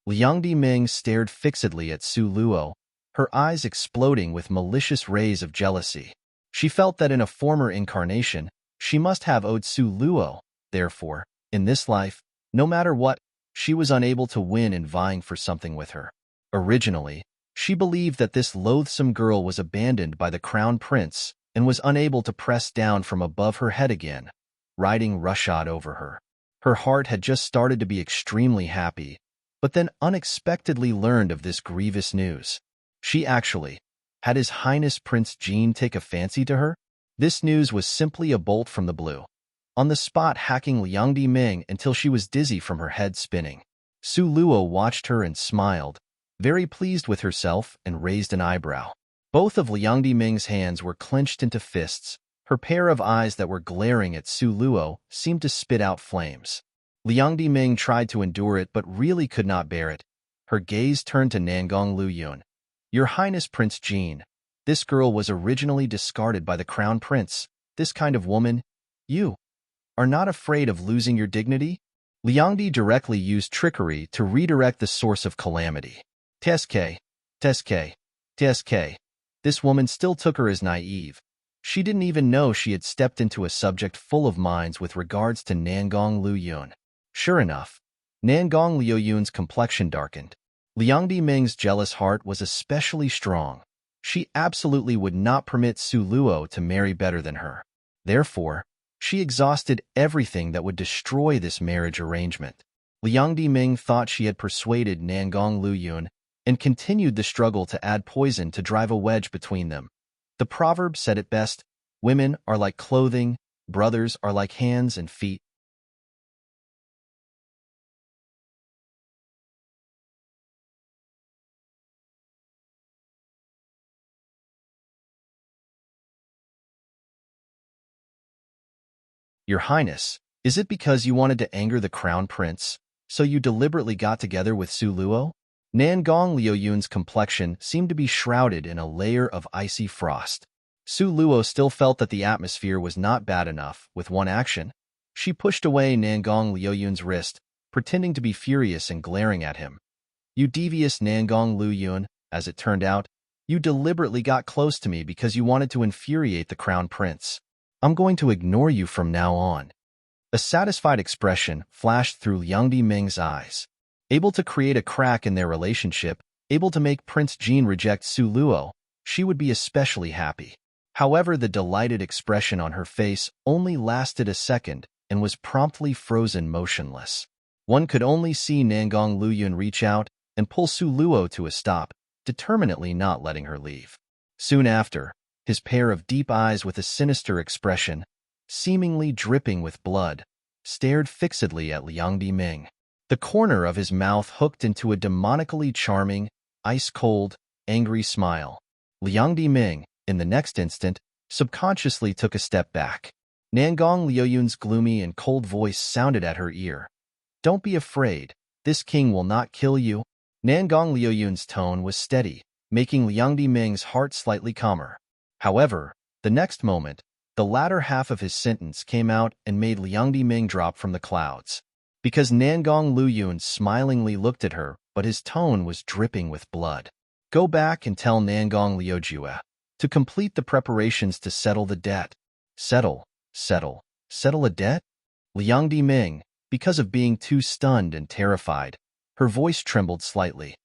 Liang Ming stared fixedly at Su Luo, her eyes exploding with malicious rays of jealousy. She felt that in a former incarnation, she must have owed Su Luo. Therefore, in this life, no matter what, she was unable to win in vying for something with her. Originally, she believed that this loathsome girl was abandoned by the crown prince and was unable to press down from above her head again, riding roughshod over her. Her heart had just started to be extremely happy, but then unexpectedly learned of this grievous news. She actually had His Highness Prince Jean take a fancy to her? This news was simply a bolt from the blue, on the spot hacking Liang Ming until she was dizzy from her head spinning. Su Luo watched her and smiled, very pleased with herself, and raised an eyebrow. Both of Liang Ming's hands were clenched into fists. Her pair of eyes that were glaring at Su Luo seemed to spit out flames. Liang Ming tried to endure it but really could not bear it. Her gaze turned to Nangong Luyun. Your Highness Prince Jean, this girl was originally discarded by the crown prince. This kind of woman, you are not afraid of losing your dignity? Liang directly used trickery to redirect the source of calamity. Tsk, tsk, tsk. This woman still took her as naive. She didn't even know she had stepped into a subject full of mines with regards to Nangong Luyun. Sure enough, Nangong Luyun's complexion darkened. Liang Ming's jealous heart was especially strong. She absolutely would not permit Su Luo to marry better than her. Therefore, she exhausted everything that would destroy this marriage arrangement. Liang Ming thought she had persuaded Nangong Luyun and continued the struggle to add poison to drive a wedge between them. The proverb said it best, women are like clothing, brothers are like hands and feet. Your Highness, is it because you wanted to anger the crown prince, so you deliberately got together with Su Luo? Nangong Luyun's complexion seemed to be shrouded in a layer of icy frost. Su Luo still felt that the atmosphere was not bad enough. With one action, she pushed away Nangong Luyun's wrist, pretending to be furious and glaring at him. You devious Nangong Luyun, as it turned out, you deliberately got close to me because you wanted to infuriate the crown prince. I'm going to ignore you from now on. A satisfied expression flashed through Liang Ming's eyes. Able to create a crack in their relationship, able to make Prince Jean reject Su Luo, she would be especially happy. However, the delighted expression on her face only lasted a second and was promptly frozen motionless. One could only see Nangong Luyun reach out and pull Su Luo to a stop, determinedly not letting her leave. Soon after, his pair of deep eyes with a sinister expression, seemingly dripping with blood, stared fixedly at Liang Ming. The corner of his mouth hooked into a demonically charming, ice-cold, angry smile. Liang Ming, in the next instant, subconsciously took a step back. Nangong Luyun's gloomy and cold voice sounded at her ear. Don't be afraid, this king will not kill you. Nangong Luyun's tone was steady, making Liang Ming's heart slightly calmer. However, the next moment, the latter half of his sentence came out and made Liang Ming drop from the clouds. Because Nangong Luyun smilingly looked at her, but his tone was dripping with blood. Go back and tell Nangong Liujue to complete the preparations to settle the debt. Settle a debt? Liang Ming, because of being too stunned and terrified, her voice trembled slightly.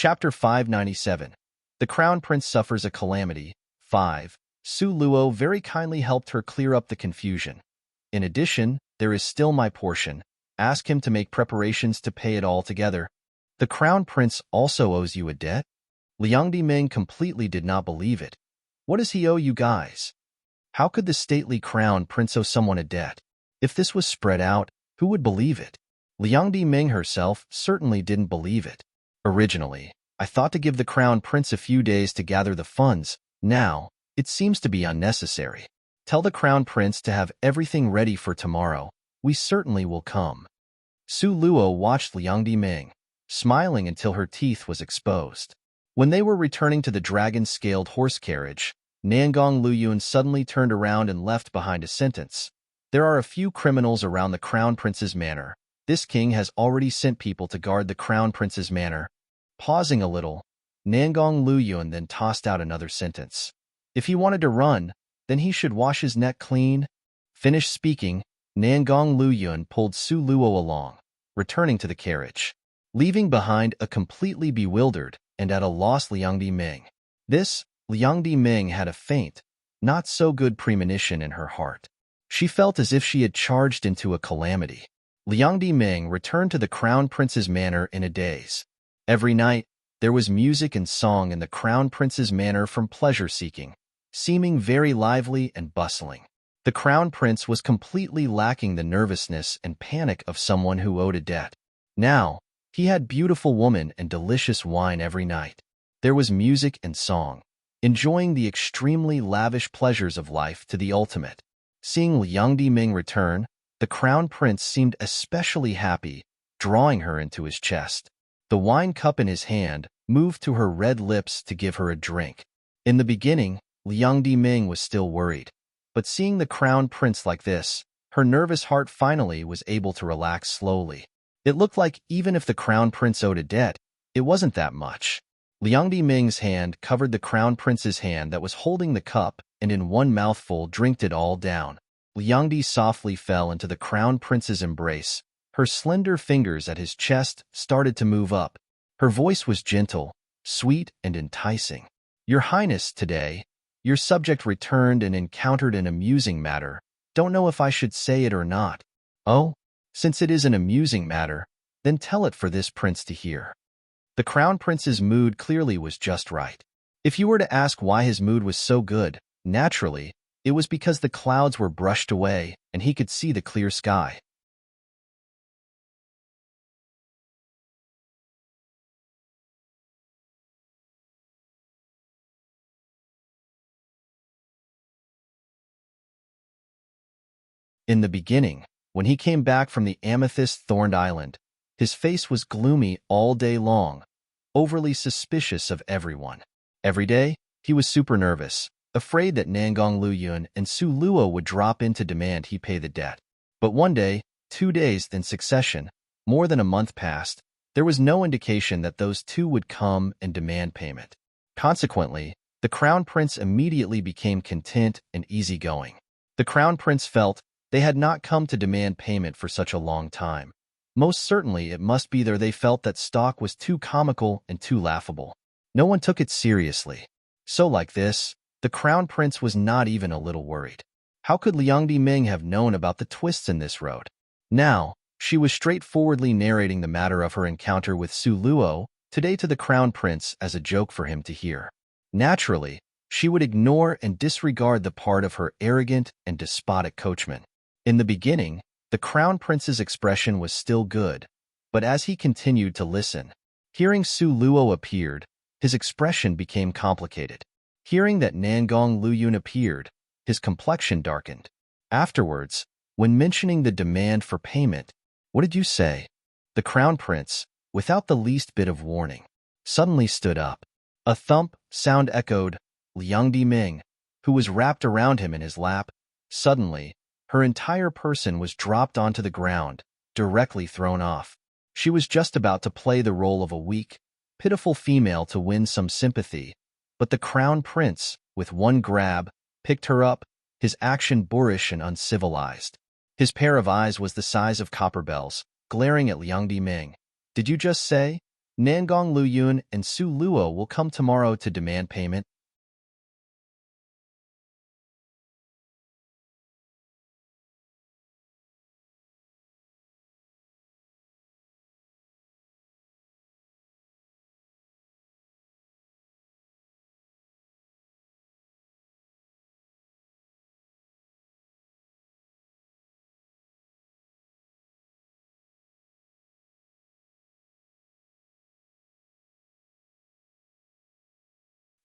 Chapter 597. The Crown Prince Suffers a Calamity. 5. Su Luo very kindly helped her clear up the confusion. In addition, there is still my portion. Ask him to make preparations to pay it all together. The crown prince also owes you a debt? Liang Diming completely did not believe it. What does he owe you guys? How could the stately crown prince owe someone a debt? If this was spread out, who would believe it? Liang Diming herself certainly didn't believe it. Originally, I thought to give the crown prince a few days to gather the funds. Now, it seems to be unnecessary. Tell the crown prince to have everything ready for tomorrow. We certainly will come. Su Luo watched Liang Diming, smiling until her teeth was exposed. When they were returning to the dragon-scaled horse carriage, Nangong Luyun suddenly turned around and left behind a sentence. There are a few criminals around the crown prince's manor. This king has already sent people to guard the crown prince's manor. Pausing a little, Nangong Luyun then tossed out another sentence. If he wanted to run, then he should wash his neck clean. Finished speaking, Nangong Luyun pulled Su Luo along, returning to the carriage, leaving behind a completely bewildered and at a loss Liang Diming. Liang Diming had a faint, not-so-good premonition in her heart. She felt as if she had charged into a calamity. Liang Diming returned to the crown prince's manor in a daze. Every night, there was music and song in the crown prince's manor from pleasure-seeking, seeming very lively and bustling. The crown prince was completely lacking the nervousness and panic of someone who owed a debt. Now, he had beautiful women and delicious wine every night. There was music and song, enjoying the extremely lavish pleasures of life to the ultimate. Seeing Liang Diming return, the crown prince seemed especially happy, drawing her into his chest. The wine cup in his hand moved to her red lips to give her a drink. In the beginning, Liang Diming was still worried, but seeing the crown prince like this, her nervous heart finally was able to relax slowly. It looked like even if the crown prince owed a debt, it wasn't that much. Liang Diming's hand covered the crown prince's hand that was holding the cup and in one mouthful drinked it all down. Liang Di softly fell into the crown prince's embrace. Her slender fingers at his chest started to move up. Her voice was gentle, sweet, and enticing. Your Highness, today, your subject returned and encountered an amusing matter. Don't know if I should say it or not. Oh? Since it is an amusing matter, then tell it for this prince to hear. The crown prince's mood clearly was just right. If you were to ask why his mood was so good, naturally, it was because the clouds were brushed away and he could see the clear sky. In the beginning, when he came back from the amethyst-thorned island, his face was gloomy all day long, overly suspicious of everyone. Every day, he was super nervous, afraid that Nangong Luyun and Su Luo would drop in to demand he pay the debt. But one day, 2 days in succession, more than a month passed, there was no indication that those two would come and demand payment. Consequently, the crown prince immediately became content and easygoing. The crown prince felt they had not come to demand payment for such a long time. Most certainly it must be there they felt that stock was too comical and too laughable. No one took it seriously. So like this, the crown prince was not even a little worried. How could Liang Diming have known about the twists in this road? Now, she was straightforwardly narrating the matter of her encounter with Su Luo today to the crown prince as a joke for him to hear. Naturally, she would ignore and disregard the part of her arrogant and despotic coachman. In the beginning, the crown prince's expression was still good, but as he continued to listen, hearing Su Luo appeared, his expression became complicated. Hearing that Nangong Luyun appeared, his complexion darkened. Afterwards, when mentioning the demand for payment, "What did you say?" The crown prince, without the least bit of warning, suddenly stood up. A thump sound echoed. Liang Diming, who was wrapped around him in his lap, suddenly, her entire person was dropped onto the ground, directly thrown off. She was just about to play the role of a weak, pitiful female to win some sympathy, but the crown prince, with one grab, picked her up, his action boorish and uncivilized. His pair of eyes was the size of copper bells, glaring at Liang Diming. "Did you just say, Nangong Luyun and Su Luo will come tomorrow to demand payment?"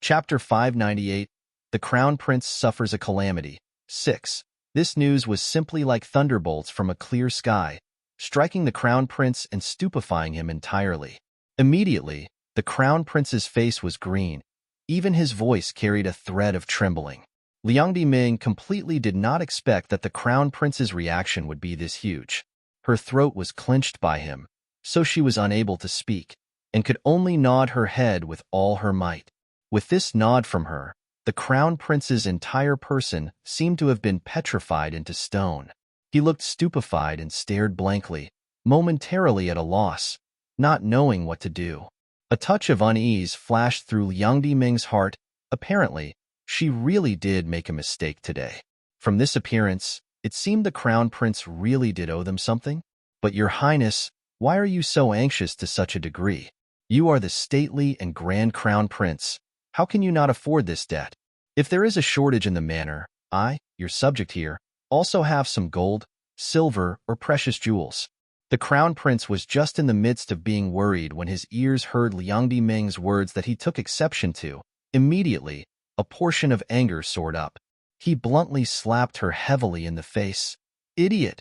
Chapter 598, The Crown Prince Suffers a Calamity. 6. This news was simply like thunderbolts from a clear sky, striking the Crown Prince and stupefying him entirely. Immediately, the Crown Prince's face was green. Even his voice carried a thread of trembling. Liang Ming completely did not expect that the Crown Prince's reaction would be this huge. Her throat was clenched by him, so she was unable to speak, and could only nod her head with all her might. With this nod from her, the Crown Prince's entire person seemed to have been petrified into stone. He looked stupefied and stared blankly, momentarily at a loss, not knowing what to do. A touch of unease flashed through Liang Ming's heart. Apparently, she really did make a mistake today. From this appearance, it seemed the Crown Prince really did owe them something. But Your Highness, why are you so anxious to such a degree? You are the stately and grand Crown Prince. How can you not afford this debt? If there is a shortage in the manor, I, your subject here, also have some gold, silver, or precious jewels. The Crown Prince was just in the midst of being worried when his ears heard Liang Ming's words that he took exception to. Immediately, a portion of anger soared up. He bluntly slapped her heavily in the face. Idiot!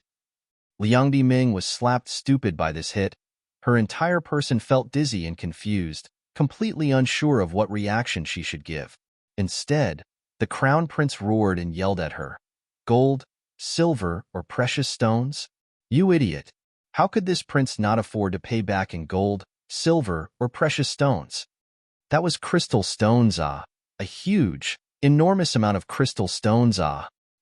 Liang Ming was slapped stupid by this hit. Her entire person felt dizzy and confused, completely unsure of what reaction she should give. Instead, the Crown Prince roared and yelled at her. Gold, silver, or precious stones? You idiot! How could this prince not afford to pay back in gold, silver, or precious stones? That was crystal stones, a huge, enormous amount of crystal stones,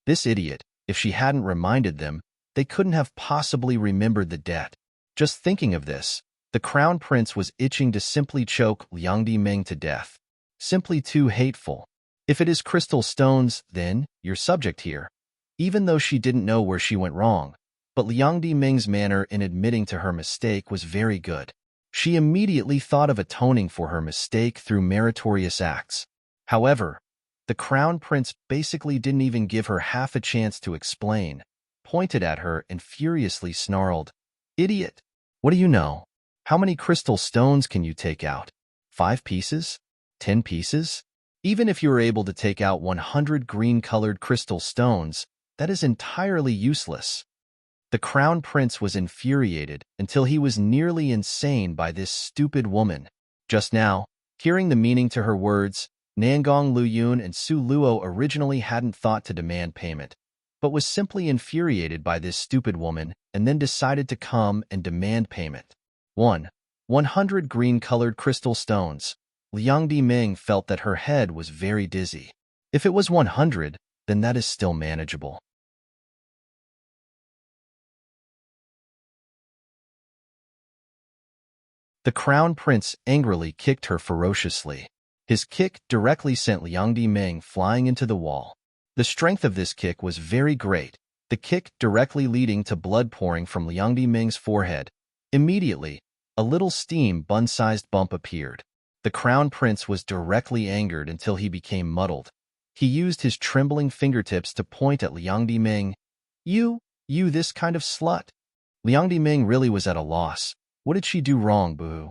This idiot, if she hadn't reminded them, they couldn't have possibly remembered the debt. Just thinking of this, the Crown Prince was itching to simply choke Liang Ming to death. Simply too hateful. If it is crystal stones, then, your subject here. Even though she didn't know where she went wrong, but Liang Ming's manner in admitting to her mistake was very good. She immediately thought of atoning for her mistake through meritorious acts. However, the Crown Prince basically didn't even give her half a chance to explain, pointed at her and furiously snarled, Idiot! What do you know? How many crystal stones can you take out? 5 pieces? 10 pieces? Even if you were able to take out 100 green-colored crystal stones, that is entirely useless. The Crown Prince was infuriated until he was nearly insane by this stupid woman. Just now, hearing the meaning to her words, Nangong Luyun and Su Luo originally hadn't thought to demand payment, but was simply infuriated by this stupid woman and then decided to come and demand payment. 100 green-colored crystal stones. Liang Ming felt that her head was very dizzy. If it was 100, then that is still manageable. The Crown Prince angrily kicked her ferociously. His kick directly sent Liang Ming flying into the wall. The strength of this kick was very great, the kick directly leading to blood pouring from Liang Ming's forehead. Immediately, a little steam bun-sized bump appeared. The Crown Prince was directly angered until he became muddled. He used his trembling fingertips to point at Liang Ming. You this kind of slut. Liang Ming really was at a loss. What did she do wrong, boo?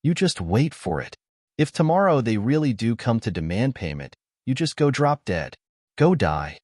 You just wait for it. If tomorrow they really do come to demand payment, you just go drop dead. Go die.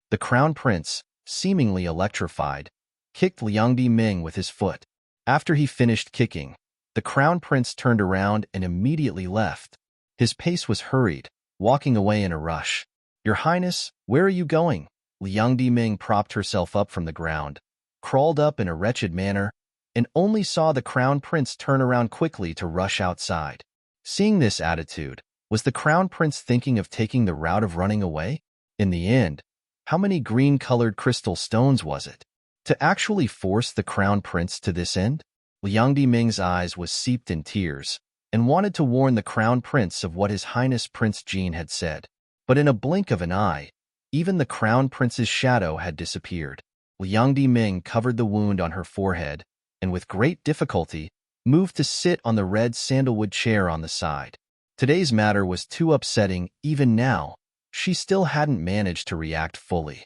The Crown Prince, seemingly electrified, kicked Liang Ming with his foot. After he finished kicking, the Crown Prince turned around and immediately left. His pace was hurried, walking away in a rush. Your Highness, where are you going? Liang Ming propped herself up from the ground, crawled up in a wretched manner, and only saw the Crown Prince turn around quickly to rush outside. Seeing this attitude, was the Crown Prince thinking of taking the route of running away? In the end, how many green-colored crystal stones was it? To actually force the Crown Prince to this end? Liang Ming's eyes was seeped in tears, and wanted to warn the Crown Prince of what His Highness Prince Jean had said. But in a blink of an eye, even the Crown Prince's shadow had disappeared. Liang Ming covered the wound on her forehead, and with great difficulty, moved to sit on the red sandalwood chair on the side. Today's matter was too upsetting. Even now, she still hadn't managed to react fully.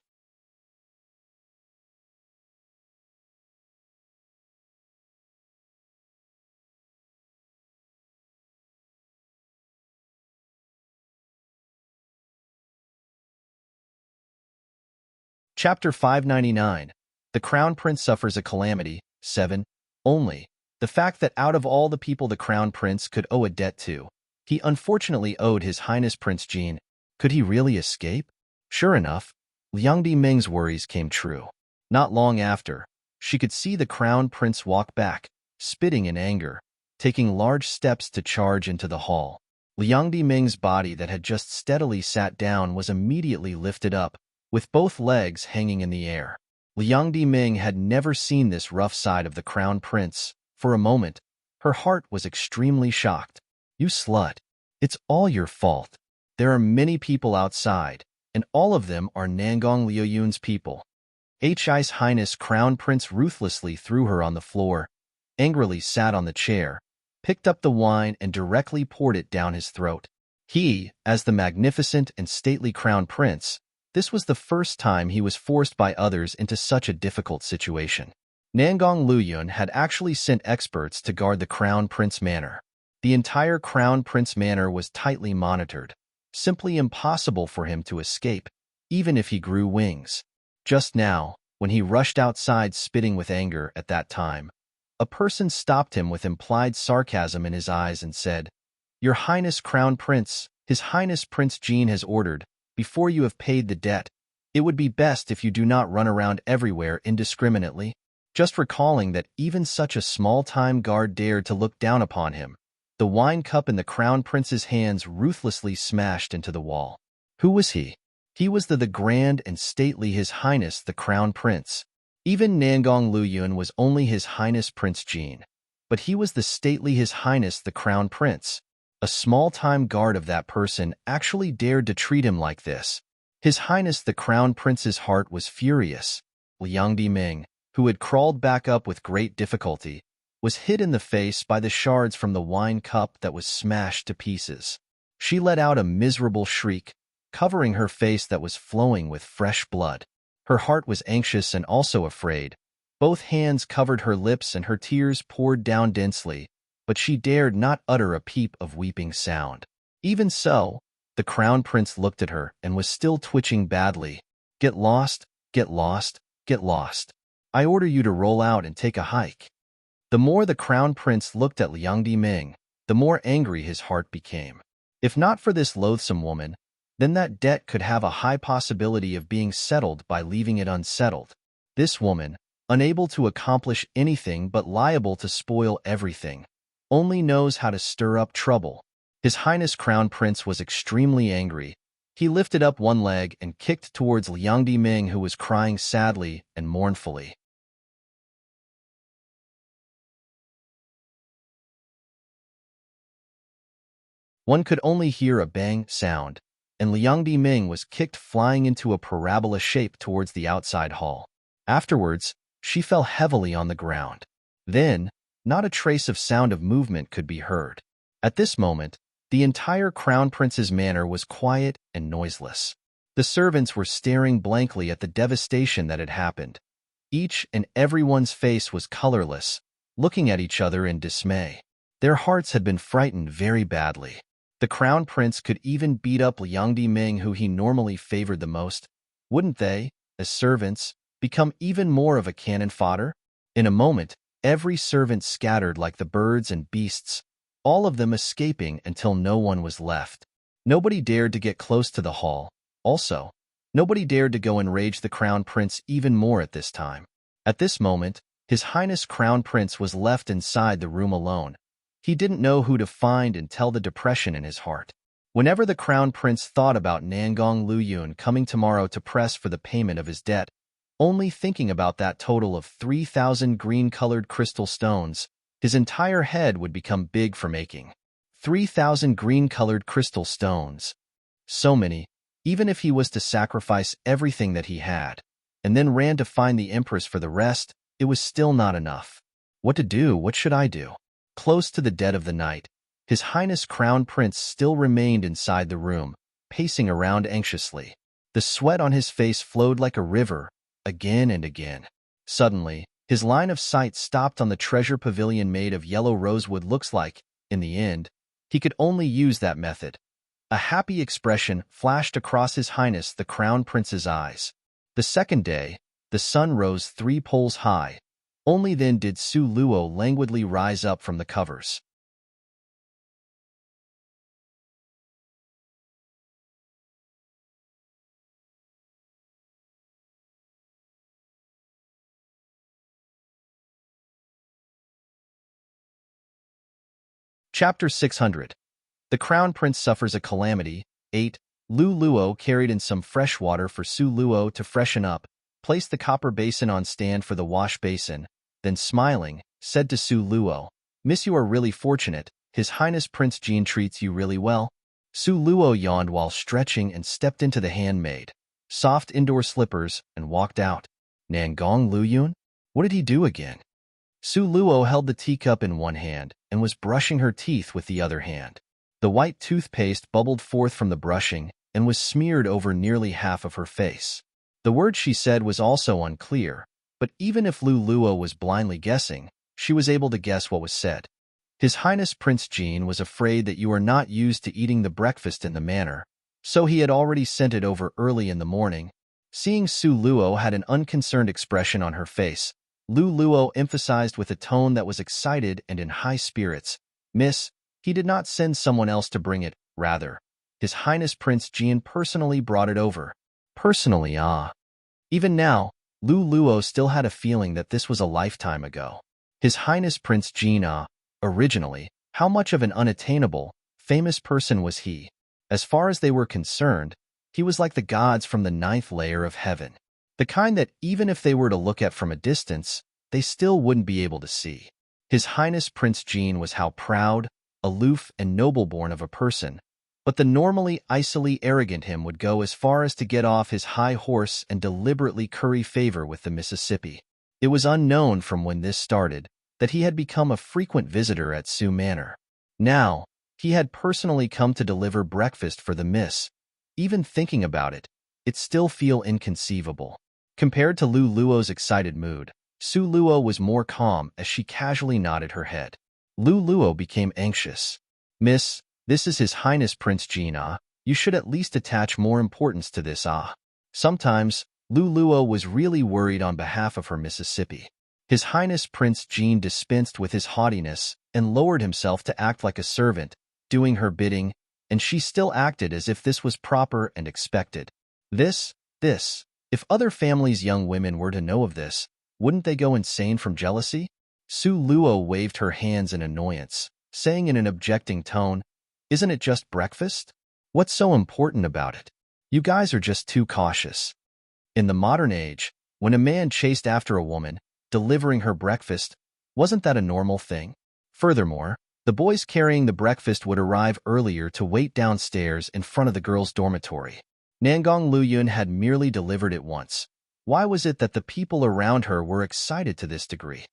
Chapter 599. The Crown Prince Suffers a Calamity. 7. Only. The fact that out of all the people the Crown Prince could owe a debt to, he unfortunately owed His Highness Prince Jean. Could he really escape? Sure enough, Liang Ming's worries came true. Not long after, she could see the Crown Prince walk back, spitting in anger, taking large steps to charge into the hall. Liang Ming's body that had just steadily sat down was immediately lifted up, with both legs hanging in the air. Liang Ming had never seen this rough side of the Crown Prince. For a moment, her heart was extremely shocked. You slut. It's all your fault. There are many people outside, and all of them are Nangong Liuyun's people. His Highness Crown Prince ruthlessly threw her on the floor, angrily sat on the chair, picked up the wine and directly poured it down his throat. He, as the magnificent and stately Crown Prince, this was the first time he was forced by others into such a difficult situation. Nangong Liuyun had actually sent experts to guard the Crown Prince Manor. The entire Crown Prince Manor was tightly monitored. Simply impossible for him to escape, even if he grew wings. Just now, when he rushed outside spitting with anger at that time, a person stopped him with implied sarcasm in his eyes and said, "Your Highness Crown Prince, His Highness Prince Jean has ordered, before you have paid the debt, it would be best if you do not run around everywhere indiscriminately." Just recalling that even such a small-time guard dared to look down upon him, the wine cup in the Crown Prince's hands ruthlessly smashed into the wall. Who was he? He was the grand and stately His Highness the Crown Prince. Even Nangong Liuyun was only His Highness Prince Jean, but he was the stately His Highness the Crown Prince. A small-time guard of that person actually dared to treat him like this. His Highness the Crown Prince's heart was furious. Liang Ming, who had crawled back up with great difficulty, was hit in the face by the shards from the wine cup that was smashed to pieces. She let out a miserable shriek, covering her face that was flowing with fresh blood. Her heart was anxious and also afraid. Both hands covered her lips and her tears poured down densely, but she dared not utter a peep of weeping sound. Even so, the Crown Prince looked at her and was still twitching badly. "Get lost, get lost, get lost. I order you to roll out and take a hike." The more the Crown Prince looked at Liang Ming, the more angry his heart became. If not for this loathsome woman, then that debt could have a high possibility of being settled by leaving it unsettled. This woman, unable to accomplish anything but liable to spoil everything, only knows how to stir up trouble. His Highness Crown Prince was extremely angry. He lifted up one leg and kicked towards Liang Ming, who was crying sadly and mournfully. One could only hear a bang sound, and Liang Ming was kicked flying into a parabola shape towards the outside hall. Afterwards, she fell heavily on the ground. Then, not a trace of sound of movement could be heard. At this moment, the entire Crown Prince's manor was quiet and noiseless. The servants were staring blankly at the devastation that had happened. Each and everyone's face was colorless, looking at each other in dismay. Their hearts had been frightened very badly. The Crown Prince could even beat up Liang Ming, who he normally favored the most. Wouldn't they, as servants, become even more of a cannon fodder? In a moment, every servant scattered like the birds and beasts, all of them escaping until no one was left. Nobody dared to get close to the hall. Also, nobody dared to go enrage the Crown Prince even more at this time. At this moment, His Highness Crown Prince was left inside the room alone. He didn't know who to find and tell the depression in his heart. Whenever the Crown Prince thought about Nangong Liuyun coming tomorrow to press for the payment of his debt, only thinking about that total of 3,000 green-colored crystal stones, his entire head would become big from aching. 3,000 green-colored crystal stones. So many, even if he was to sacrifice everything that he had, and then ran to find the Empress for the rest, it was still not enough. What to do? What should I do? Close to the dead of the night, His Highness Crown Prince still remained inside the room, pacing around anxiously. The sweat on his face flowed like a river, again and again. Suddenly, his line of sight stopped on the treasure pavilion made of yellow rosewood. Looks like, in the end, he could only use that method. A happy expression flashed across His Highness the Crown Prince's eyes. The second day, the sun rose 3 poles high. Only then did Su Luo languidly rise up from the covers. Chapter 600. The Crown Prince Suffers a Calamity. 8. Lu Luo carried in some fresh water for Su Luo to freshen up, placed the copper basin on stand for the wash basin, then smiling, said to Su Luo, "Miss, you are really fortunate. His Highness Prince Jean treats you really well." Su Luo yawned while stretching and stepped into the handmade, soft indoor slippers and walked out. Nangong Luyun? What did he do again? Su Luo held the teacup in one hand and was brushing her teeth with the other hand. The white toothpaste bubbled forth from the brushing and was smeared over nearly half of her face. The word she said was also unclear, but even if Lu Luo was blindly guessing, she was able to guess what was said. His Highness Prince Jean was afraid that you are not used to eating the breakfast in the manner, so he had already sent it over early in the morning. Seeing Su Luo had an unconcerned expression on her face, Lu Luo emphasized with a tone that was excited and in high spirits, "Miss, he did not send someone else to bring it, rather. His Highness Prince Jean personally brought it over." Personally, ah. Even now, Lu Luo still had a feeling that this was a lifetime ago. His Highness Prince Jean, originally, how much of an unattainable, famous person was he? As far as they were concerned, he was like the gods from the 9th layer of heaven. The kind that even if they were to look at from a distance, they still wouldn't be able to see. His Highness Prince Jean was how proud, aloof, and noble-born of a person, but the normally icily arrogant him would go as far as to get off his high horse and deliberately curry favor with the Mississippi. It was unknown from when this started that he had become a frequent visitor at Sioux Manor. Now, he had personally come to deliver breakfast for the Miss. Even thinking about it, it still feel inconceivable. Compared to Lu Luo's excited mood, Su Luo was more calm as she casually nodded her head. Lu Luo became anxious. "Miss, this is His Highness Prince Jean, you should at least attach more importance to this, Sometimes, Lu Luo was really worried on behalf of her Mississippi. His Highness Prince Jean dispensed with his haughtiness and lowered himself to act like a servant, doing her bidding, and she still acted as if this was proper and expected. This, if other families' young women were to know of this, wouldn't they go insane from jealousy? Su Luo waved her hands in annoyance, saying in an objecting tone, "Isn't it just breakfast? What's so important about it? You guys are just too cautious." In the modern age, when a man chased after a woman, delivering her breakfast, wasn't that a normal thing? Furthermore, the boys carrying the breakfast would arrive earlier to wait downstairs in front of the girls' dormitory. Nangong Luyun had merely delivered it once. Why was it that the people around her were excited to this degree?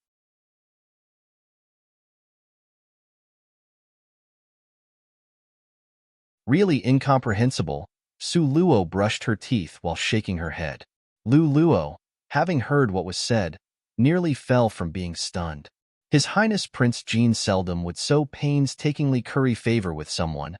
Really incomprehensible, Su Luo brushed her teeth while shaking her head. Lu Luo, having heard what was said, nearly fell from being stunned. His Highness Prince Jean seldom would so painstakingly curry favor with someone.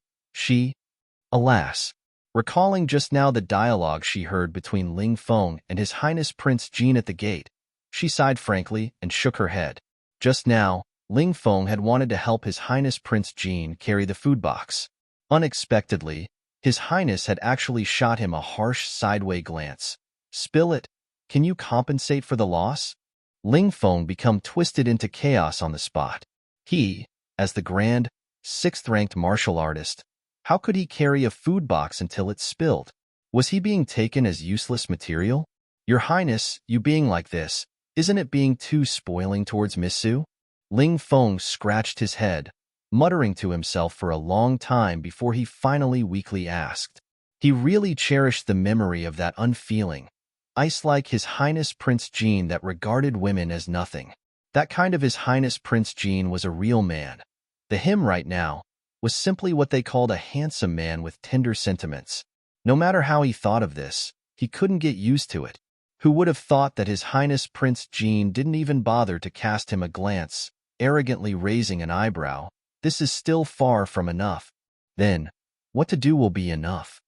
Alas, recalling just now the dialogue she heard between Ling Feng and His Highness Prince Jean at the gate, she sighed frankly and shook her head. Just now, Ling Feng had wanted to help His Highness Prince Jean carry the food box. Unexpectedly, His Highness had actually shot him a harsh sideway glance. "Spill it. Can you compensate for the loss?" Ling Feng became twisted into chaos on the spot. He, as the grand, 6th-ranked martial artist, how could he carry a food box until it spilled? Was he being taken as useless material? "Your Highness, you being like this, isn't it being too spoiling towards Miss Su?" Ling Feng scratched his head, muttering to himself for a long time before he finally weakly asked. He really cherished the memory of that unfeeling, ice-like His Highness Prince Jean that regarded women as nothing. That kind of His Highness Prince Jean was a real man. The him right now was simply what they called a handsome man with tender sentiments. No matter how he thought of this, he couldn't get used to it. Who would have thought that His Highness Prince Jean didn't even bother to cast him a glance, arrogantly raising an eyebrow? This is still far from enough. Then, what to do will be enough.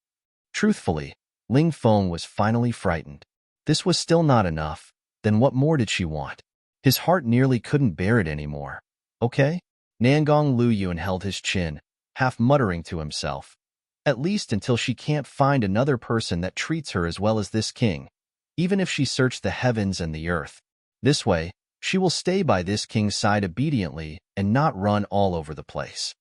Truthfully, Ling Feng was finally frightened. This was still not enough. Then what more did she want? His heart nearly couldn't bear it anymore. Okay? Nangong Lu Yun held his chin, half muttering to himself. At least until she can't find another person that treats her as well as this king, even if she searched the heavens and the earth. This way, she will stay by this king's side obediently and not run all over the place.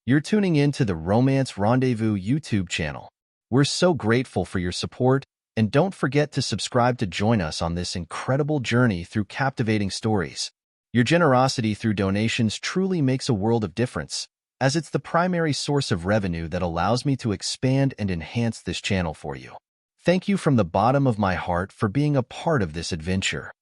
You're tuning in to the Romance Rendezvous YouTube channel. We're so grateful for your support, and don't forget to subscribe to join us on this incredible journey through captivating stories. Your generosity through donations truly makes a world of difference, as it's the primary source of revenue that allows me to expand and enhance this channel for you. Thank you from the bottom of my heart for being a part of this adventure.